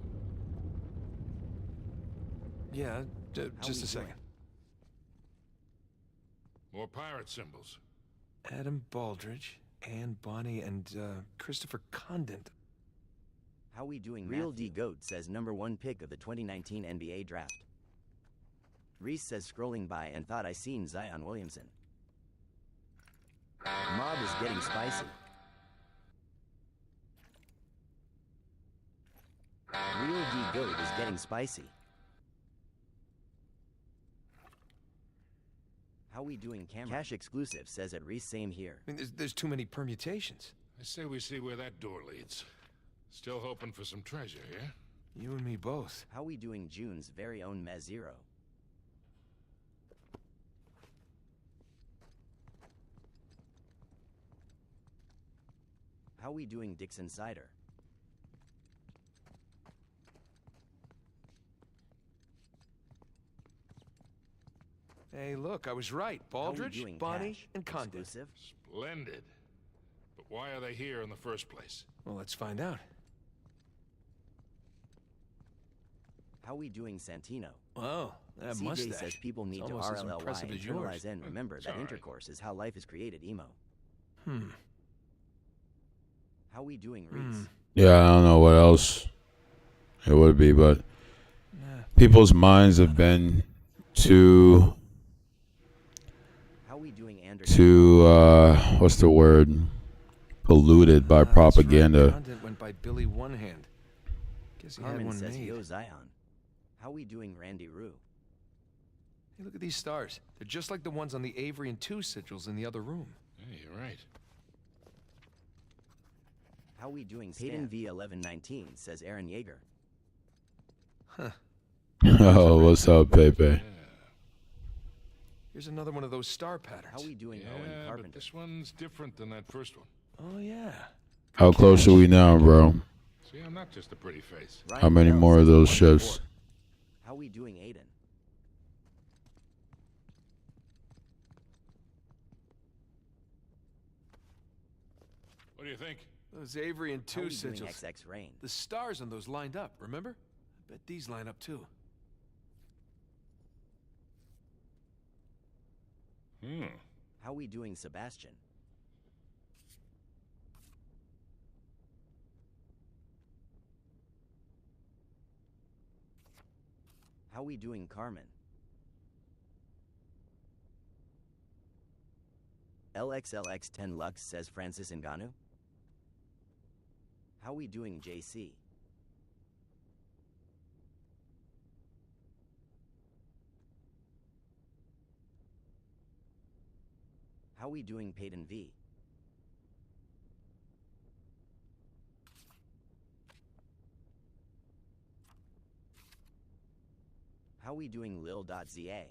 Yeah, How just we a second. doing? More pirate symbols. Adam Baldridge, Anne, Bonnie, and Christopher Condon. How we doing? Real D Goat says #1 pick of the 2019 NBA draft. Reese says scrolling by and thought I seen Zion Williamson. Mob is getting spicy. Real D Goat is getting spicy. How we doing, Cameron? Cash exclusive says at Reese, same here. I mean, there's too many permutations. I say we see where that door leads. Still hoping for some treasure, yeah? You and me both. How we doing, June's very own Mezero? How we doing, Dixon Cider? Hey, look, I was right. How we Baldridge, doing, Bonnie, Cash? and Condon. Exclusive? Splendid. But why are they here in the first place? Well, let's find out. How we doing, Santino? Wow, that CJ mustache. says people need It's to almost as RLLY impressive as yours. internalize and remember that Sorry. intercourse is how life is created, emo. Hmm. How we doing, Reese? Yeah, I don't know what else it would be, but Nah. people's minds have been too How we doing, Anderson? what's the word? Polluted by Ah, that's right. propaganda. Condon went by Billy One Hand. Guess he had Carmen one says, made. yo, Zion. How we doing, Randy Rue? Hey, look at these stars. They're just like the ones on the Avery and 2 sigils in the other room. Yeah, you're right. How we doing, Peyton V1119 says Aaron Yeager. Oh, what's up, Pepe? Here's another one of those star patterns. How we doing, Owen Yeah, but Carpenter? this one's different than that first one. Oh, yeah. How close are we now, bro? See, I'm not just a pretty face. Ryan How many Bell more of says those 1-4. shifts? How we doing, Aiden? What do you think? Those Avery and How 2 we doing, sigils. XX Rain? The stars on those lined up, remember? I bet these line up too. How we doing, Sebastian? How we doing, Carmen? LXLX10 Lux says Francis Ngannou. How we doing, JC? How we doing, Peyton V? How we doing, Lil.za?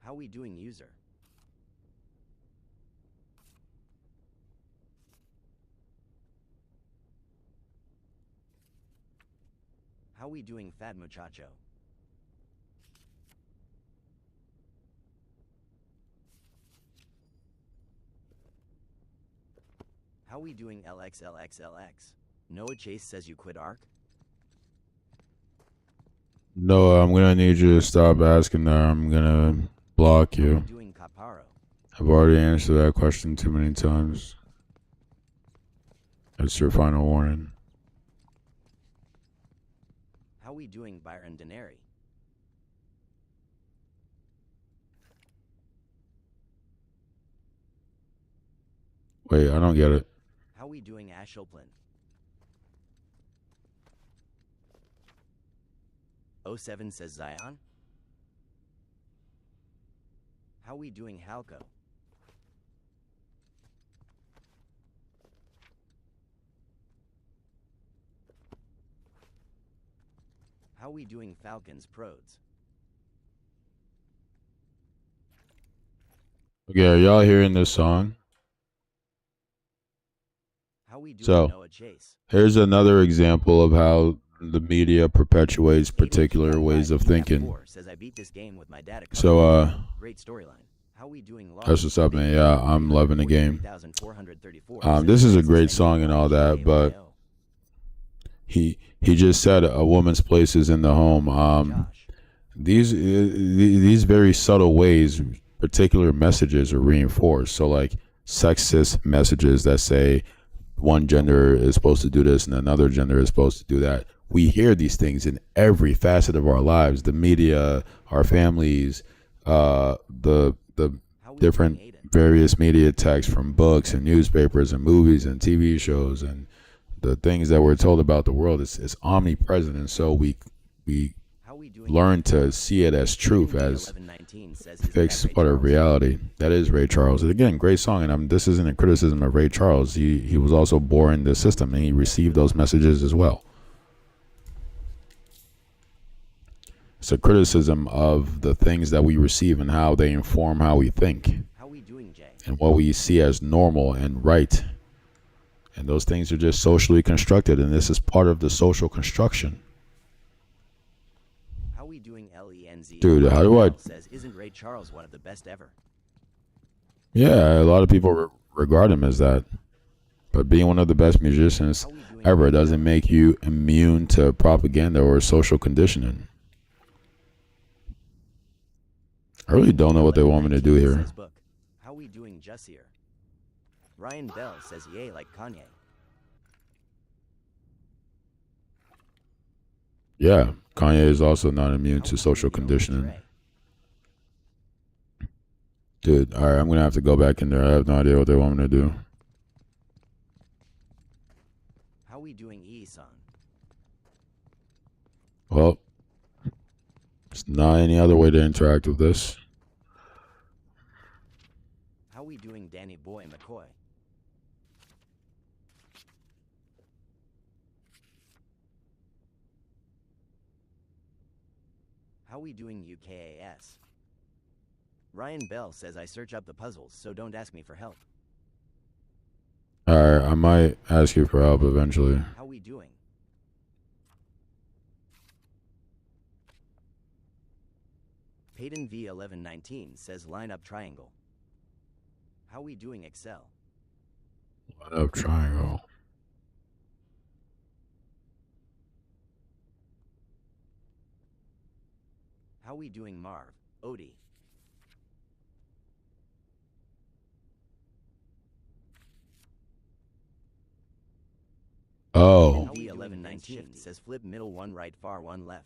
How we doing, user? How we doing, fat muchacho? How we doing, LXLXLX? Noah Chase says you quit ARC? No, I'm gonna need you to stop asking that. I'm gonna block How we you. doing, Caparo? I've already answered that question too many times. That's your final warning. How we doing, Byron Denary? Wait, I don't get it. How we doing, Ash Oplin? 07 says Zion? How we doing, Halco? How we doing, Falcons Prods? Okay, are y'all hearing this song? How we doing, So, Noah Chase? here's another example of how the media perpetuates particular ways of thinking. Says I beat this game with my dad. So, Great storyline. How we doing? that's what's up, man. Yeah, I'm loving the game. 43,434 This is a says great song and all that, but he just said a woman's place is in the home. Josh. these very subtle ways, particular messages are reinforced. So like sexist messages that say one gender is supposed to do this and another gender is supposed to do that. We hear these things in every facet of our lives, the media, our families, the different various media texts from books and newspapers and movies and TV shows, and the things that we're told about the world is omnipresent. And so we learn to see it as truth, as fixed part of reality. That is Ray Charles. And again, great song. And this isn't a criticism of Ray Charles. He was also born in the system, and he received those messages as well. It's a criticism of the things that we receive and how they inform how we think and what we see as normal and right. And those things are just socially constructed, and this is part of the social construction. How we doing, LENZ? Dude, how do I... Says, isn't Ray Charles one of the best ever? Yeah, a lot of people regard him as that. But being one of the best musicians ever doesn't make you immune to propaganda or social conditioning. I really don't know what they want me to do here. How we doing, Jussier? Ryan Bell says yay like Kanye. Yeah, Kanye is also not immune to social conditioning. Dude, all right, I'm going to have to go back in there. I have no idea what they want me to do. How we doing, E-Song? Well, there's not any other way to interact with this. How we doing, Danny Boy McCoy? How we doing, UKAS? Ryan Bell says I search up the puzzles, so don't ask me for help. Alright, I might ask you for help eventually. How we doing? Peyton V1119 says line up triangle. How we doing, Excel? Line up triangle. How we doing, Marv? Odie. Oh. V1119 says flip middle one right far one left.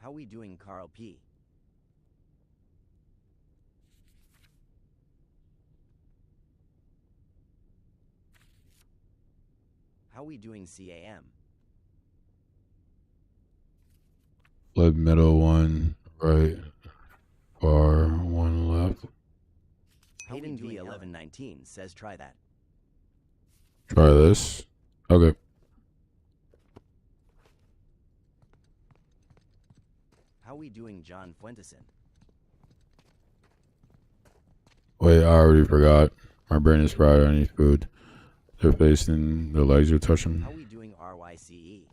How we doing, Carl P? How we doing, CAM? Flip middle one right, far one left. Hayden V1119 says try that. Try this. Okay. How we doing, John Fuenteson? Wait, I already forgot. My brain is fried. I need food. Their face and their legs are touching. How we doing, RYCE?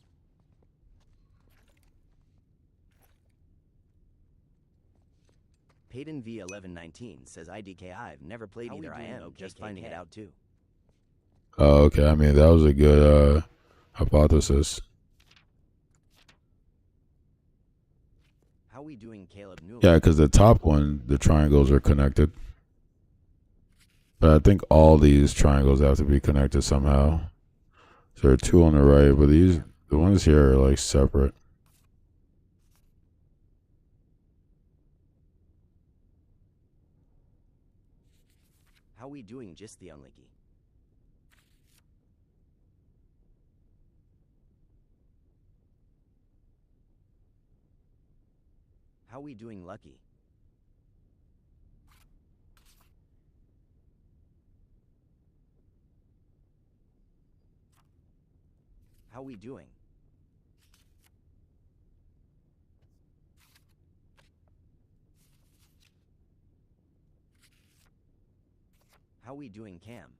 Peyton V1119 says IDK. I've never played either. I am just finding it out too. Oh, okay. I mean, that was a good hypothesis. How we doing, Caleb Newell? Yeah, because the top one, the triangles are connected. But I think all these triangles have to be connected somehow. So there are two on the right, but the ones here are like separate. How we doing, just the unlucky? How we doing, Lucky? How we doing? How we doing, Cam?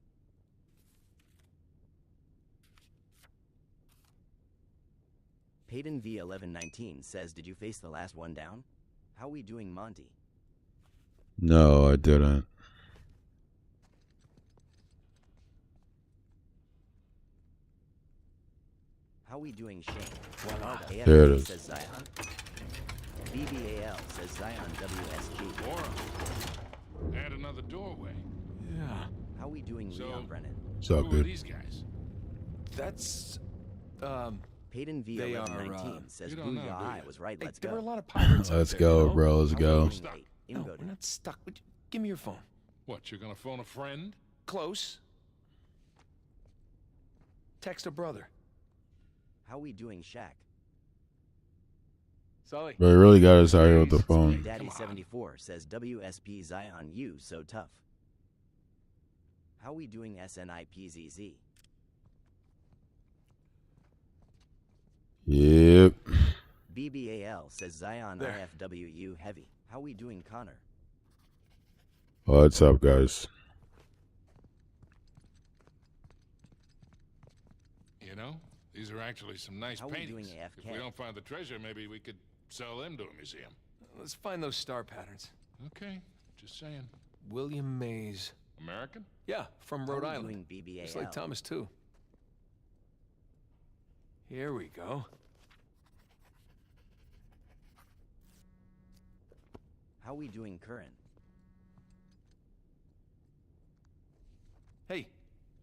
Peyton V1119 says, did you face the last one down? How we doing, Monty? No, I didn't. How we doing, Shane? There it is. Says Zion. BBAL says Zion WSG. Laura, add another doorway. Yeah. How we doing, So- Leon Brennan? What's up, Who are dude? these guys? That's, Peyton V They are, 1119 says you don't know, Booyah, do I you? was right, hey, let's there go. were a lot of pirates out Let's there, go, you know? bro. Let's How we go. doing, Stuck. Nate? No, Invoted. we're not stuck. Give me your phone. What, you're gonna phone a friend? Close. Text a brother. How we doing, Shaq? Sully. But he really got us out here with the phone. Daddy74 says WSP Zion, you so tough. How we doing, SNIPZZ? Yep. BBAL says Zion There. IFWU heavy. How we doing, Connor? What's up, guys? You know, these are actually some nice How we paintings. doing, If AFK? we don't find the treasure, maybe we could sell them to a museum. Let's find those star patterns. Okay, just saying. William Mays. American? Yeah, from How Rhode we Island. doing, BBAL? Just like Thomas, too. Here we go. How we doing, Curran? Hey,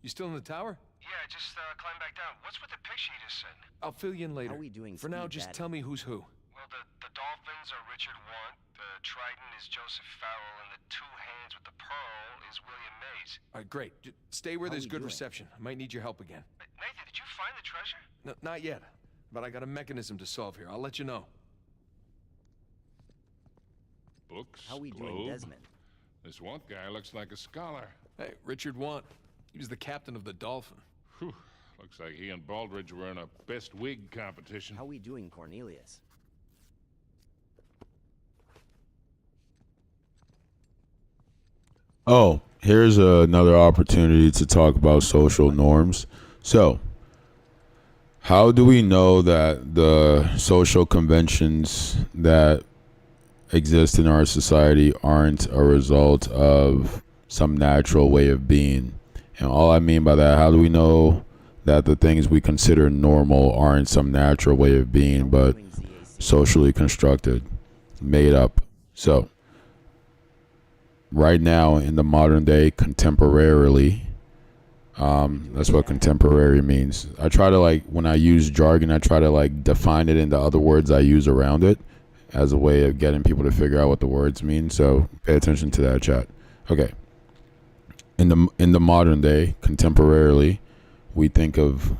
you still in the tower? Yeah, just climb back down. What's with the picture you just sent? I'll fill you in later. How we doing, For now, Speed just Daddy? tell me who's who. Well, the dolphins are Richard Want, the trident is Joseph Farrell, and the two hands with the pearl is William Mays. All right, great. Stay where How there's we good doing? reception. I might need your help again. Nathan, did you find the treasure? No, not yet, but I got a mechanism to solve here. I'll let you know. Books, How we doing, globe. Desmond? This one guy looks like a scholar. Hey, Richard Want. He was the captain of the Dolphin. Whew. Looks like he and Baldridge were in a best wig competition. How we doing, Cornelius? Oh, here's another opportunity to talk about social norms. So, how do we know that the social conventions that exist in our society aren't a result of some natural way of being? And all I mean by that, how do we know that the things we consider normal aren't some natural way of being, but Doing ZAC? socially constructed, made up? So, right now in the modern day, contemporarily, that's what contemporary means. I try to, like, when I use jargon, I try to, like, define it into other words I use around it as a way of getting people to figure out what the words mean. So pay attention to that, chat. Okay. In the modern day, contemporarily, we think of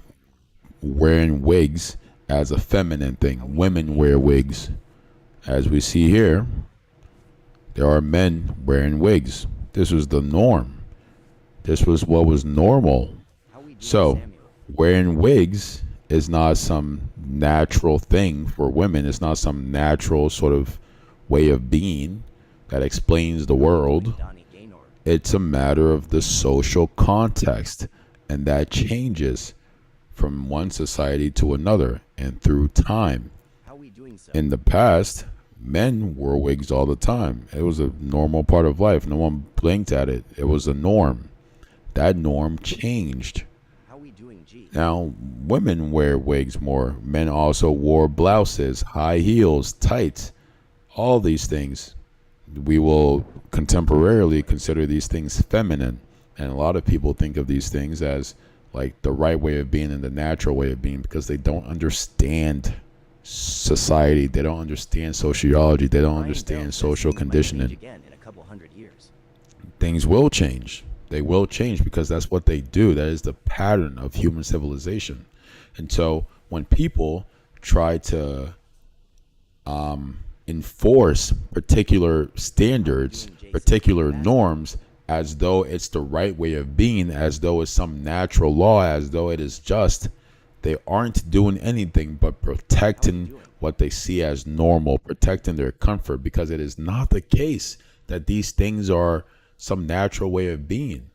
wearing wigs as a feminine thing. Women wear wigs. As we see here, there are men wearing wigs. This was the norm. This was what was normal. How we doing, So, Samuel? wearing wigs is not some natural thing for women. It's not some natural sort of way of being that explains the world. Donnie Gaynor. It's a matter of the social context, and that changes from one society to another and through time. How we doing, sir? In the past, men wore wigs all the time. It was a normal part of life. No one blinked at it. It was a norm. That norm changed. How we doing, G? Now, women wear wigs more. Men also wore blouses, high heels, tights, all these things. We will contemporarily consider these things feminine. And a lot of people think of these things as like the right way of being and the natural way of being because they don't understand society. They don't understand sociology. They don't Ryan Bell understand says social things might change conditioning. again in a couple hundred years. Things will change. They will change because that's what they do. That is the pattern of human civilization. And so when people try to enforce particular standards, particular norms, as though it's the right way of being, as though it's some natural law, as though it is just, they aren't doing anything but protecting what they see as normal, protecting their comfort, because it is not the case that these things are some natural way of being.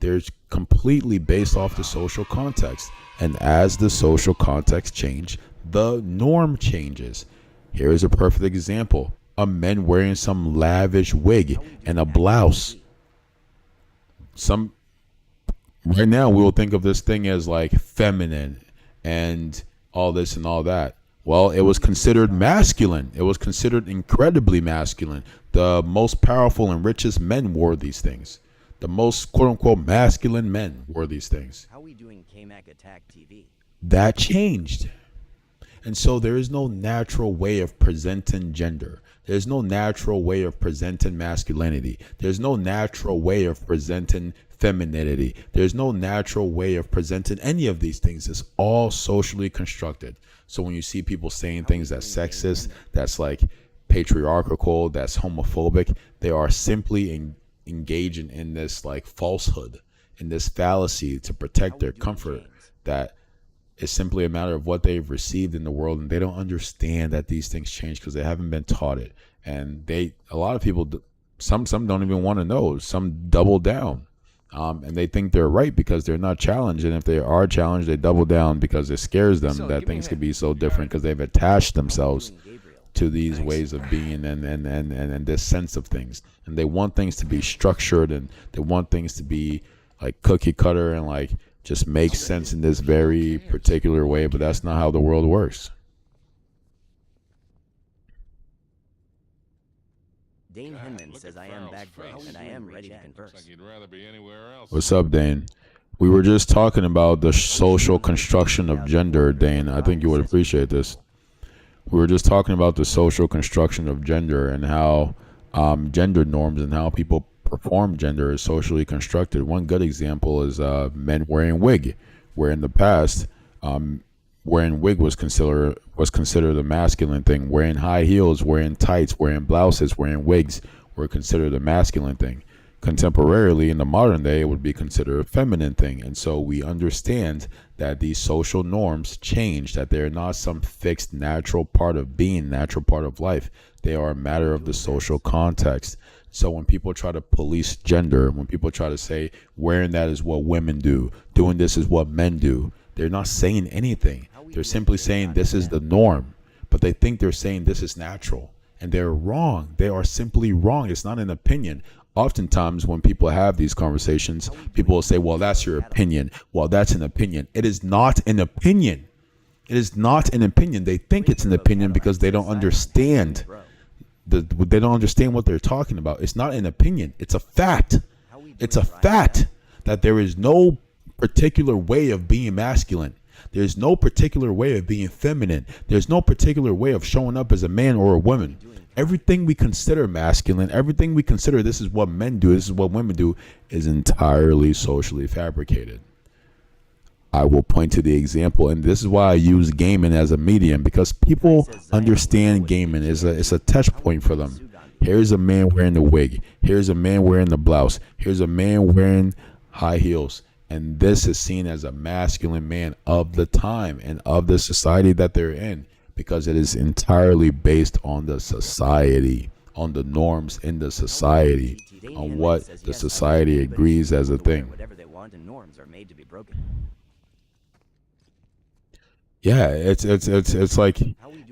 They're completely based off the social context. And as the social context change, the norm changes. Here is a perfect example. a men wearing some lavish wig and a blouse. Some right now we will think of this thing as like feminine and all this and all that. Well, it was considered masculine. It was considered incredibly masculine. The most powerful and richest men wore these things. The most quote unquote masculine men wore these things. How we doing K-Mac Attack TV? That changed. And so there is no natural way of presenting gender. There's no natural way of presenting masculinity. There's no natural way of presenting femininity. There's no natural way of presenting any of these things. It's all socially constructed. So when you see people saying things that's sexist, that's like patriarchal, that's homophobic, they are simply engaging in this like falsehood, in this fallacy to protect their comfort, that it's simply a matter of what they've received in the world, and they don't understand that these things change because they haven't been taught it. And a lot of people, some don't even want to know. Some double down, and they think they're right because they're not challenged. And if they are challenged, they double down because it scares them that things could be so different because they've attached themselves to these ways of being and this sense of things. And they want things to be structured, and they want things to be like cookie cutter and like just make sense in this very particular way, but that's not how the world works. Dane Henman says I am back, bro, and I am ready to converse. Like you'd rather be anywhere else. What's up, Dane? We were just talking about the social construction of gender, Dane. I think you would appreciate this. We were just talking about the social construction of gender and how gender norms and how people perform gender is socially constructed. One good example is men wearing wig, where in the past wearing wig was considered a masculine thing. Wearing high heels, wearing tights, wearing blouses, wearing wigs were considered a masculine thing. Contemporarily, in the modern day, it would be considered a feminine thing. And so we understand that these social norms change, that they're not some fixed natural part of being, natural part of life. They are a matter of the social context. So when people try to police gender, when people try to say wearing that is what women do, doing this is what men do, they're not saying anything. They're simply saying this is the norm, but they think they're saying this is natural, and they're wrong. They are simply wrong. It's not an opinion. Oftentimes when people have these conversations, people will say, well, that's your opinion. Well, that's an opinion. It is not an opinion. It is not an opinion. They think it's an opinion because they don't understand. They don't understand what they're talking about. It's not an opinion. It's a fact. It's a fact that there is no particular way of being masculine. There's no particular way of being feminine. There's no particular way of showing up as a man or a woman. Everything we consider masculine, everything we consider this is what men do, this is what women do, is entirely socially fabricated. I will point to the example, and this is why I use gaming as a medium, because people understand gaming is a touch point for them. Here's a man wearing the wig. Here's a man wearing the blouse. Here's a man wearing high heels. And this is seen as a masculine man of the time and of the society that they're in, because it is entirely based on the society, on the norms in the society, on what the society agrees as a thing. Whatever they want, and norms are made to be broken. Yeah, it's like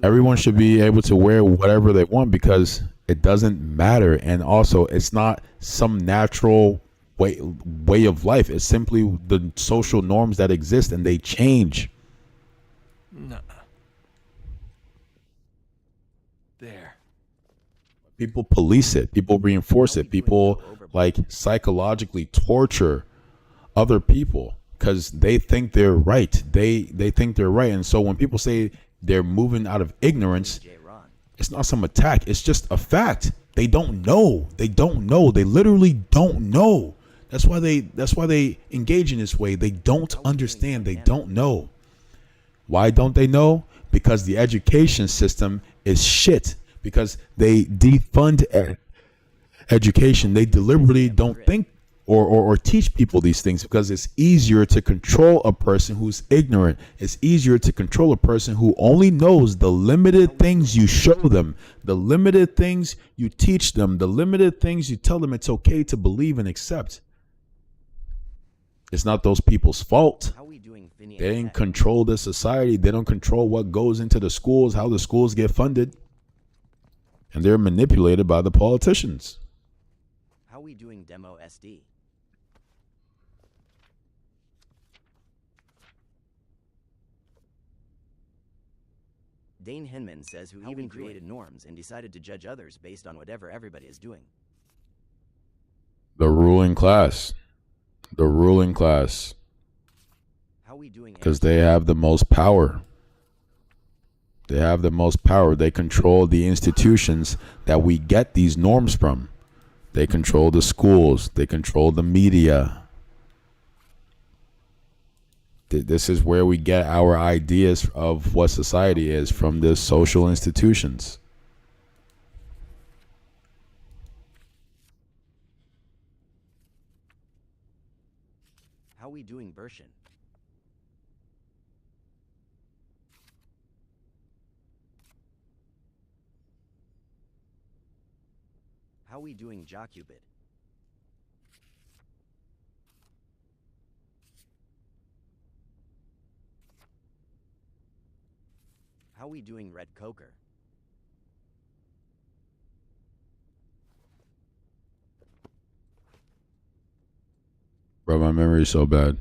everyone should be able to wear whatever they want because it doesn't matter, and also it's not some natural way of life. It's simply the social norms that exist, and they change. No. There. People police it. People reinforce it. People like psychologically torture other people because they think they're right. They think they're right. And so when people say they're moving out of ignorance, it's not some attack. It's just a fact. They don't know. They don't know. They literally don't know. That's why they engage in this way. They don't understand. They don't know. Why don't they know? Because the education system is shit. Because they defund education. They deliberately don't think or teach people these things because it's easier to control a person who's ignorant. It's easier to control a person who only knows the limited things you show them, the limited things you teach them, the limited things you tell them it's okay to believe and accept. It's not those people's fault. They didn't control the society. They don't control what goes into the schools, how the schools get funded. and they're manipulated by the politicians. How we doing demo SD? Dane Hinman says who even created norms and decided to judge others based on whatever everybody is doing. The ruling class. The ruling class. How we doing? Because they have the most power. They have the most power. They control the institutions that we get these norms from. They control the schools. They control the media. This is where we get our ideas of what society is, from the social institutions. How we doing, Bershin? How we doing, Jocubid? How we doing, Red Coker? Bro, my memory's so bad.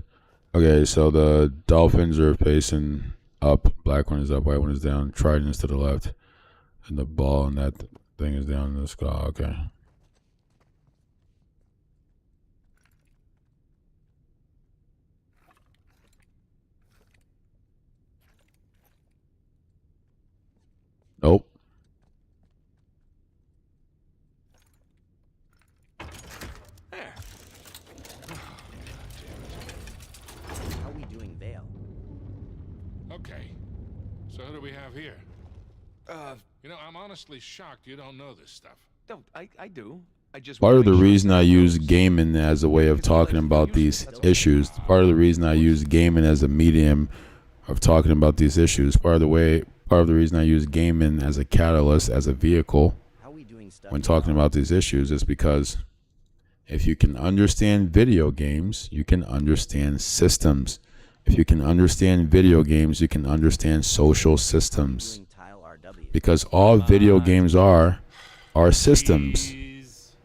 Okay, so the Dolphins are facing up. Black one is up, white one is down. Trident's to the left. And the ball and that thing is down in the sky. Okay. Nope. How we doing, Vale? Okay. So who do we have here? You know, I'm honestly shocked you don't know this stuff. No, I do. I just Part of the wanna make sure reason I everyone use knows. gaming as a way of talking about these issues, part of the reason I use gaming as a medium of talking about these issues, part of the reason I use gaming as a catalyst, as a vehicle How we doing, stuff? when talking about these issues is because if you can understand video games, you can understand systems. If you can understand video games, you can understand social systems. Doing Tile RW. Because all video games are systems,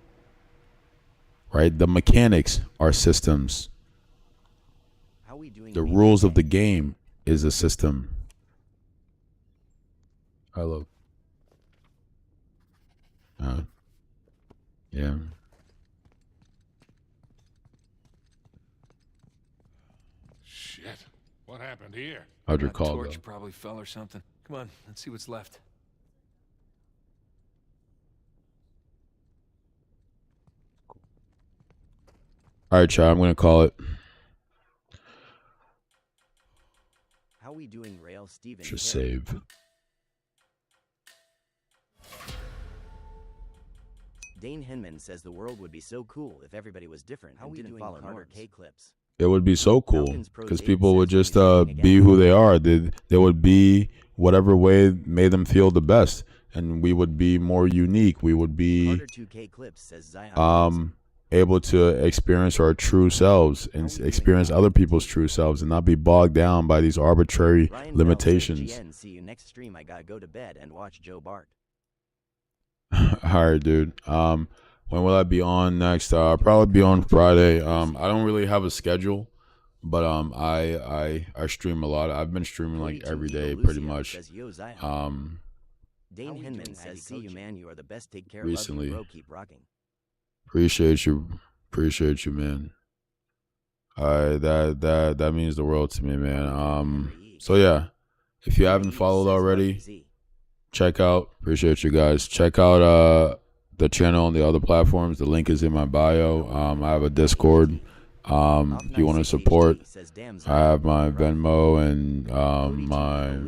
right? The mechanics are systems. How we doing? The BK? rules of the game is a system. Hello. Yeah. Shit. What happened here? How'd you That call torch though? probably fell or something. Come on, let's see what's left. All right, Chad, I'm going to call it. How we doing, Rail Steven? Just Carey? save. Dane Hinman says the world would be so cool if everybody was different and didn't follow Carter K clips. It would be so cool Falcons Pro because Dave people would says just he's thinking be again. who they are. They would be whatever way made them feel the best, and we would be more unique. We would be Carter 2K clips says Zion. able to experience our true selves and experience other people's true selves and not be bogged down by these arbitrary Ryan Bell says, limitations. GN, see you next stream. I gotta go to bed and watch Joe Bart. All right, dude. When will I be on next? I'll probably be on Friday. I don't really have a schedule, but I stream a lot. I've been streaming like 42 every day, Evo pretty Lucio much. says, Yo, Zion. Dane How we Hinman doing, says, Eddie see you, Coach? man. You are the best. Take care. Recently. Love you, bro. Keep rocking. Appreciate you, man. That means the world to me, man. So yeah, if you haven't followed already, check out. Appreciate you guys. Check out the channel on the other platforms. The link is in my bio. I have a Discord. If you want to support, I have my Venmo and my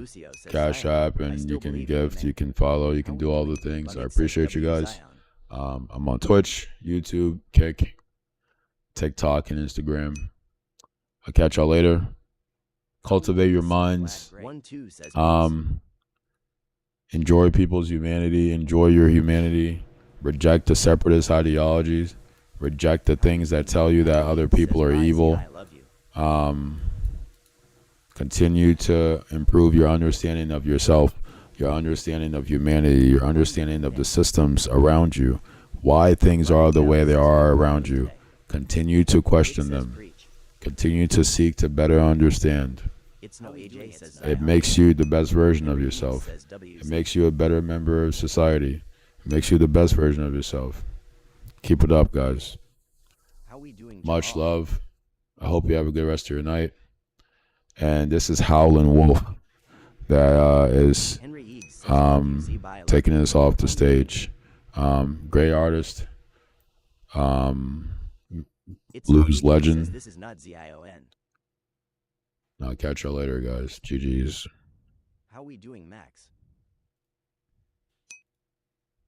Cash App, and you can gift, you can follow, you can do all the things. I appreciate you guys. I'm on Twitch, YouTube, Kick, TikTok, and Instagram. I'll catch y'all later. Cultivate your minds. Enjoy people's humanity. Enjoy your humanity. Reject the separatist ideologies. Reject the things that tell you that other people are evil. Continue to improve your understanding of yourself. your understanding of humanity, your understanding of the systems around you, why things are the way they are around you. Continue to question them. Continue to seek to better understand. It makes you the best version of yourself. It makes you a better member of society. It makes you the best version of yourself. Keep it up, guys. Much love. I hope you have a good rest of your night. And this is Howlin' Wolf that is taking this off the stage. Great artist. Blues legend. This is not ZION. I'll catch y'all later, guys. GG's. How we doing, Max?